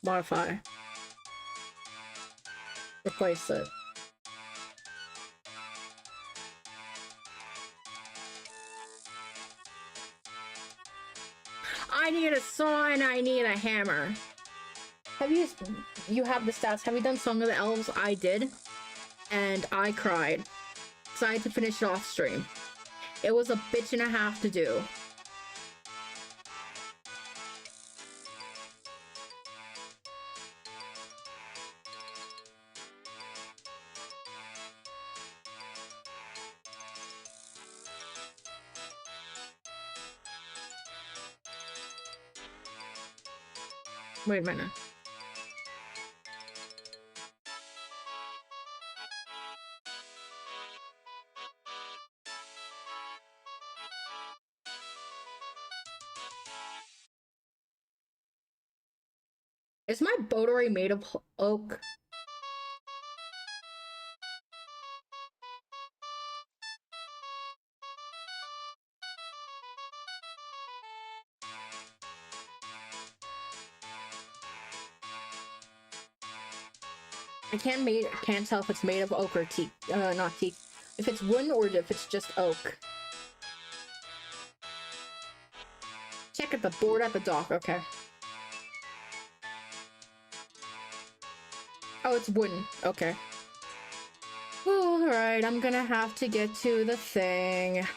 Modify. Replace it. I need a saw and I need a hammer. You have the stats. Have you done Song of the Elves? I did. And I cried. So I had to finish it off stream. It was a bitch and a half to do. Wait a minute. Is my boat already made of oak? I can't tell if it's made of oak or teak. Not teak. If it's wooden or if it's just oak. Check at the board at the dock. Okay. Oh, it's wooden. Okay. Alright, I'm gonna have to get to the thing.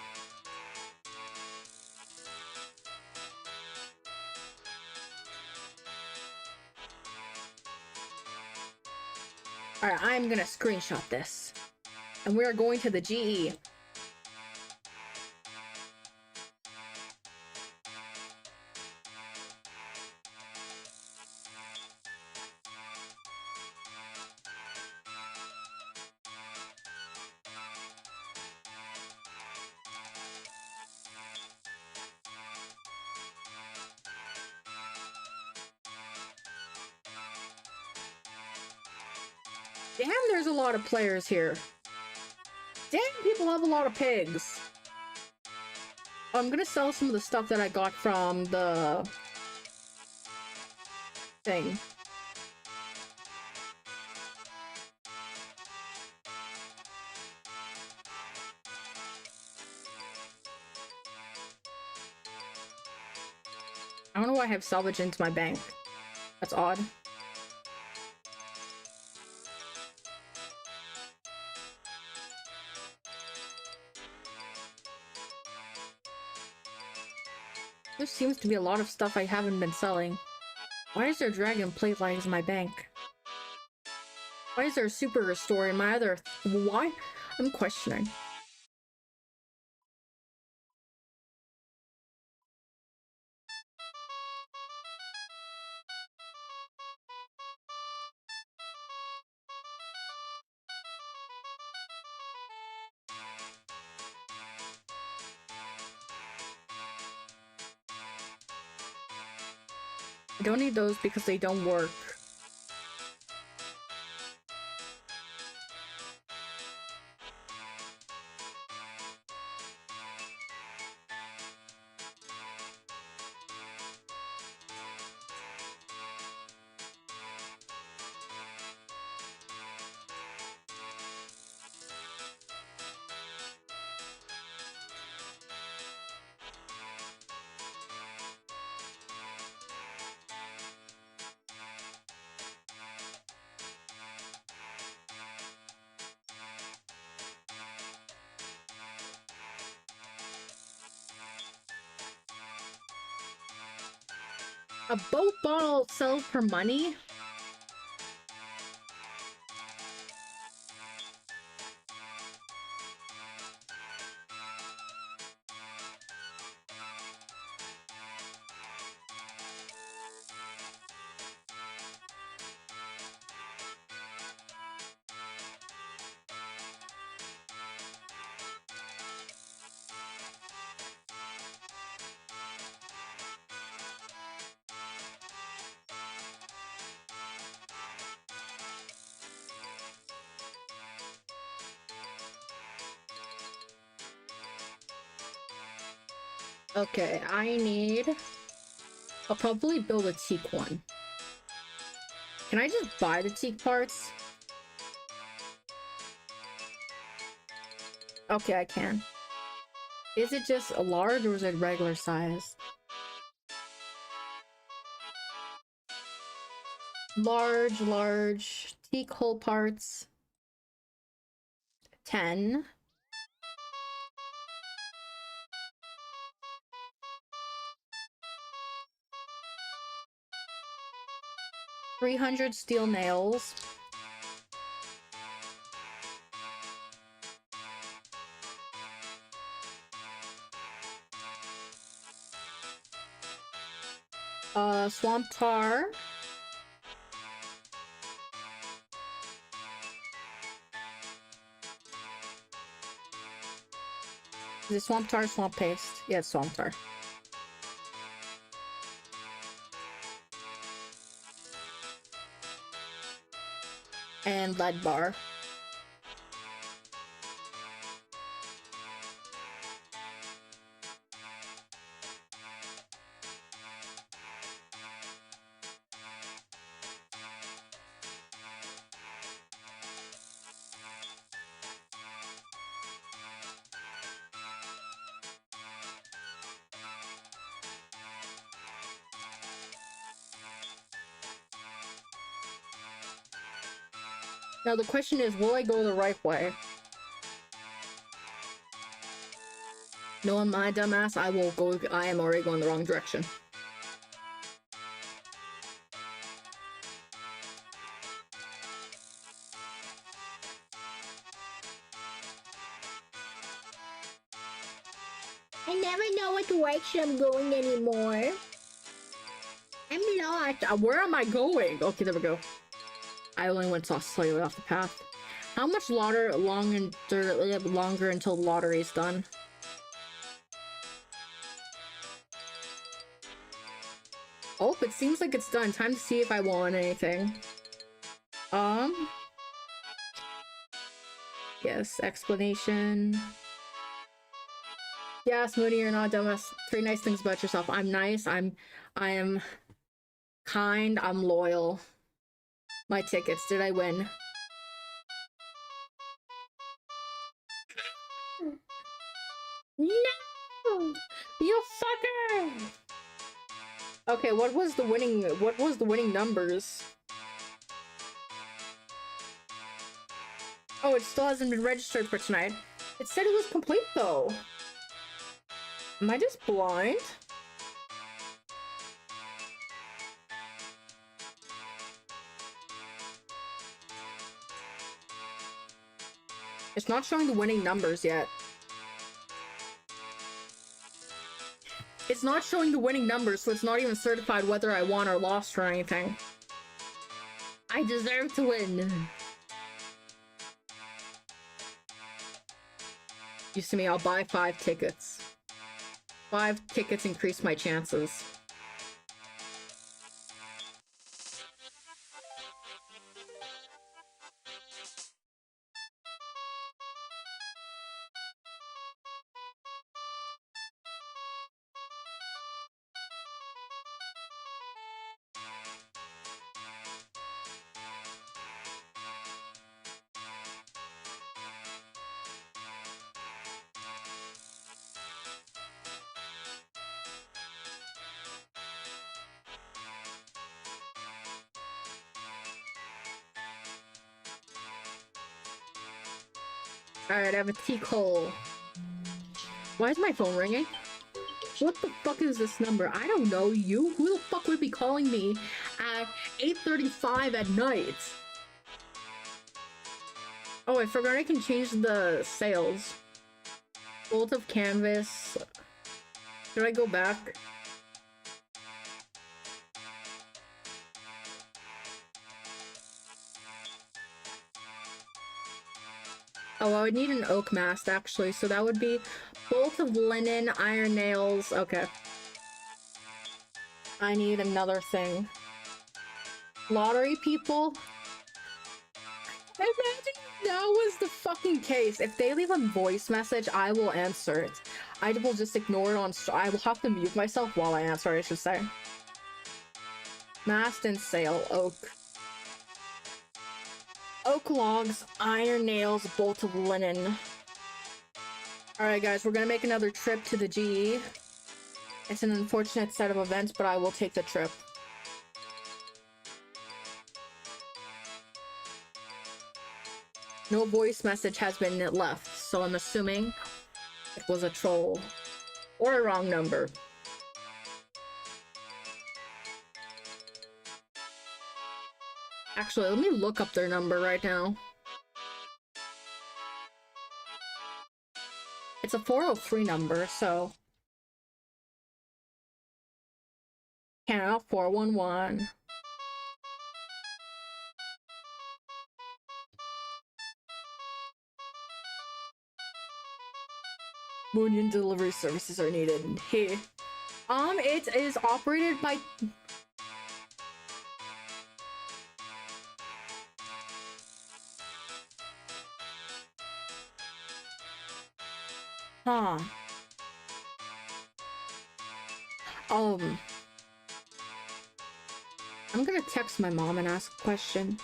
Alright, I'm gonna screenshot this. And we are going to the GE. Damn, there's a lot of players here. Damn, people have a lot of pigs. I'm gonna sell some of the stuff that I got from the thing. I don't know why I have salvage into my bank. That's odd. There seems to be a lot of stuff I haven't been selling. Why is there dragon plate legs in my bank? Why is there a super restore in my other... Why? I'm questioning. I don't need those because they don't work. A boat bottle sells for money? Okay, I need... I'll probably build a teak one. Can I just buy the teak parts? Okay, I can. Is it just a large or is it regular size? Large teak hull parts. 10. $300 steel nails. Swamp tar. Is it swamp tar or swamp paste? Yeah, it's swamp tar. And lead bar. Now the question is, will I go the right way? Knowing my dumbass, I am already going the wrong direction. I never know what direction I'm going anymore. I'm lost. Where am I going? Okay, there we go. I only went slightly off the path. How much longer until the lottery is done? Oh, it seems like it's done. Time to see if I won anything. Yes, explanation. Yes, Mooney, you're not dumbass. 3 nice things about yourself. I'm nice. I am kind. I'm loyal. My tickets. Did I win? No! You fucker! Okay, what was the winning numbers? Oh, it still hasn't been registered for tonight. It said it was complete though. Am I just blind? It's not showing the winning numbers yet. It's not showing the winning numbers, so it's not even certified whether I won or lost or anything. I deserve to win. Used to me, I'll buy 5 tickets. 5 tickets increase my chances. Alright, I have a tea coal. Why is my phone ringing? What the fuck is this number? I don't know you. Who the fuck would be calling me at 8:35 at night? Oh, I forgot I can change the sails. Bolt of canvas. Should I go back? Oh, I would need an oak mast, actually, so that would be bolt of linen, iron nails. Okay. I need another thing. Lottery people? Imagine if that was the fucking case. If they leave a voice message, I will answer it. I will just ignore it on... I will have to mute myself while I answer, I should say. Mast and sail, oak. Oak logs, iron nails, bolt of linen. Alright guys, we're gonna make another trip to the GE. It's an unfortunate set of events, but I will take the trip. No voice message has been left, so I'm assuming it was a troll. Or a wrong number. Actually, let me look up their number right now. It's a 403 number, so... Canada 411. Moonie delivery services are needed. Hey. It is operated by... Huh. I'm gonna text my mom and ask a question.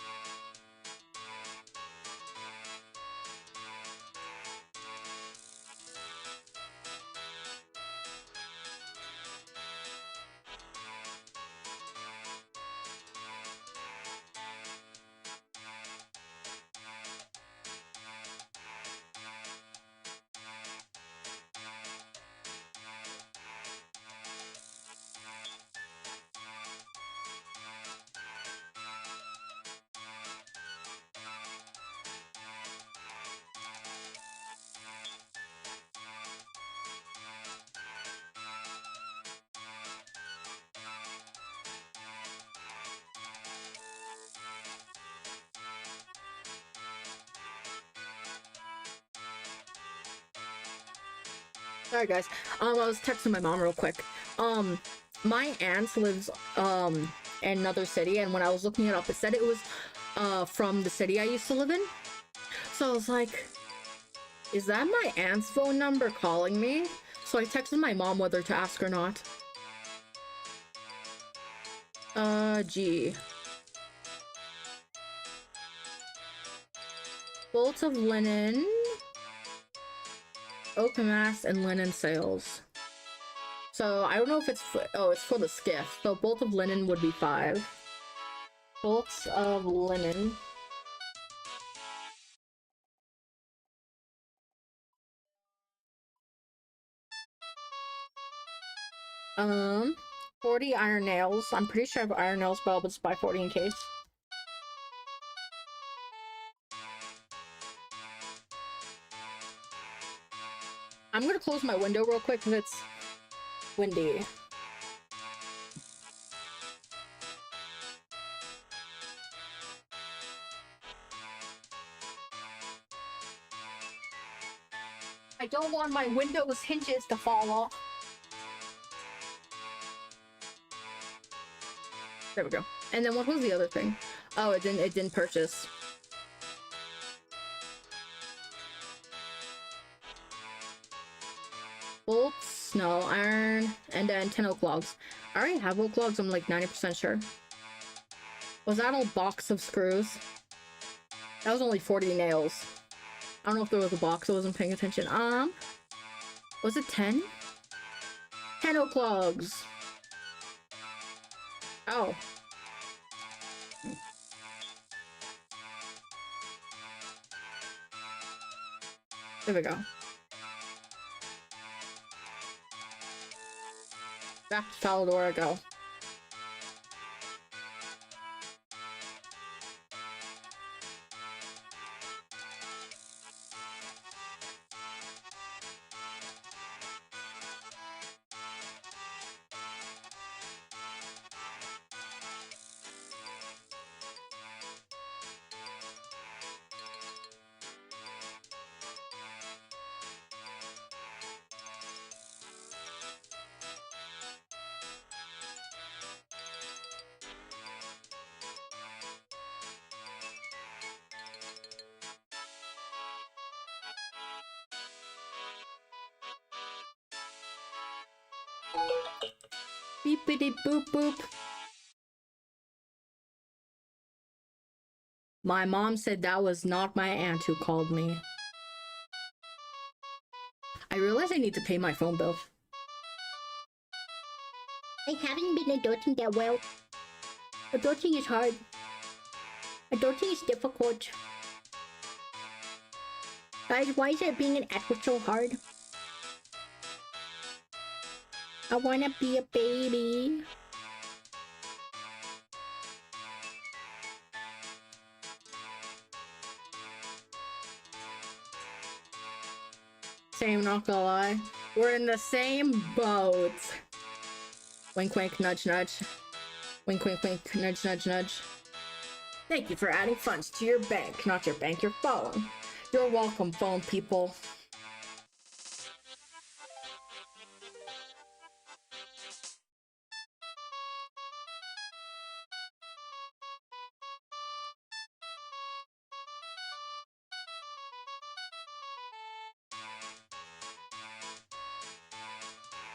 Sorry guys, I was texting my mom real quick. My aunt lives in another city, and when I was looking it up, it said it was from the city I used to live in. So I was like, is that my aunt's phone number calling me? So I texted my mom whether to ask or not. Gee. Bolts of linen, oak mast, and linen sails. So I don't know if it's for, oh, it's for the skiff. So bolt of linen would be 5. Bolts of linen. 40 iron nails. I'm pretty sure I have iron nails, but I'll just buy 40 in case. I'm gonna close my window real quick because it's windy. I don't want my window's hinges to fall off. There we go. And then what was the other thing? Oh, it didn't purchase. Bolts, no, iron, and then 10 oak logs. I already have oak logs, I'm like 90% sure. Was that a box of screws? That was only 40 nails. I don't know if there was a box, I wasn't paying attention. Was it 10? 10 oak logs. Oh. There we go. Back to Falador I go. Beepity boop boop. My mom said that was not my aunt who called me. I realize I need to pay my phone bill. I haven't been adulting that well. Adulting is hard. Adulting is difficult. Guys, why is it being an adult so hard? I wanna be a baby. Same, not gonna lie. We're in the same boat. Wink wink, nudge nudge. Wink wink wink, nudge nudge nudge. Thank you for adding funds to your bank. Not your bank, your phone. You're welcome, phone people.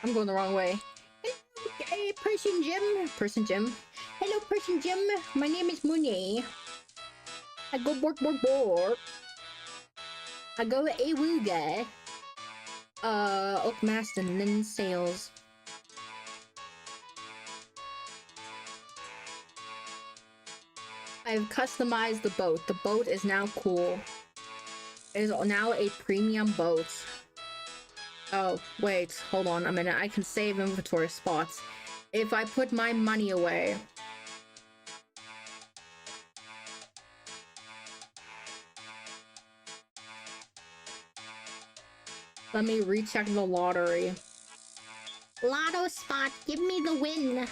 I'm going the wrong way. Hey, Person Jim. Person Jim. Hello, Person Jim. My name is Moonie. I go bork bork bork. I go awooga. Oak mast and linen sails. I've customized the boat. The boat is now cool. It is now a premium boat. Oh, wait, hold on a minute. I can save inventory spots if I put my money away. Let me recheck the lottery. Lotto spot, give me the win.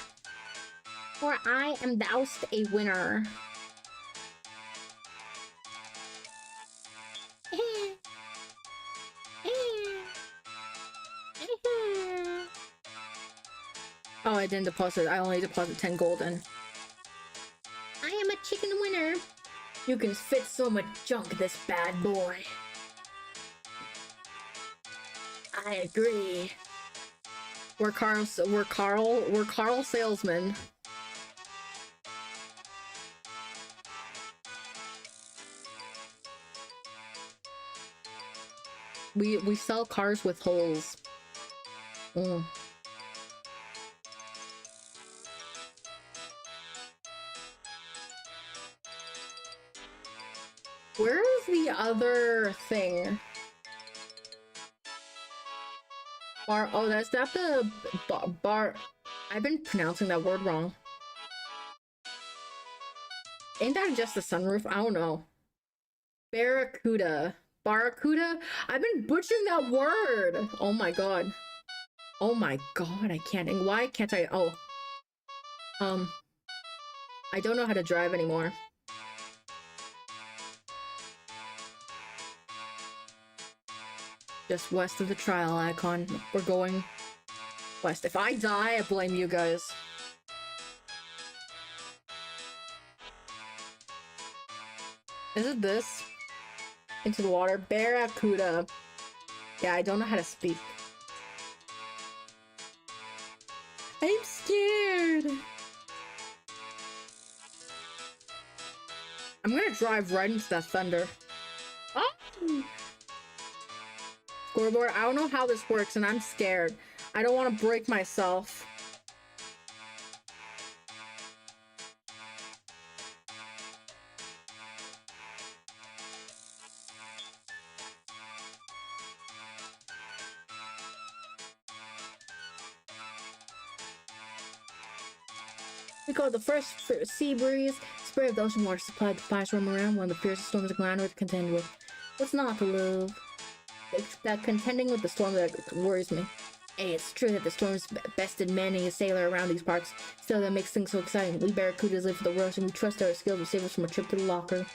For I am doused a winner. Oh, I didn't deposit. I only deposited 10 golden. I am a chicken winner. You can fit so much junk, this bad boy. I agree. We're Carl salesmen. We sell cars with holes. Mm. Where is the other thing? Bar. Oh, that's not the bar. I've been pronouncing that word wrong. Ain't that just the sunroof? I don't know. Barracuda. Barracuda? I've been butchering that word. Oh my god. Oh my god, I can't. And why can't I? Oh. I don't know how to drive anymore. Just west of the trial icon. We're going west. If I die, I blame you guys. Is it this? Into the water. Barracuda. Yeah, I don't know how to speak. I'm scared. I'm gonna drive right into that thunder. Oh! Scoreboard, I don't know how this works and I'm scared. I don't want to break myself. We call the first sea breeze. Spray of the ocean water supplied the fires roam around one of the fiercest storms the ground earth contend with. What's not to love? It's that contending with the storm that worries me. Hey, it's true that the storm's bested many a sailor around these parts. Still, that makes things so exciting. We barracudas live for the rush, and we trust our skills will save us from a trip to the locker.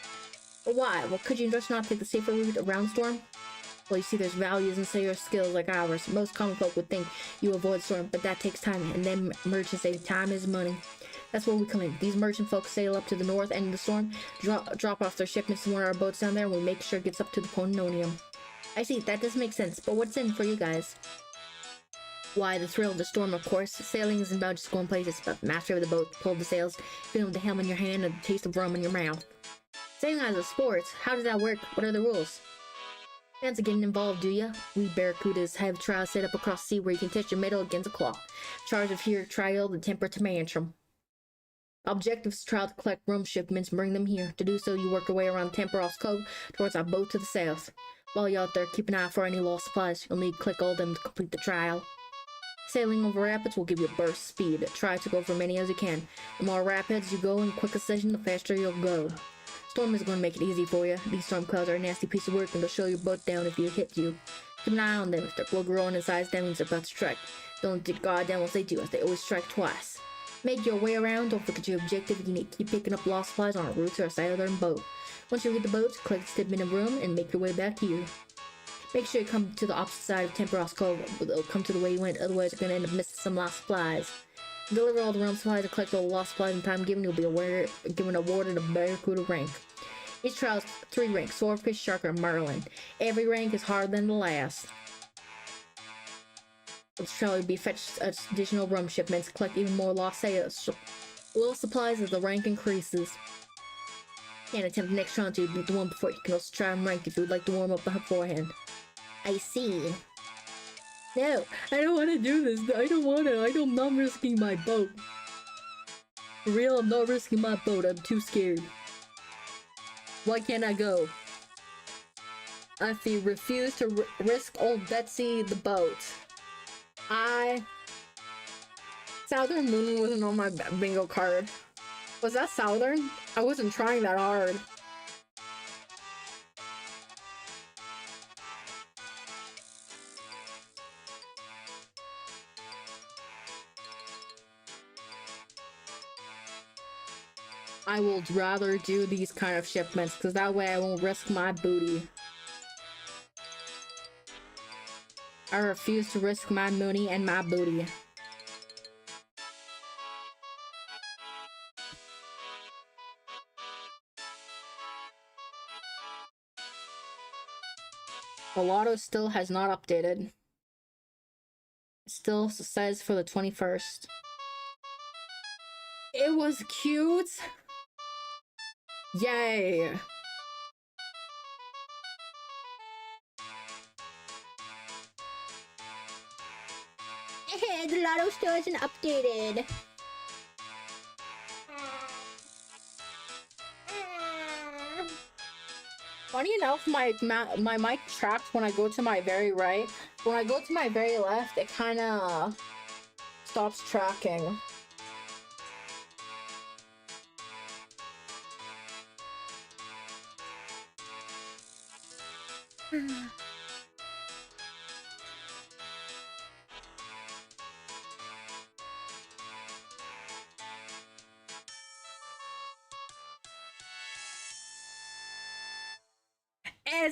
But why? Well, could you just not take the safer route around storm? Well, you see, there's values in sailor skills like ours. Most common folk would think you avoid storm, but that takes time, and then merchants say time is money. That's where we come in. These merchant folks sail up to the north end of the storm, drop off their shipments to one of our boats down there, and we make sure it gets up to the Pandemonium. I see, that does make sense, but what's in for you guys? Why, the thrill of the storm, of course. Sailing isn't about just going places, it's about mastery of the boat, pull the sails, feeling the helm in your hand, and the taste of rum in your mouth. Sailing as a sport, how does that work? What are the rules? Fancy getting involved, do ya? We barracudas have trials set up across the sea where you can test your metal against a clock. Charge of here trial the temper to Mantrum. Objective is to try to collect rum shipments and bring them here. To do so, you work your way around Temperos Cove towards our boat to the south. While you're out there, keep an eye out for any lost supplies. You'll need to collect all of them to complete the trial. Sailing over rapids will give you burst speed. Try to go over many as you can. The more rapids you go in quick succession, the faster you'll go. Storm is going to make it easy for you. These storm clouds are a nasty piece of work and they'll show your boat down if you hit you. Keep an eye on them. If they're growing in size, that means they're about to strike. Don't dig goddamn what they do, as they always strike twice. Make your way around, don't forget your objective. You need to keep picking up lost supplies on a route to our southern boat. Once you reach the boat, collect the stipend in a room and make your way back here. Make sure you come to the opposite side of Temperos Cove, or come to the way you went, otherwise you're gonna end up missing some lost supplies. Deliver all the rum supplies and collect all the lost supplies in time given, you'll be awarded a Barracuda rank. Each trial is 3 ranks: Swordfish, Shark, or Merlin. Every rank is harder than the last. Each trial will be fetched additional rum shipments, collect even more lost supplies as the rank increases. And attempt the next trial until you beat the one before. You can also try and rank if you would like to warm up beforehand. I see. No, I don't want to do this. I don't want to. I'm not risking my boat. For real, I'm not risking my boat. I'm too scared. Why can't I go? If you refuse to risk old Betsy the boat. Southern Moon wasn't on my bingo card. Was that Southern? I wasn't trying that hard. I would rather do these kind of shipments, because that way I won't risk my booty. I refuse to risk my Moonie and my booty. The lotto still has not updated. It still says for the 21st. It was cute! Yay! The lotto still isn't updated. Funny enough, my mic tracks when I go to my very right. When I go to my very left, it kind of stops tracking. It's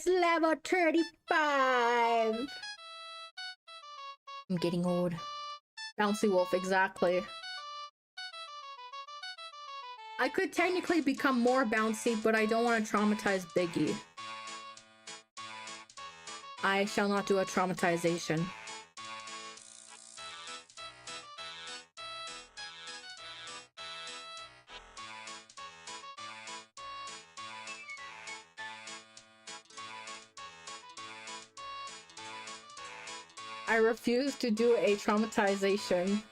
level 35! I'm getting old. Bouncy wolf, exactly. I could technically become more bouncy, but I don't want to traumatize Biggie. I shall not do a traumatization. I refuse to do a traumatization.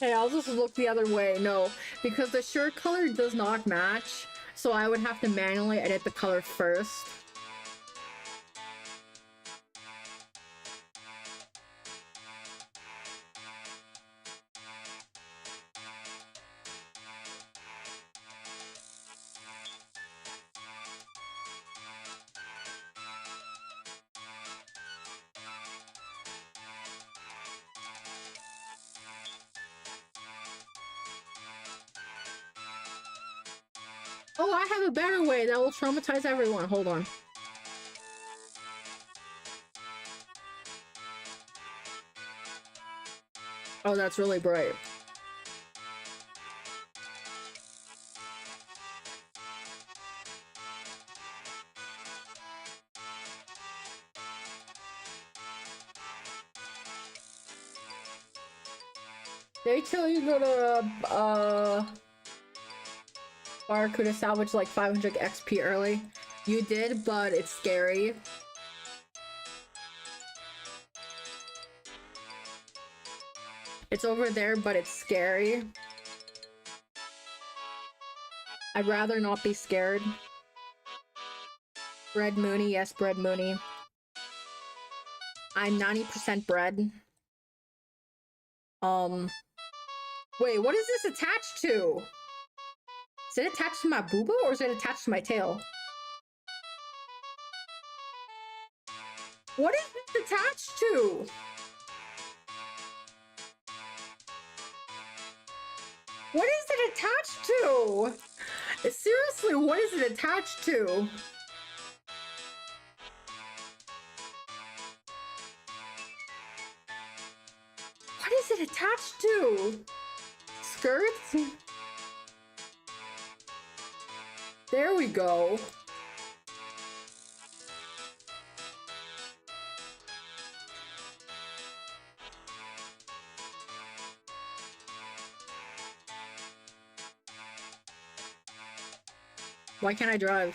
Hey, I'll just look the other way. No, because the shirt color does not match, so I would have to manually edit the color first. Oh, I have a better way that will traumatize everyone. Hold on. Oh, that's really bright. They tell you go to, Bar could salvage like 500 XP early. You did, but it's scary. It's over there, but it's scary. I'd rather not be scared. Bread Moonie, yes, bread Moonie. I'm 90% bread. Wait, what is this attached to? Is it attached to my booba or is it attached to my tail? What is this attached to? What is it attached to? Seriously, what is it attached to? What is it attached to? Skirts? There we go. Why can't I drive?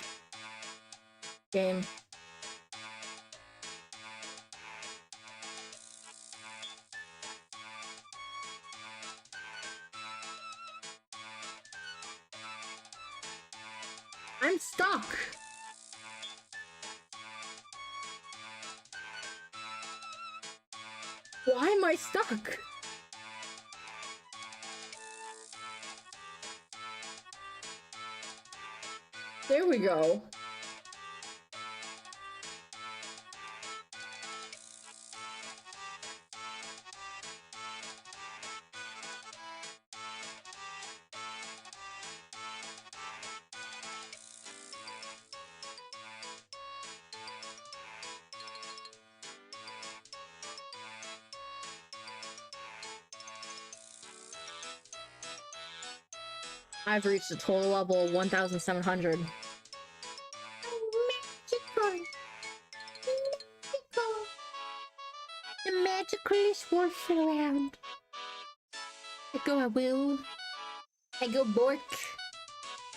Game. I'm stuck. Why am I stuck? There we go. I've reached a total level of 1,700. Magical. Magical. The magical is swoosh around. I go a will. I go bork.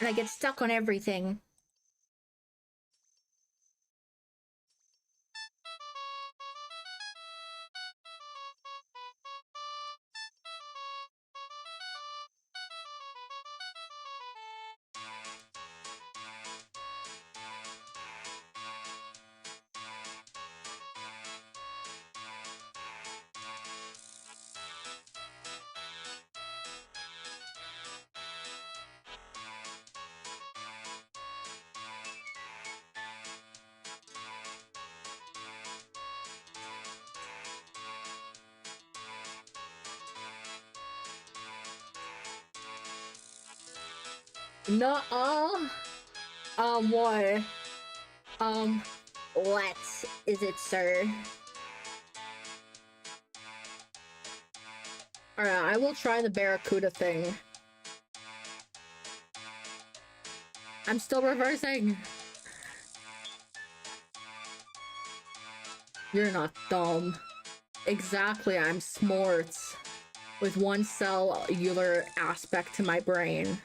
And I get stuck on everything. Nuh-uh. What? What is it, sir? Alright, I will try the Barracuda thing. I'm still reversing. You're not dumb. Exactly, I'm smart. With one cellular aspect to my brain.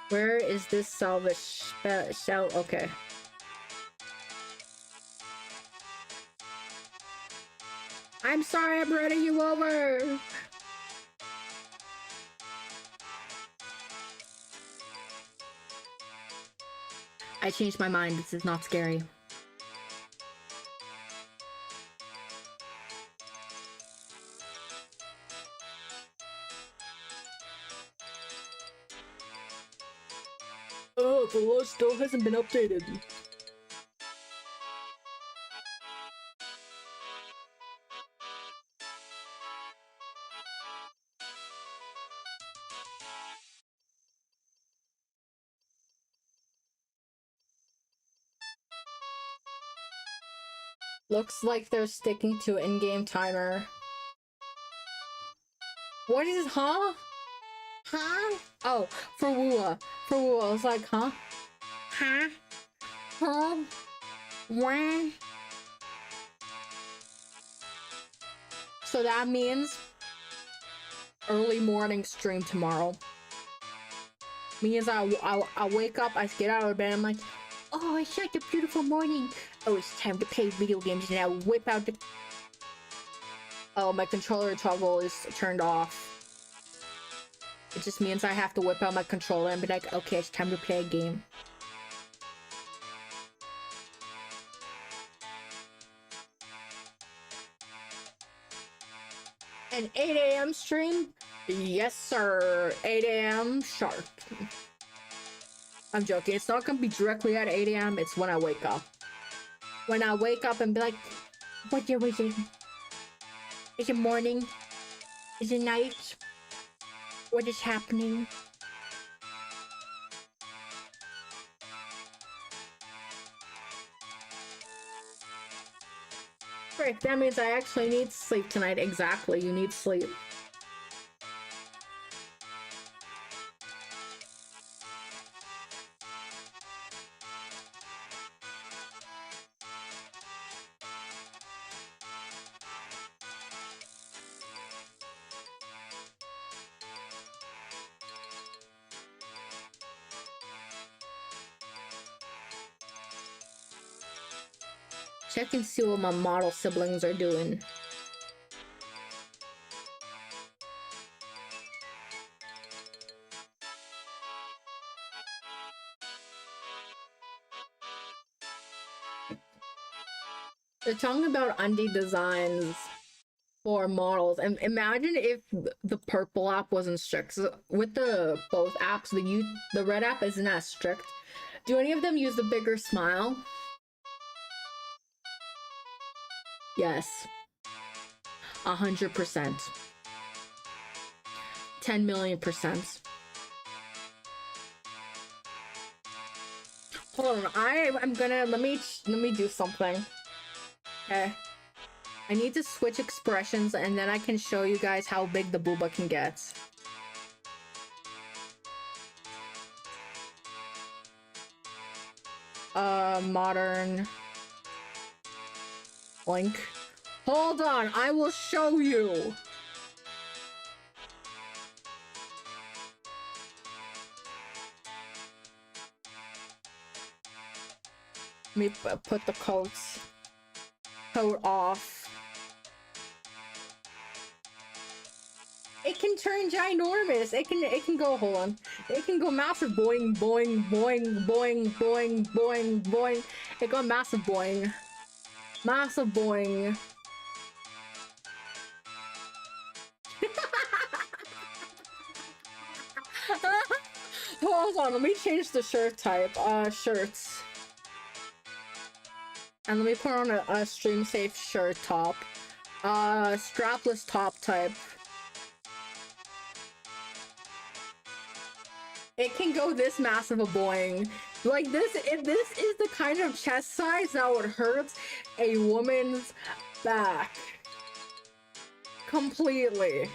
Where is this salvage shell? Okay. I'm sorry, I'm running you over. I changed my mind. This is not scary. Oh, the law still hasn't been updated. Looks like they're sticking to in-game timer. What is, huh? Huh? Oh, for Wooa. For Wooa. I was like, huh? Huh? Huh? When? So that means early morning stream tomorrow. Means I wake up, I get out of bed, I'm like, oh, it's such a beautiful morning. Oh, it's time to play video games, and I whip out the... Oh, my controller toggle is turned off. It just means I have to whip out my controller and be like, okay, it's time to play a game. An 8 a.m. stream? Yes, sir. 8 a.m. sharp. I'm joking. It's not gonna be directly at 8 a.m. It's when I wake up. When I wake up and be like, what year was it? Is it morning? Is it night? What is happening? Great, that means I actually need sleep tonight. Exactly, you need sleep. Check and see what my model siblings are doing. They're talking about undie designs for models, and imagine if the purple app wasn't strict. So with the both apps, the red app isn't as strict. Do any of them use the bigger smile? Yes. 100%. 10 million %. Hold on, I'm gonna let me do something. Okay. I need to switch expressions and then I can show you guys how big the booba can get. Modern Link. Hold on, I will show you. Let me put the coat off. It can turn ginormous. It can go, hold on. It can go massive boing, boing, boing, boing, boing, boing, boing. It got massive boing. Massive boing. Hold on, let me change the shirt type. Shirts. And let me put on a stream safe shirt top. Strapless top type. It can go this massive a boing. Like this, if this is the kind of chest size that would hurt a woman's back. Completely.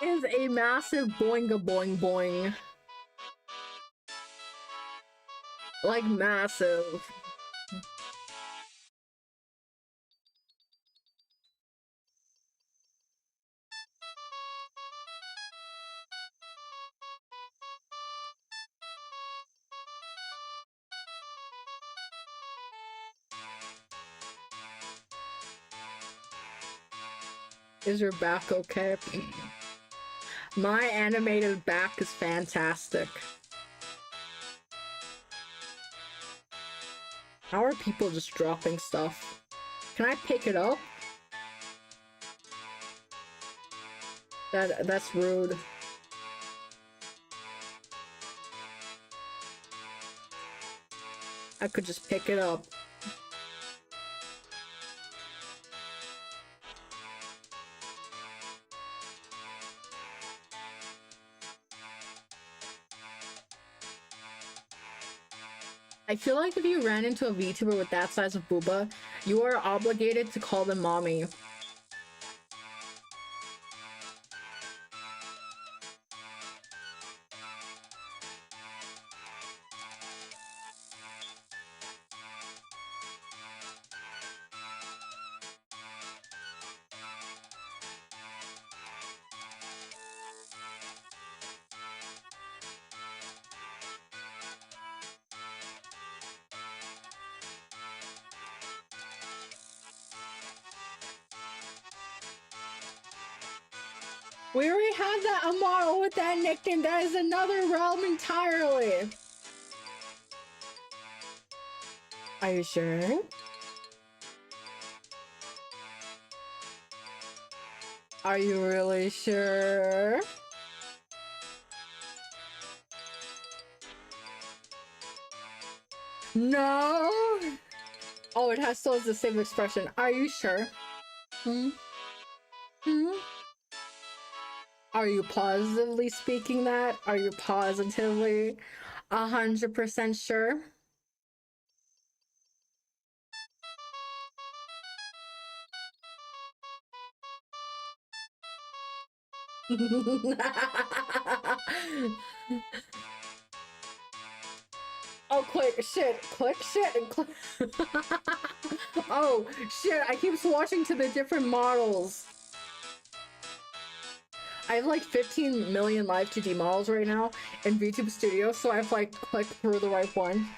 Is a massive boinga boing boing. Like massive. Is your back okay? My animated back is fantastic. How are people just dropping stuff? Can I pick it up? That's rude. I could just pick it up. I feel like if you ran into a VTuber with that size of booba, you are obligated to call them mommy. We already have that a model with that nickname. That is another realm entirely. Are you sure? Are you really sure? No. Oh, it has still has the same expression. Are you sure? Hmm? Hmm? Are you positively speaking that? Are you positively 100% sure? Oh, click shit, click shit, and click. Oh shit! I keep swatching to the different models. I have like 15 million live 2D models right now in VTube Studio, so I've like clicked through the right one.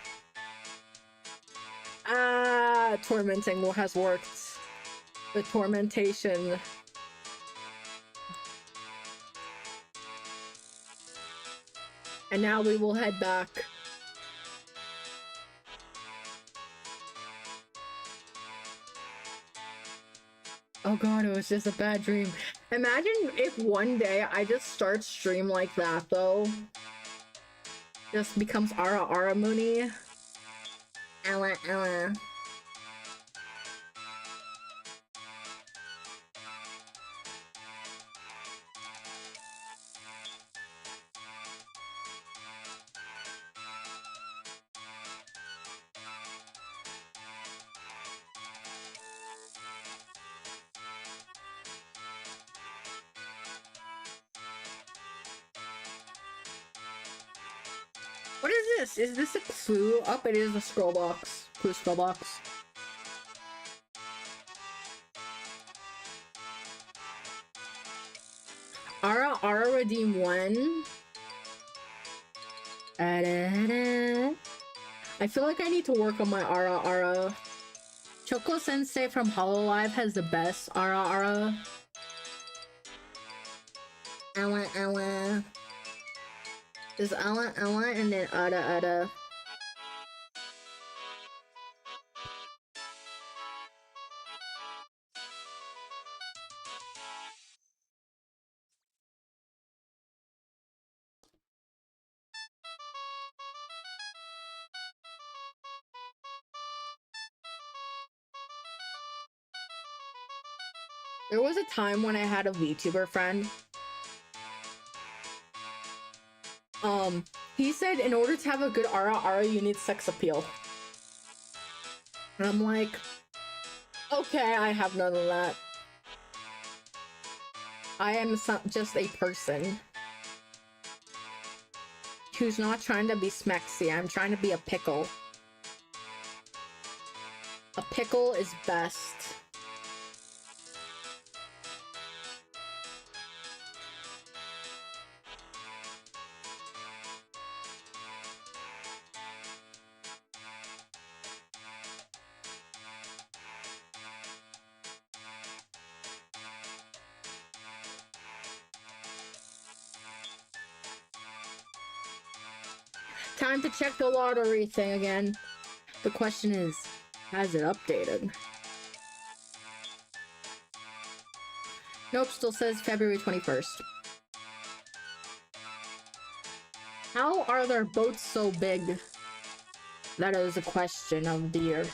Ah, tormenting has worked. The tormentation. And now we will head back. Oh god, it was just a bad dream. Imagine if one day I just start stream like that though. Just becomes Ara Moonie. Ella Ella. What is this? Is this a clue? Oh, it is a scroll box. Clue scroll box. Ara redeem 1. I feel like I need to work on my Ara. Choco Sensei from Hololive has the best Ara. Awa. There's Awa and then Ada. There was a time when I had a VTuber friend. He said in order to have a good aura, you need sex appeal. And I'm like, okay, I have none of that. I am just a person who's not trying to be smexy. I'm trying to be a pickle. A pickle is best. Time to check the lottery thing again. The question is, has it updated? Nope, still says February 21st. How are their boats so big? That is a question of the year.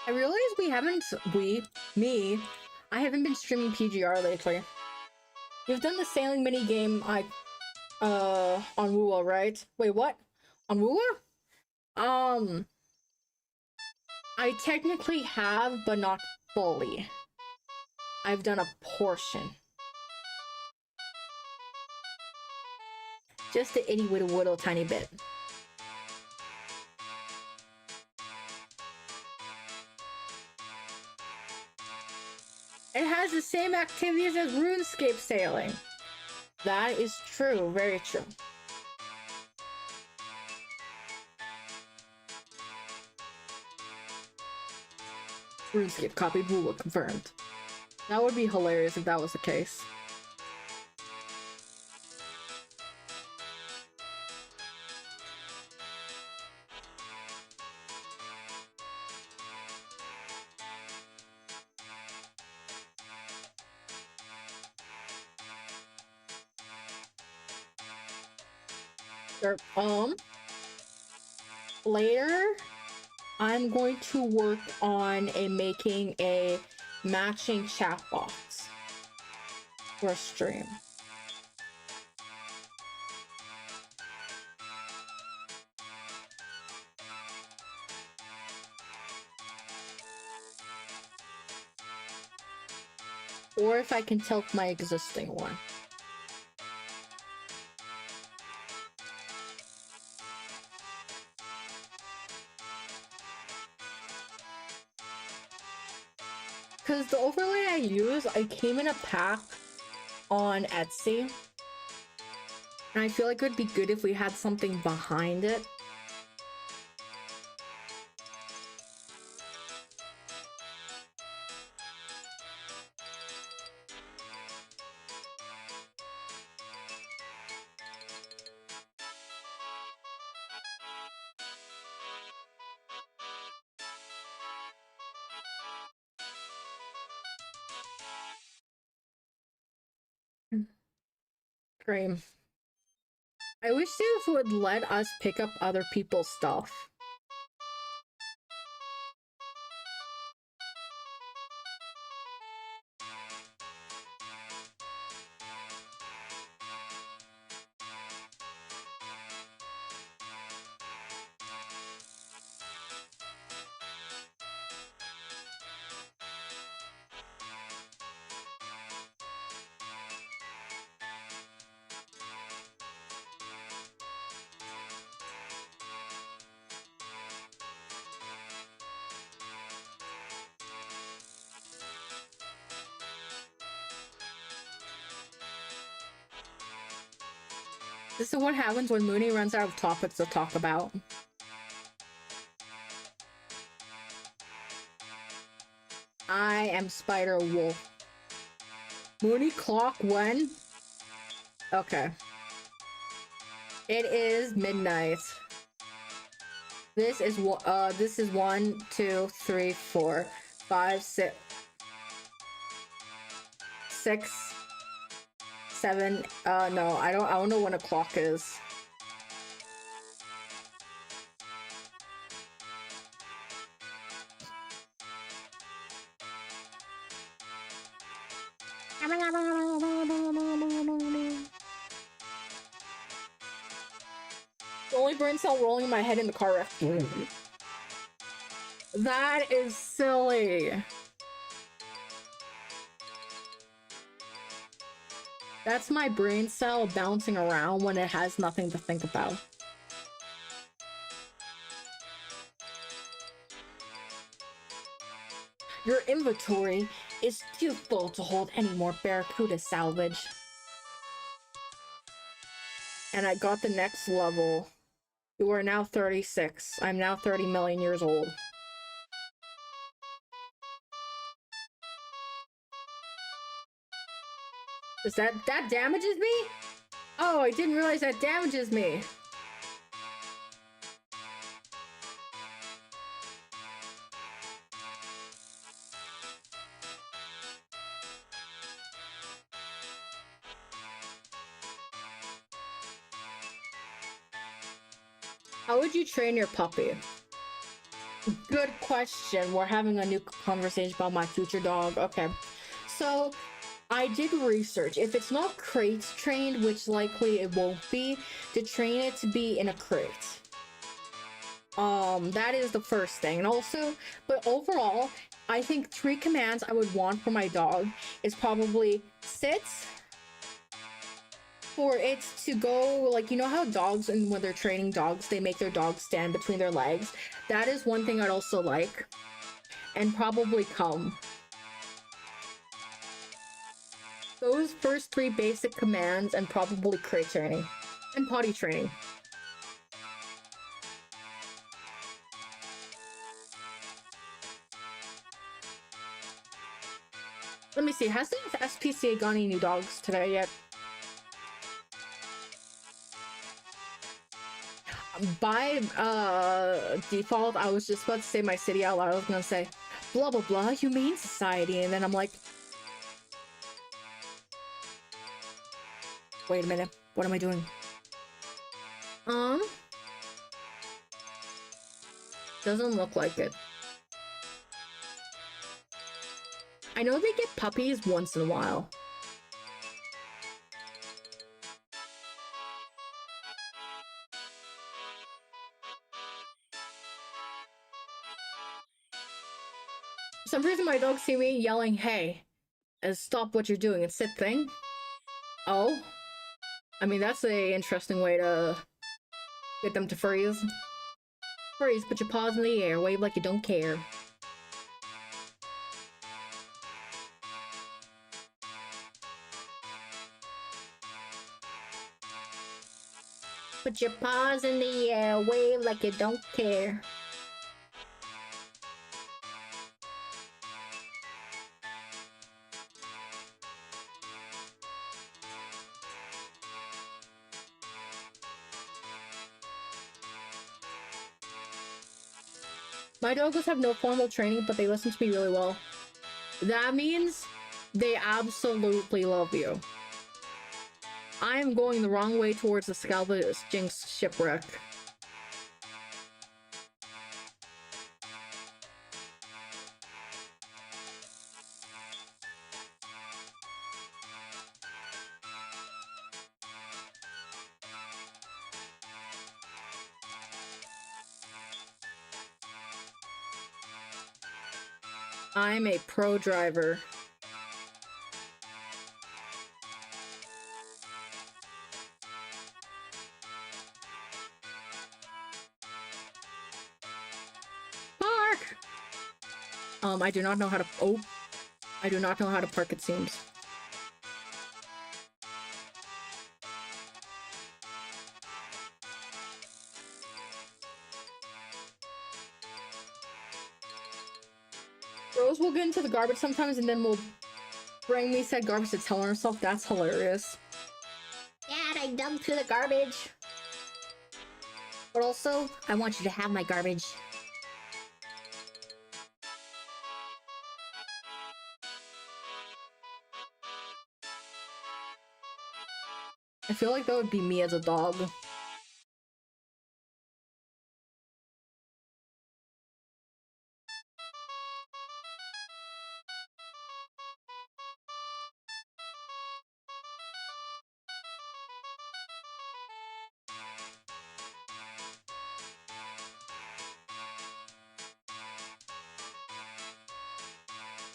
I realize I haven't been streaming PGR lately. We've done the sailing mini game on Woowa, right? Wait, what? On Woowa? I technically have, but not fully. I've done a portion. Just a itty bitty little tiny bit. It has the same activities as RuneScape sailing. That is true, very true. RuneScape copied Woowa, confirmed. That would be hilarious if that was the case. Later, I'm going to work on making a matching chat box for a stream. Or if I can tilt my existing one. Because the overlay I use, I came in a pack on Etsy. And I feel like it would be good if we had something behind it. Dream. I wish this would let us pick up other people's stuff. This is what happens when Moonie runs out of topics to talk about. I am Spider Wolf. Moonie clock when? Okay. It is midnight. This is 1, 2, 3, 4, 5, 6, 6, 7. No, I don't know when a clock is. The only brain cell rolling in my head in the car wreck. That is silly. That's my brain cell bouncing around when it has nothing to think about. Your inventory is too full to hold any more Barracuda salvage. And I got the next level. You are now 36. I'm now 30 million years old. Does that damages me? Oh, I didn't realize that damages me. How would you train your puppy? Good question. We're having a new conversation about my future dog. Okay. So, I did research. If it's not crate trained, which likely it won't be, to train it to be in a crate. That is the first thing. And also, but overall, I think 3 commands I would want for my dog is probably sit, for it to go, like, you know how dogs, and when they're training dogs, they make their dogs stand between their legs. That is one thing I'd also like. And probably come. Those first 3 basic commands, and probably crate training. And potty training. Let me see, has the SPCA got any new dogs today yet? By default, I was just about to say my city out loud. I was gonna say, blah blah blah, Humane Society, and then I'm like, wait a minute, what am I doing? Doesn't look like it. I know they get puppies once in a while. For some reason, my dogs see me yelling, hey, and stop what you're doing and sit thing. Oh. I mean, that's a interesting way to get them to freeze. Freeze, put your paws in the air, wave like you don't care. Put your paws in the air, wave like you don't care. My doggos have no formal training, but they listen to me really well. That means they absolutely love you. I am going the wrong way towards the salvaging shipwreck. I'm a pro driver. Park! I do not know how to... Oh. I do not know how to park, it seems. Rose will get into the garbage sometimes and then will bring me said garbage to tell herself. That's hilarious. Dad, I dug through the garbage. But also, I want you to have my garbage. I feel like that would be me as a dog.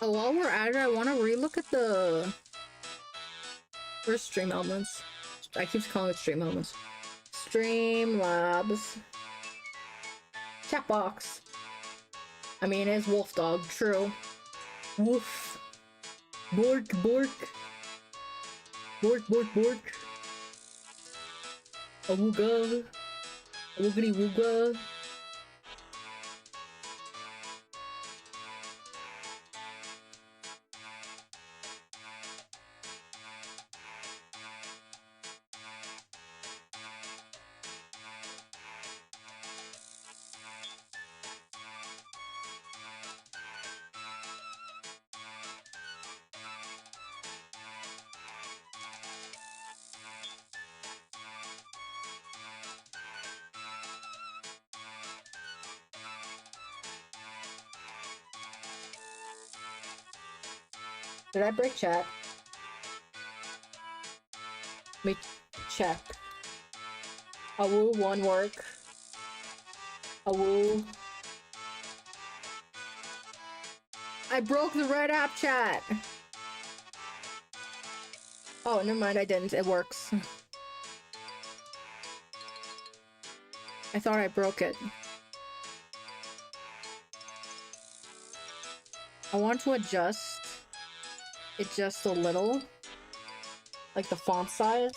Oh, while we're at it, I want to relook at the first stream elements. I keep calling it stream elements. Streamlabs. Chat box. I mean, it's wolf dog, true. Woof. Bork, bork. Bork, bork, bork. Awooga. Woogity wooga. Did I break chat? Let me check. Awoo, one work. Awoo. I broke the red app chat! Oh, never mind, I didn't. It works. I thought I broke it. I want to adjust it just a little. Like the font size.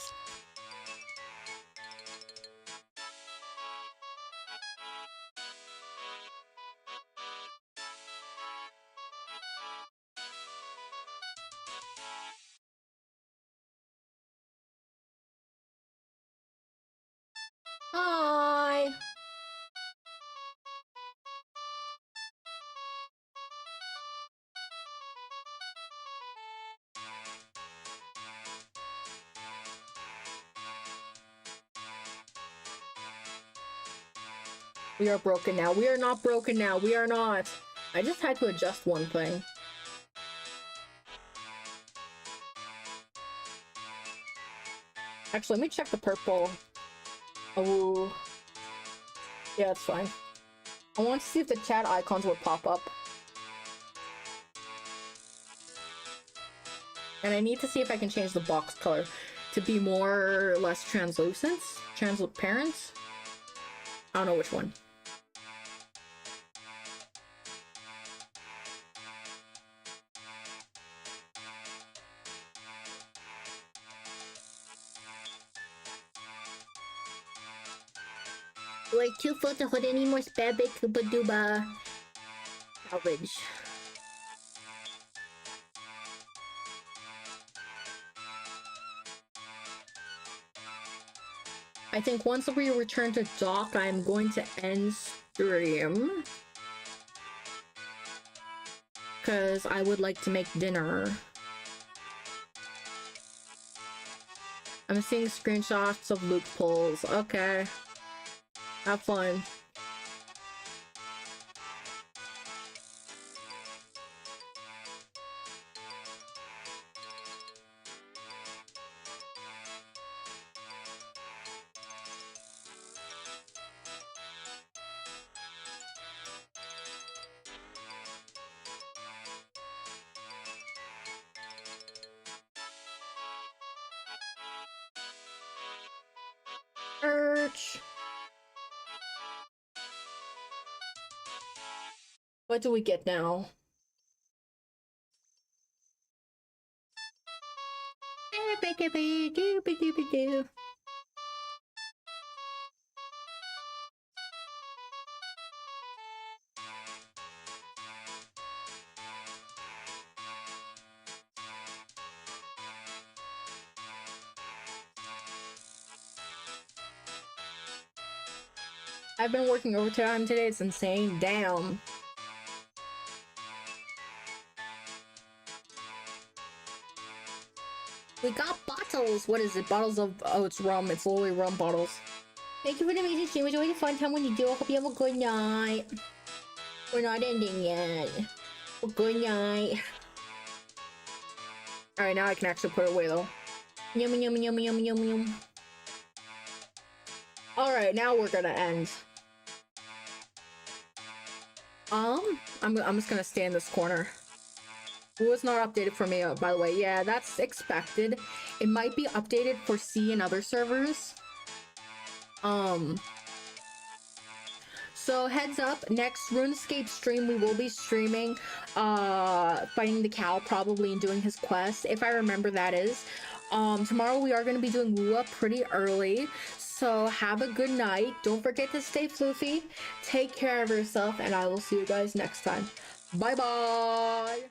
Hi! We are broken now. We are not broken now. We are not. I just had to adjust one thing. Actually, let me check the purple. Oh. Yeah, it's fine. I want to see if the chat icons will pop up. And I need to see if I can change the box color to be more or less translucent. Transparent. I don't know which one. We're too full to hold any more spabic baduba. Salvage. I think once we return to dock, I'm going to end stream. Because I would like to make dinner. I'm seeing screenshots of Luke pulls. Okay. Have fun. Search. What do we get now? I've been working overtime today. It's insane. Damn. We got bottles. What is it? Bottles of... Oh, it's rum. It's literally rum bottles. Thank you for the amazing stream. It was always a fun time when you do. I hope you have a good night. We're not ending yet. Well, good night. Alright, now I can actually put it away, though. Yummy, yummy, yummy, yummy, yummy, yum. Alright, now we're gonna end. I'm just gonna stay in this corner. It was not updated for me, by the way. Yeah, that's expected. It might be updated for C and other servers. So heads up, next RuneScape stream we will be streaming fighting the cow probably and doing his quest, if I remember that is. Tomorrow we are going to be doing Lua pretty early, so have a good night. Don't forget to stay floofy, take care of yourself, and I will see you guys next time. Bye bye.